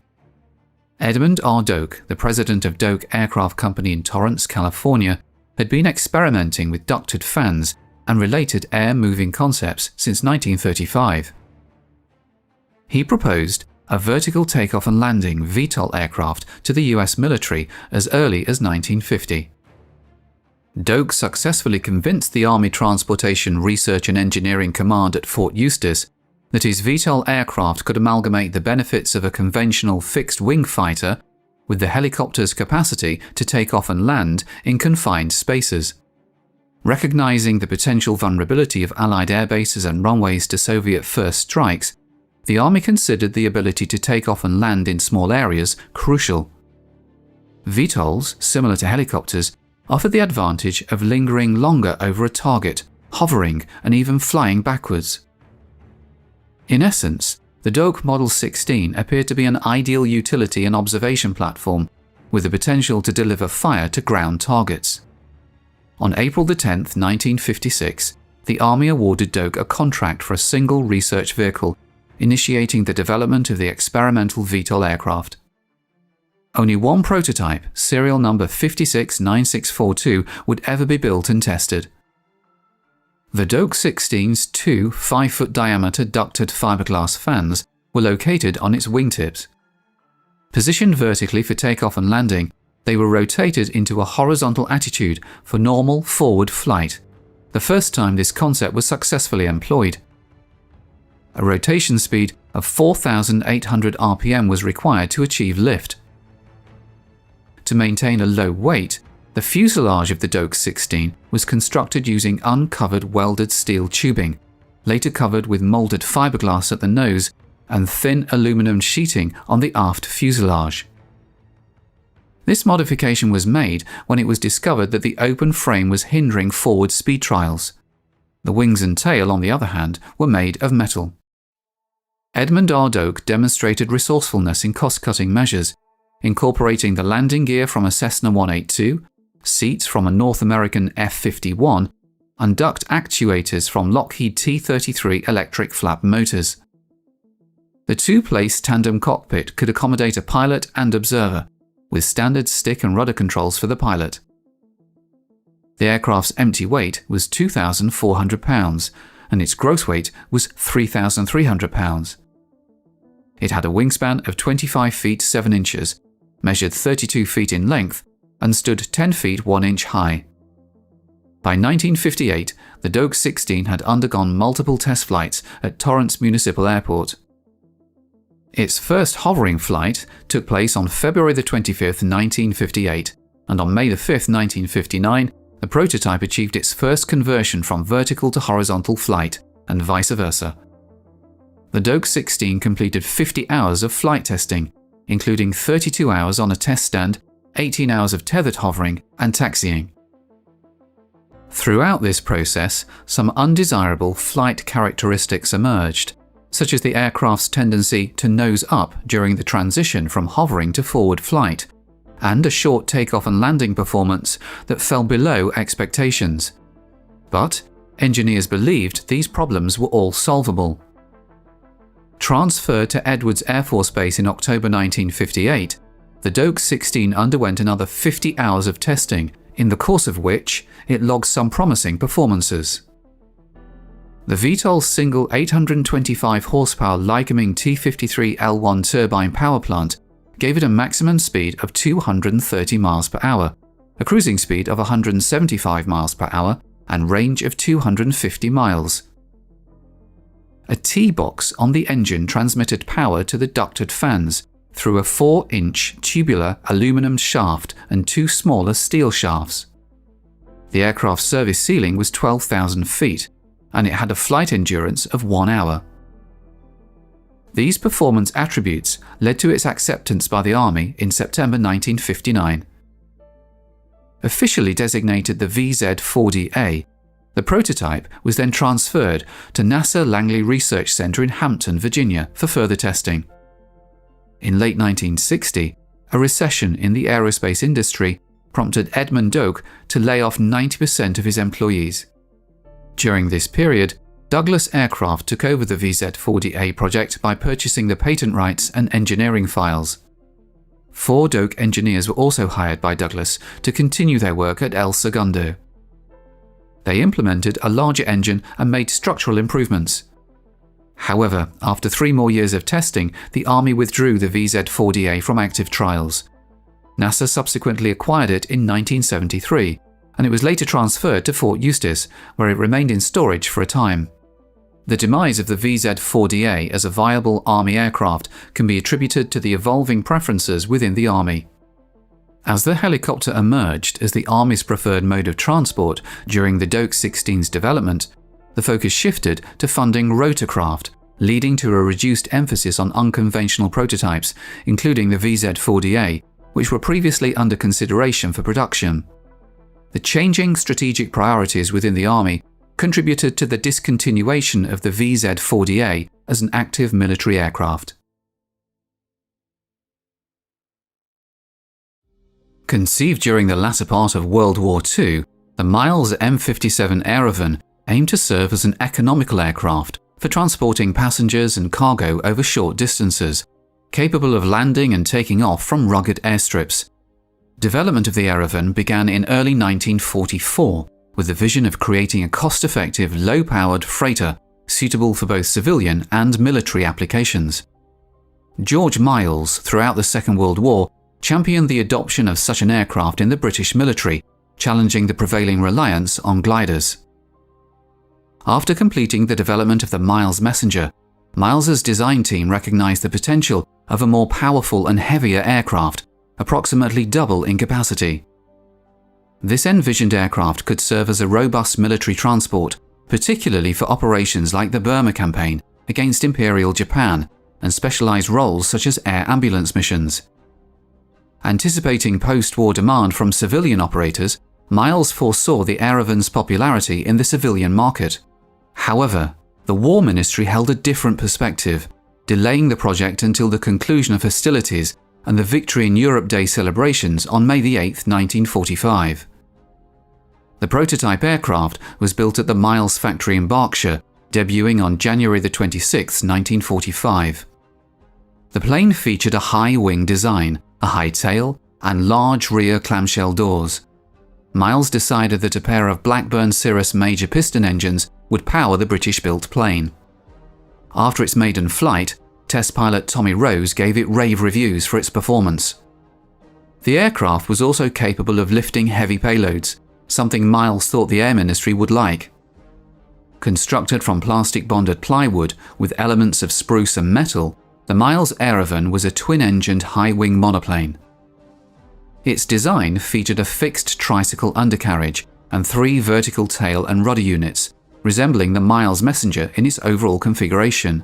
Edmund R. Doak, the president of Doak Aircraft Company in Torrance, California, had been experimenting with ducted fans and related air-moving concepts since 1935. He proposed a vertical takeoff and landing VTOL aircraft to the US military as early as 1950. Doak successfully convinced the Army Transportation Research and Engineering Command at Fort Eustis that his VTOL aircraft could amalgamate the benefits of a conventional fixed-wing fighter with the helicopter's capacity to take off and land in confined spaces. Recognizing the potential vulnerability of Allied air bases and runways to Soviet first strikes, the Army considered the ability to take off and land in small areas crucial. VTOLs, similar to helicopters, offered the advantage of lingering longer over a target, hovering, and even flying backwards. In essence, the Doak Model 16 appeared to be an ideal utility and observation platform, with the potential to deliver fire to ground targets. On April 10, 1956, the Army awarded Doak a contract for a single research vehicle, initiating the development of the experimental VTOL aircraft. Only one prototype, serial number 569642, would ever be built and tested. The Doak 16's two 5-foot diameter ducted fiberglass fans were located on its wingtips. Positioned vertically for takeoff and landing, they were rotated into a horizontal attitude for normal forward flight, the first time this concept was successfully employed. A rotation speed of 4,800 RPM was required to achieve lift. To maintain a low weight, the fuselage of the Doak 16 was constructed using uncovered welded steel tubing, later covered with molded fiberglass at the nose and thin aluminum sheeting on the aft fuselage. This modification was made when it was discovered that the open frame was hindering forward speed trials. The wings and tail, on the other hand, were made of metal. Edmund R. Doak demonstrated resourcefulness in cost-cutting measures, incorporating the landing gear from a Cessna 182, seats from a North American F-51, and duct actuators from Lockheed T-33 electric flap motors. The two-place tandem cockpit could accommodate a pilot and observer, with standard stick and rudder controls for the pilot. The aircraft's empty weight was 2,400 pounds, and its gross weight was 3,300 pounds. It had a wingspan of 25 feet 7 inches, measured 32 feet in length, and stood 10 feet 1 inch high. By 1958, the Doak 16 had undergone multiple test flights at Torrance Municipal Airport. Its first hovering flight took place on February 25, 1958, and on May 5, 1959, the prototype achieved its first conversion from vertical to horizontal flight, and vice versa. The Doak 16 completed 50 hours of flight testing, including 32 hours on a test stand, 18 hours of tethered hovering, and taxiing. Throughout this process, some undesirable flight characteristics emerged, such as the aircraft's tendency to nose up during the transition from hovering to forward flight, and a short takeoff and landing performance that fell below expectations. But engineers believed these problems were all solvable. Transferred to Edwards Air Force Base in October 1958, the Doak 16 underwent another 50 hours of testing, in the course of which it logged some promising performances. The VTOL single 825 horsepower Lycoming T53L1 turbine power plant gave it a maximum speed of 230 miles per hour, a cruising speed of 175 miles per hour, and range of 250 miles. A T-box on the engine transmitted power to the ducted fans through a 4-inch tubular aluminum shaft and two smaller steel shafts. The aircraft's service ceiling was 12,000 feet, and it had a flight endurance of 1 hour. These performance attributes led to its acceptance by the Army in September 1959. Officially designated the VZ-4DA, the prototype was then transferred to NASA Langley Research Center in Hampton, Virginia for further testing. In late 1960, a recession in the aerospace industry prompted Edmund Doak to lay off 90% of his employees. During this period, Douglas Aircraft took over the VZ-4DA project by purchasing the patent rights and engineering files. 4 Doak engineers were also hired by Douglas to continue their work at El Segundo. They implemented a larger engine and made structural improvements. However, after 3 more years of testing, the Army withdrew the VZ-4DA from active trials. NASA subsequently acquired it in 1973, and it was later transferred to Fort Eustis, where it remained in storage for a time. The demise of the VZ-4DA as a viable Army aircraft can be attributed to the evolving preferences within the Army. As the helicopter emerged as the Army's preferred mode of transport during the Doak 16's development, the focus shifted to funding rotorcraft, leading to a reduced emphasis on unconventional prototypes, including the VZ-4DA, which were previously under consideration for production. The changing strategic priorities within the Army contributed to the discontinuation of the VZ-4DA as an active military aircraft. Conceived during the latter part of World War II, the Miles M57 Aerovan aimed to serve as an economical aircraft for transporting passengers and cargo over short distances, capable of landing and taking off from rugged airstrips. Development of the Airvan began in early 1944 with the vision of creating a cost-effective, low-powered freighter suitable for both civilian and military applications. George Miles, throughout the Second World War, championed the adoption of such an aircraft in the British military, challenging the prevailing reliance on gliders. After completing the development of the Miles Messenger, Miles's design team recognized the potential of a more powerful and heavier aircraft, approximately double in capacity. This envisioned aircraft could serve as a robust military transport, particularly for operations like the Burma campaign against Imperial Japan and specialized roles such as air ambulance missions. Anticipating post-war demand from civilian operators, Miles foresaw the Airvan's popularity in the civilian market. However, the War Ministry held a different perspective, delaying the project until the conclusion of hostilities and the Victory in Europe Day celebrations on May 8, 1945. The prototype aircraft was built at the Miles factory in Berkshire, debuting on January 26, 1945. The plane featured a high-wing design, a high tail, and large rear clamshell doors. Miles decided that a pair of Blackburn Cirrus major piston engines would power the British-built plane. After its maiden flight, test pilot Tommy Rose gave it rave reviews for its performance. The aircraft was also capable of lifting heavy payloads, something Miles thought the Air Ministry would like. Constructed from plastic-bonded plywood with elements of spruce and metal, the Miles Airvan was a twin-engined high-wing monoplane. Its design featured a fixed tricycle undercarriage and 3 vertical tail and rudder units, resembling the Miles Messenger in its overall configuration.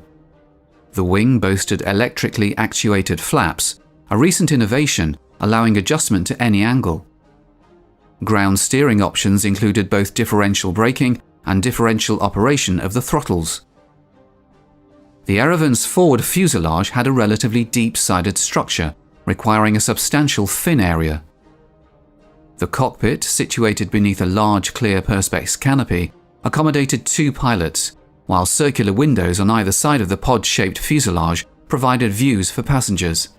The wing boasted electrically actuated flaps, a recent innovation allowing adjustment to any angle. Ground steering options included both differential braking and differential operation of the throttles. The Airvan's forward fuselage had a relatively deep-sided structure, requiring a substantial fin area. The cockpit, situated beneath a large clear perspex canopy, accommodated 2 pilots, while circular windows on either side of the pod-shaped fuselage provided views for passengers.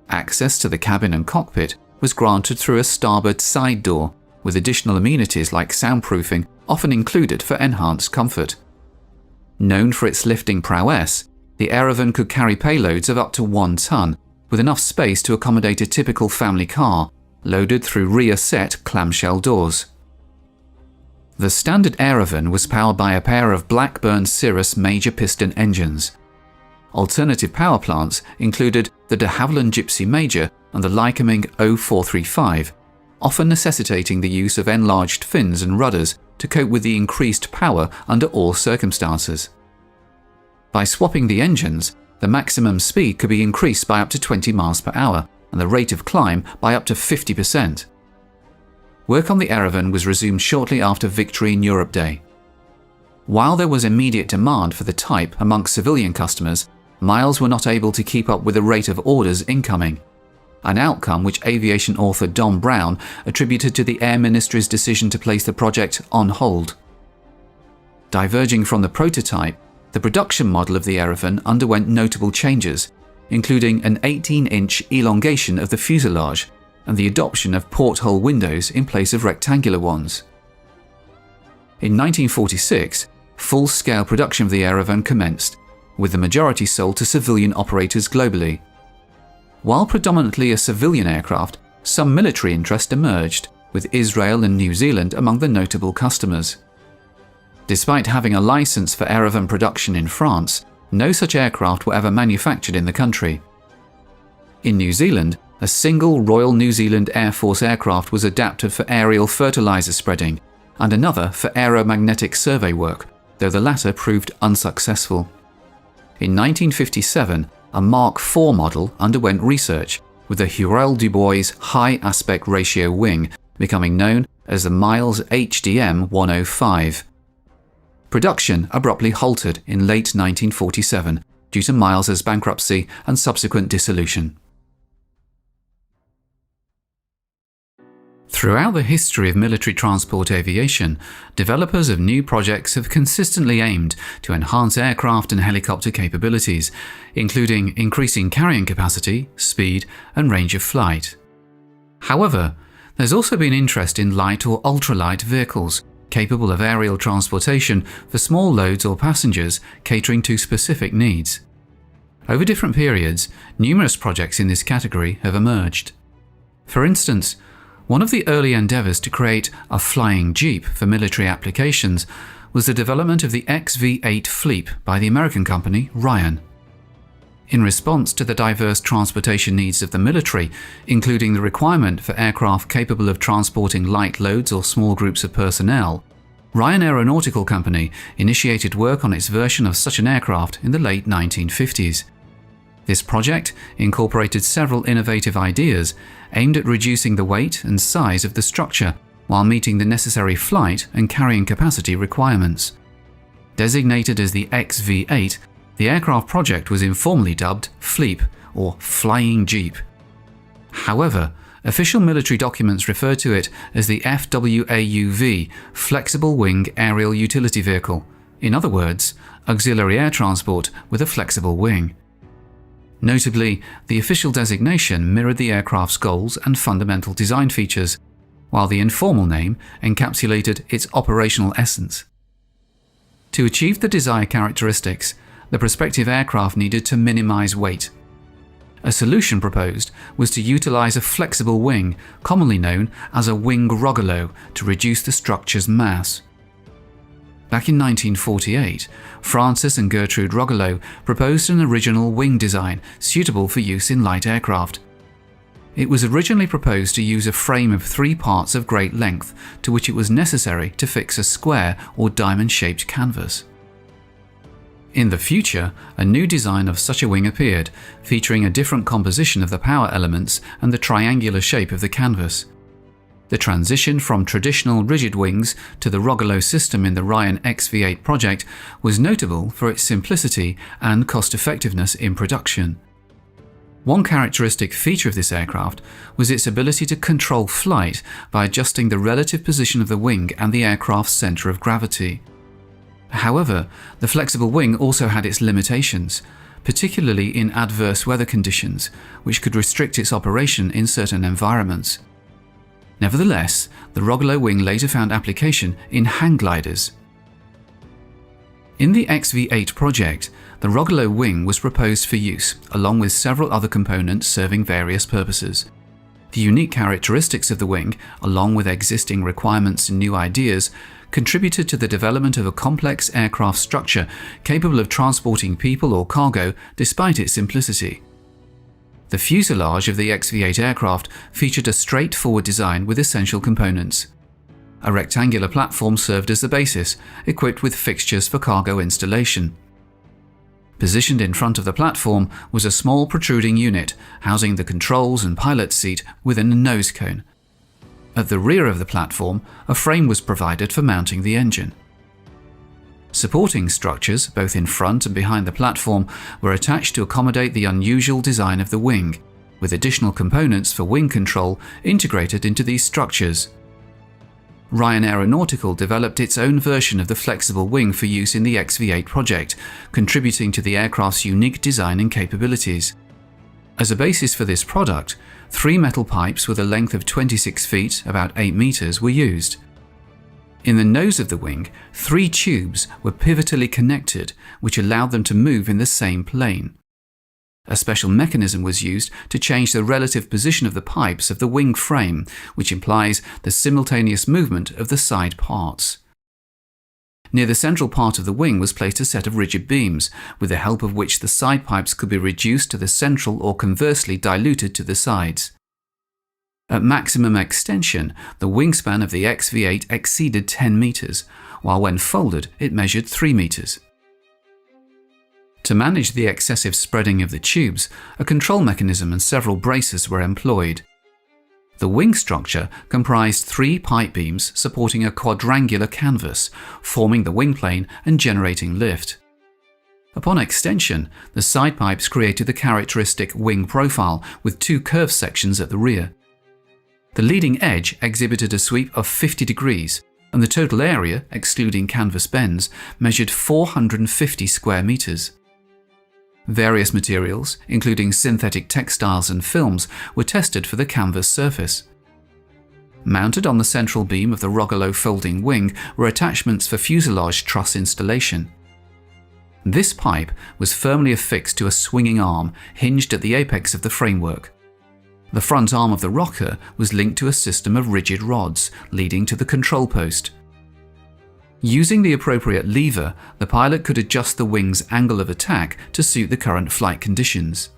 Access to the cabin and cockpit was granted through a starboard side door, with additional amenities like soundproofing often included for enhanced comfort. Known for its lifting prowess, the Airvan could carry payloads of up to 1 ton, with enough space to accommodate a typical family car, loaded through rear-set clamshell doors. The standard Airvan was powered by a pair of Blackburn Cirrus major piston engines. Alternative power plants included the de Havilland Gypsy Major and the Lycoming 0435, often necessitating the use of enlarged fins and rudders to cope with the increased power under all circumstances. By swapping the engines, the maximum speed could be increased by up to 20 miles per hour and the rate of climb by up to 50%. Work on the Airvan was resumed shortly after Victory in Europe Day. While there was immediate demand for the type amongst civilian customers, Miles were not able to keep up with the rate of orders incoming, an outcome which aviation author Don Brown attributed to the Air Ministry's decision to place the project on hold. Diverging from the prototype, the production model of the Airvan underwent notable changes, including an 18-inch elongation of the fuselage and the adoption of porthole windows in place of rectangular ones. In 1946, full-scale production of the Airvan commenced, with the majority sold to civilian operators globally. While predominantly a civilian aircraft, some military interest emerged, with Israel and New Zealand among the notable customers. Despite having a license for Airvan production in France, no such aircraft were ever manufactured in the country. In New Zealand, a single Royal New Zealand Air Force aircraft was adapted for aerial fertilizer spreading, and another for aeromagnetic survey work, though the latter proved unsuccessful. In 1957, a Mark IV model underwent research, with the Hurrell Du Bois high aspect ratio wing becoming known as the Miles HDM 105. Production abruptly halted in late 1947 due to Miles's bankruptcy and subsequent dissolution. Throughout the history of military transport aviation, developers of new projects have consistently aimed to enhance aircraft and helicopter capabilities, including increasing carrying capacity, speed, and range of flight. However, there's also been interest in light or ultralight vehicles, capable of aerial transportation for small loads or passengers, catering to specific needs. Over different periods, numerous projects in this category have emerged. For instance, one of the early endeavours to create a flying jeep for military applications was the development of the XV-8 Fleep by the American company Ryan. In response to the diverse transportation needs of the military, including the requirement for aircraft capable of transporting light loads or small groups of personnel, Ryan Aeronautical Company initiated work on its version of such an aircraft in the late 1950s. This project incorporated several innovative ideas aimed at reducing the weight and size of the structure while meeting the necessary flight and carrying capacity requirements. Designated as the XV-8, the aircraft project was informally dubbed Fleep, or Flying Jeep. However, official military documents refer to it as the FWAUV, Flexible Wing Aerial Utility Vehicle. In other words, auxiliary air transport with a flexible wing. Notably, the official designation mirrored the aircraft's goals and fundamental design features, while the informal name encapsulated its operational essence. To achieve the desired characteristics, the prospective aircraft needed to minimize weight. A solution proposed was to utilize a flexible wing, commonly known as a wing rogolo, to reduce the structure's mass. Back in 1948, Francis and Gertrude Rogolo proposed an original wing design suitable for use in light aircraft. It was originally proposed to use a frame of 3 parts of great length, to which it was necessary to fix a square or diamond-shaped canvas. In the future, a new design of such a wing appeared, featuring a different composition of the power elements and the triangular shape of the canvas. The transition from traditional rigid wings to the Rogolo system in the Ryan XV-8 project was notable for its simplicity and cost-effectiveness in production. One characteristic feature of this aircraft was its ability to control flight by adjusting the relative position of the wing and the aircraft's centre of gravity. However, the flexible wing also had its limitations, particularly in adverse weather conditions, which could restrict its operation in certain environments. Nevertheless, the Rogolo wing later found application in hang gliders. In the XV-8 project, the Rogolo wing was proposed for use, along with several other components serving various purposes. The unique characteristics of the wing, along with existing requirements and new ideas, contributed to the development of a complex aircraft structure capable of transporting people or cargo despite its simplicity. The fuselage of the XV-8 aircraft featured a straightforward design with essential components. A rectangular platform served as the basis, equipped with fixtures for cargo installation. Positioned in front of the platform was a small protruding unit, housing the controls and pilot's seat within a nose cone. At the rear of the platform, a frame was provided for mounting the engine. Supporting structures, both in front and behind the platform, were attached to accommodate the unusual design of the wing, with additional components for wing control integrated into these structures. Ryan Aeronautical developed its own version of the flexible wing for use in the XV-8 project, contributing to the aircraft's unique design and capabilities. As a basis for this product, 3 metal pipes with a length of 26 feet, about 8 meters, were used. In the nose of the wing, 3 tubes were pivotally connected, which allowed them to move in the same plane. A special mechanism was used to change the relative position of the pipes of the wing frame, which implies the simultaneous movement of the side parts. Near the central part of the wing was placed a set of rigid beams, with the help of which the side pipes could be reduced to the central or conversely diluted to the sides. At maximum extension, the wingspan of the XV-8 exceeded 10 meters, while when folded it measured 3 meters. To manage the excessive spreading of the tubes, a control mechanism and several braces were employed. The wing structure comprised 3 pipe beams supporting a quadrangular canvas, forming the wing plane and generating lift. Upon extension, the side pipes created the characteristic wing profile with 2 curved sections at the rear. The leading edge exhibited a sweep of 50 degrees, and the total area, excluding canvas bends, measured 450 square meters. Various materials, including synthetic textiles and films, were tested for the canvas surface. Mounted on the central beam of the Rogallo folding wing were attachments for fuselage truss installation. This pipe was firmly affixed to a swinging arm hinged at the apex of the framework. The front arm of the rocker was linked to a system of rigid rods leading to the control post. Using the appropriate lever, the pilot could adjust the wing's angle of attack to suit the current flight conditions.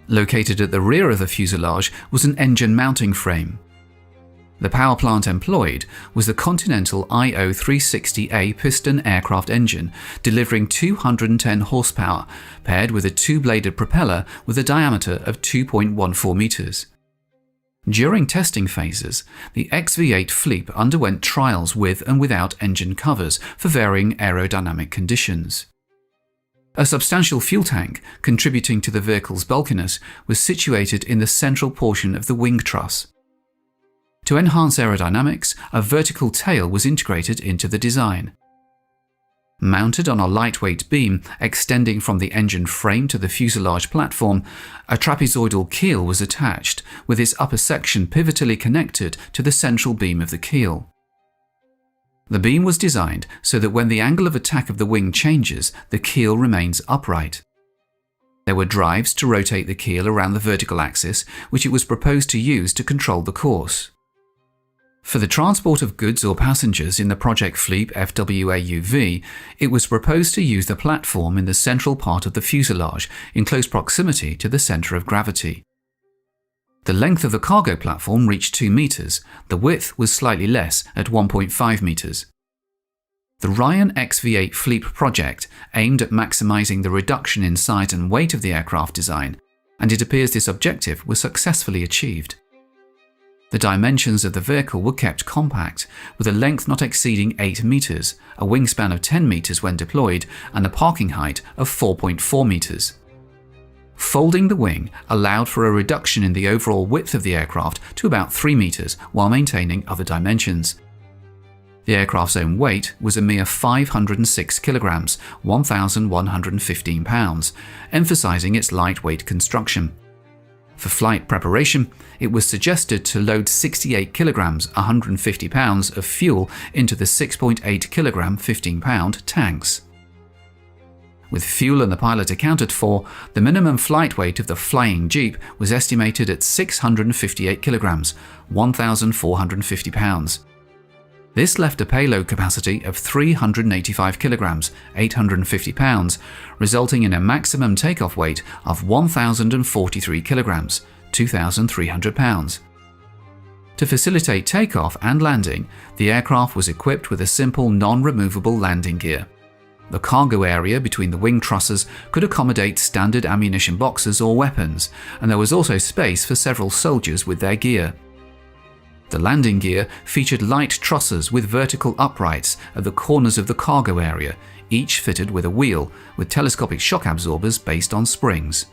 Located at the rear of the fuselage was an engine mounting frame. The power plant employed was the Continental IO360A piston aircraft engine, delivering 210 horsepower, paired with a two-bladed propeller with a diameter of 2.14 meters. During testing phases, the XV-8 Fleep underwent trials with and without engine covers for varying aerodynamic conditions. A substantial fuel tank, contributing to the vehicle's bulkiness, was situated in the central portion of the wing truss. To enhance aerodynamics, a vertical tail was integrated into the design. Mounted on a lightweight beam extending from the engine frame to the fuselage platform, a trapezoidal keel was attached, with its upper section pivotally connected to the central beam of the keel. The beam was designed so that when the angle of attack of the wing changes, the keel remains upright. There were drives to rotate the keel around the vertical axis, which it was proposed to use to control the course. For the transport of goods or passengers in the Project Fleep FWAUV, it was proposed to use the platform in the central part of the fuselage, in close proximity to the center of gravity. The length of the cargo platform reached 2 meters, the width was slightly less at 1.5 meters. The Ryan XV-8 Fleep project aimed at maximizing the reduction in size and weight of the aircraft design, and it appears this objective was successfully achieved. The dimensions of the vehicle were kept compact, with a length not exceeding 8 meters, a wingspan of 10 meters when deployed, and a parking height of 4.4 meters. Folding the wing allowed for a reduction in the overall width of the aircraft to about 3 meters while maintaining other dimensions. The aircraft's own weight was a mere 506 kilograms, 1,115 pounds, emphasizing its lightweight construction. For flight preparation, it was suggested to load 68 kilograms, 150 pounds of fuel into the 6.8 kilogram, 15-pound tanks. With fuel and the pilot accounted for, the minimum flight weight of the flying Jeep was estimated at 658 kilograms, 1,450 pounds. This left a payload capacity of 385 kilograms, 850 pounds, resulting in a maximum takeoff weight of 1,043 kilograms, 2,300 pounds. To facilitate takeoff and landing, the aircraft was equipped with a simple non-removable landing gear. The cargo area between the wing trusses could accommodate standard ammunition boxes or weapons, and there was also space for several soldiers with their gear. The landing gear featured light trusses with vertical uprights at the corners of the cargo area, each fitted with a wheel, with telescopic shock absorbers based on springs.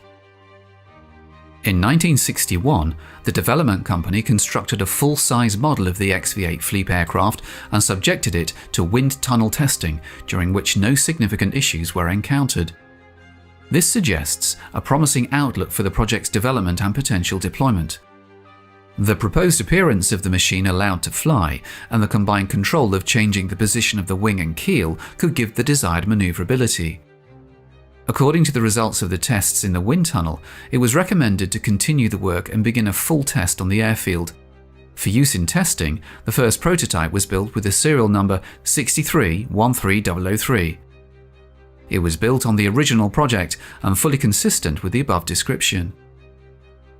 In 1961, the development company constructed a full-size model of the XV-8 Fleep aircraft and subjected it to wind tunnel testing, during which no significant issues were encountered. This suggests a promising outlook for the project's development and potential deployment. The proposed appearance of the machine allowed to fly, and the combined control of changing the position of the wing and keel could give the desired maneuverability. According to the results of the tests in the wind tunnel, it was recommended to continue the work and begin a full test on the airfield. For use in testing, the first prototype was built with the serial number 6313003. It was built on the original project and fully consistent with the above description.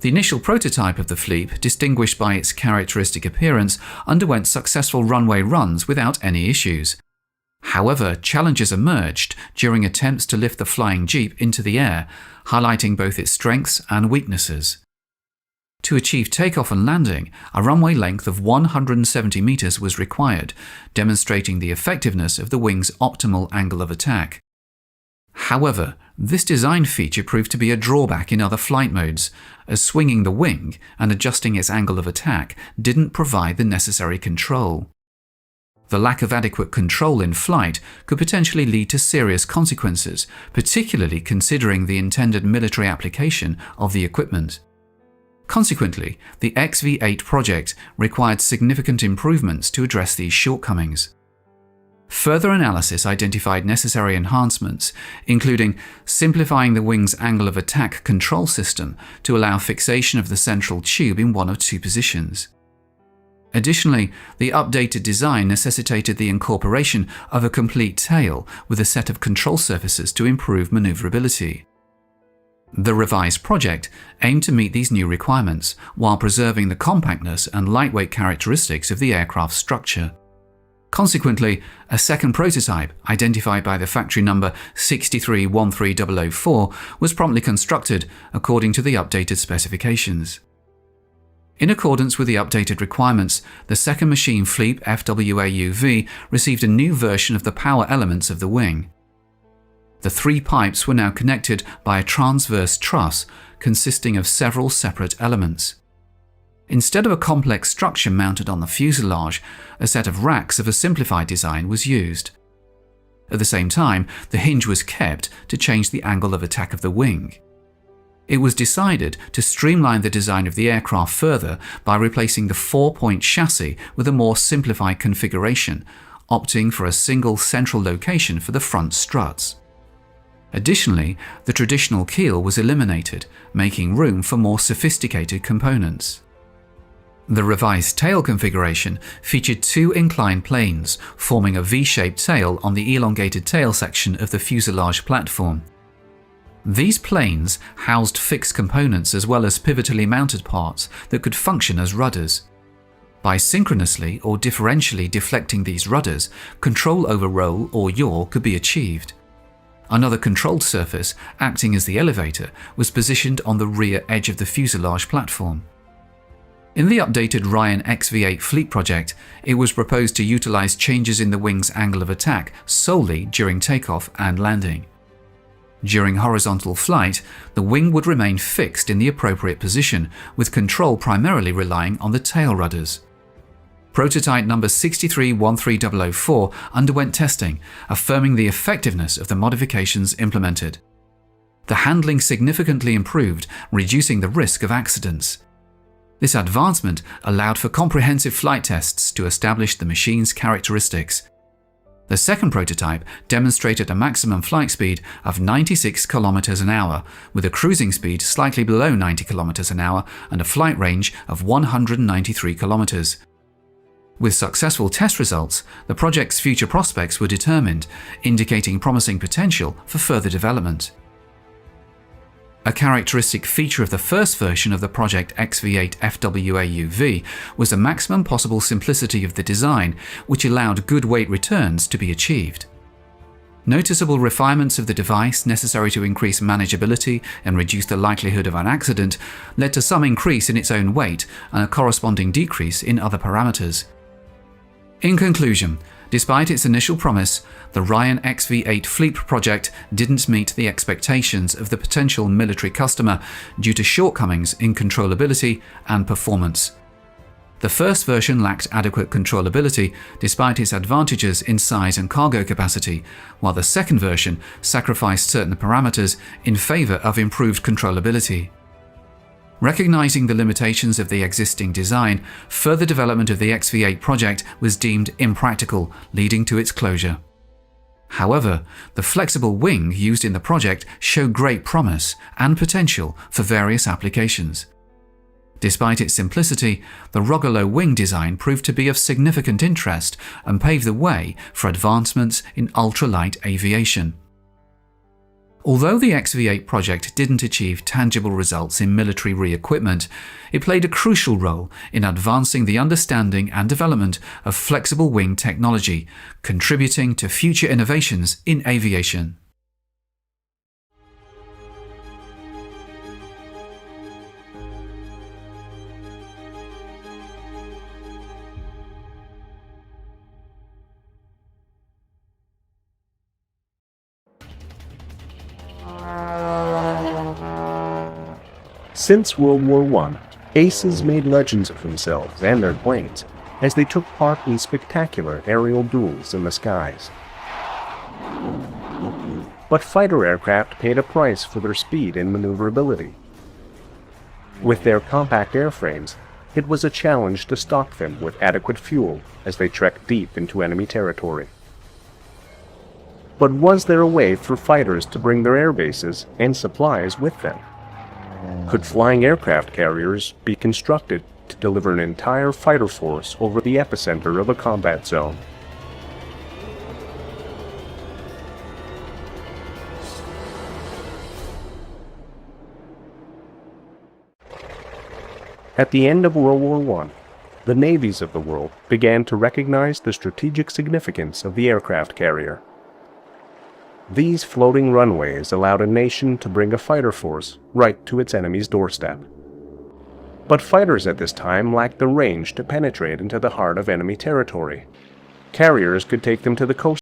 The initial prototype of the Fleep, distinguished by its characteristic appearance, underwent successful runway runs without any issues. However, challenges emerged during attempts to lift the flying Jeep into the air, highlighting both its strengths and weaknesses. To achieve takeoff and landing, a runway length of 170 meters was required, demonstrating the effectiveness of the wing's optimal angle of attack. However, This design feature proved to be a drawback in other flight modes, as swinging the wing and adjusting its angle of attack didn't provide the necessary control. The lack of adequate control in flight could potentially lead to serious consequences, particularly considering the intended military application of the equipment. Consequently, the XV-8 project required significant improvements to address these shortcomings. Further analysis identified necessary enhancements, including simplifying the wing's angle of attack control system to allow fixation of the central tube in one of two positions. Additionally, the updated design necessitated the incorporation of a complete tail with a set of control surfaces to improve maneuverability. The revised project aimed to meet these new requirements while preserving the compactness and lightweight characteristics of the aircraft's structure. Consequently, a second prototype, identified by the factory number 6313004, was promptly constructed according to the updated specifications. In accordance with the updated requirements, the second machine Fleet FWAUV received a new version of the power elements of the wing. The three pipes were now connected by a transverse truss consisting of several separate elements. Instead of a complex structure mounted on the fuselage, a set of racks of a simplified design was used. At the same time, the hinge was kept to change the angle of attack of the wing. It was decided to streamline the design of the aircraft further by replacing the four-point chassis with a more simplified configuration, opting for a single central location for the front struts. Additionally, the traditional keel was eliminated, making room for more sophisticated components. The revised tail configuration featured two inclined planes, forming a V-shaped tail on the elongated tail section of the fuselage platform. These planes housed fixed components as well as pivotally mounted parts that could function as rudders. By synchronously or differentially deflecting these rudders, control over roll or yaw could be achieved. Another controlled surface, acting as the elevator, was positioned on the rear edge of the fuselage platform. In the updated Ryan XV-8 fleet project, it was proposed to utilize changes in the wing's angle of attack solely during takeoff and landing. During horizontal flight, the wing would remain fixed in the appropriate position, with control primarily relying on the tail rudders. Prototype number 6313004 underwent testing, affirming the effectiveness of the modifications implemented. The handling significantly improved, reducing the risk of accidents. This advancement allowed for comprehensive flight tests to establish the machine's characteristics. The second prototype demonstrated a maximum flight speed of 96 km an hour, with a cruising speed slightly below 90 km an hour and a flight range of 193 km. With successful test results, the project's future prospects were determined, indicating promising potential for further development. A characteristic feature of the first version of the Project XV-8 FWAUV was the maximum possible simplicity of the design, which allowed good weight returns to be achieved. Noticeable refinements of the device necessary to increase manageability and reduce the likelihood of an accident led to some increase in its own weight and a corresponding decrease in other parameters. In conclusion, despite its initial promise, the Ryan XV-8 fleet project didn't meet the expectations of the potential military customer due to shortcomings in controllability and performance. The first version lacked adequate controllability despite its advantages in size and cargo capacity, while the second version sacrificed certain parameters in favor of improved controllability. Recognizing the limitations of the existing design, further development of the XV-8 project was deemed impractical, leading to its closure. However, the flexible wing used in the project showed great promise and potential for various applications. Despite its simplicity, the Rogallo wing design proved to be of significant interest and paved the way for advancements in ultralight aviation. Although the XV-8 project didn't achieve tangible results in military re-equipment, it played a crucial role in advancing the understanding and development of flexible wing technology, contributing to future innovations in aviation. Since World War I, aces made legends of themselves and their planes as they took part in spectacular aerial duels in the skies. But fighter aircraft paid a price for their speed and maneuverability. With their compact airframes, it was a challenge to stock them with adequate fuel as they trekked deep into enemy territory. But was there a way for fighters to bring their air bases and supplies with them? Could flying aircraft carriers be constructed to deliver an entire fighter force over the epicenter of a combat zone? At the end of World War I, the navies of the world began to recognize the strategic significance of the aircraft carrier. These floating runways allowed a nation to bring a fighter force right to its enemy's doorstep. But fighters at this time lacked the range to penetrate into the heart of enemy territory. Carriers could take them to the coast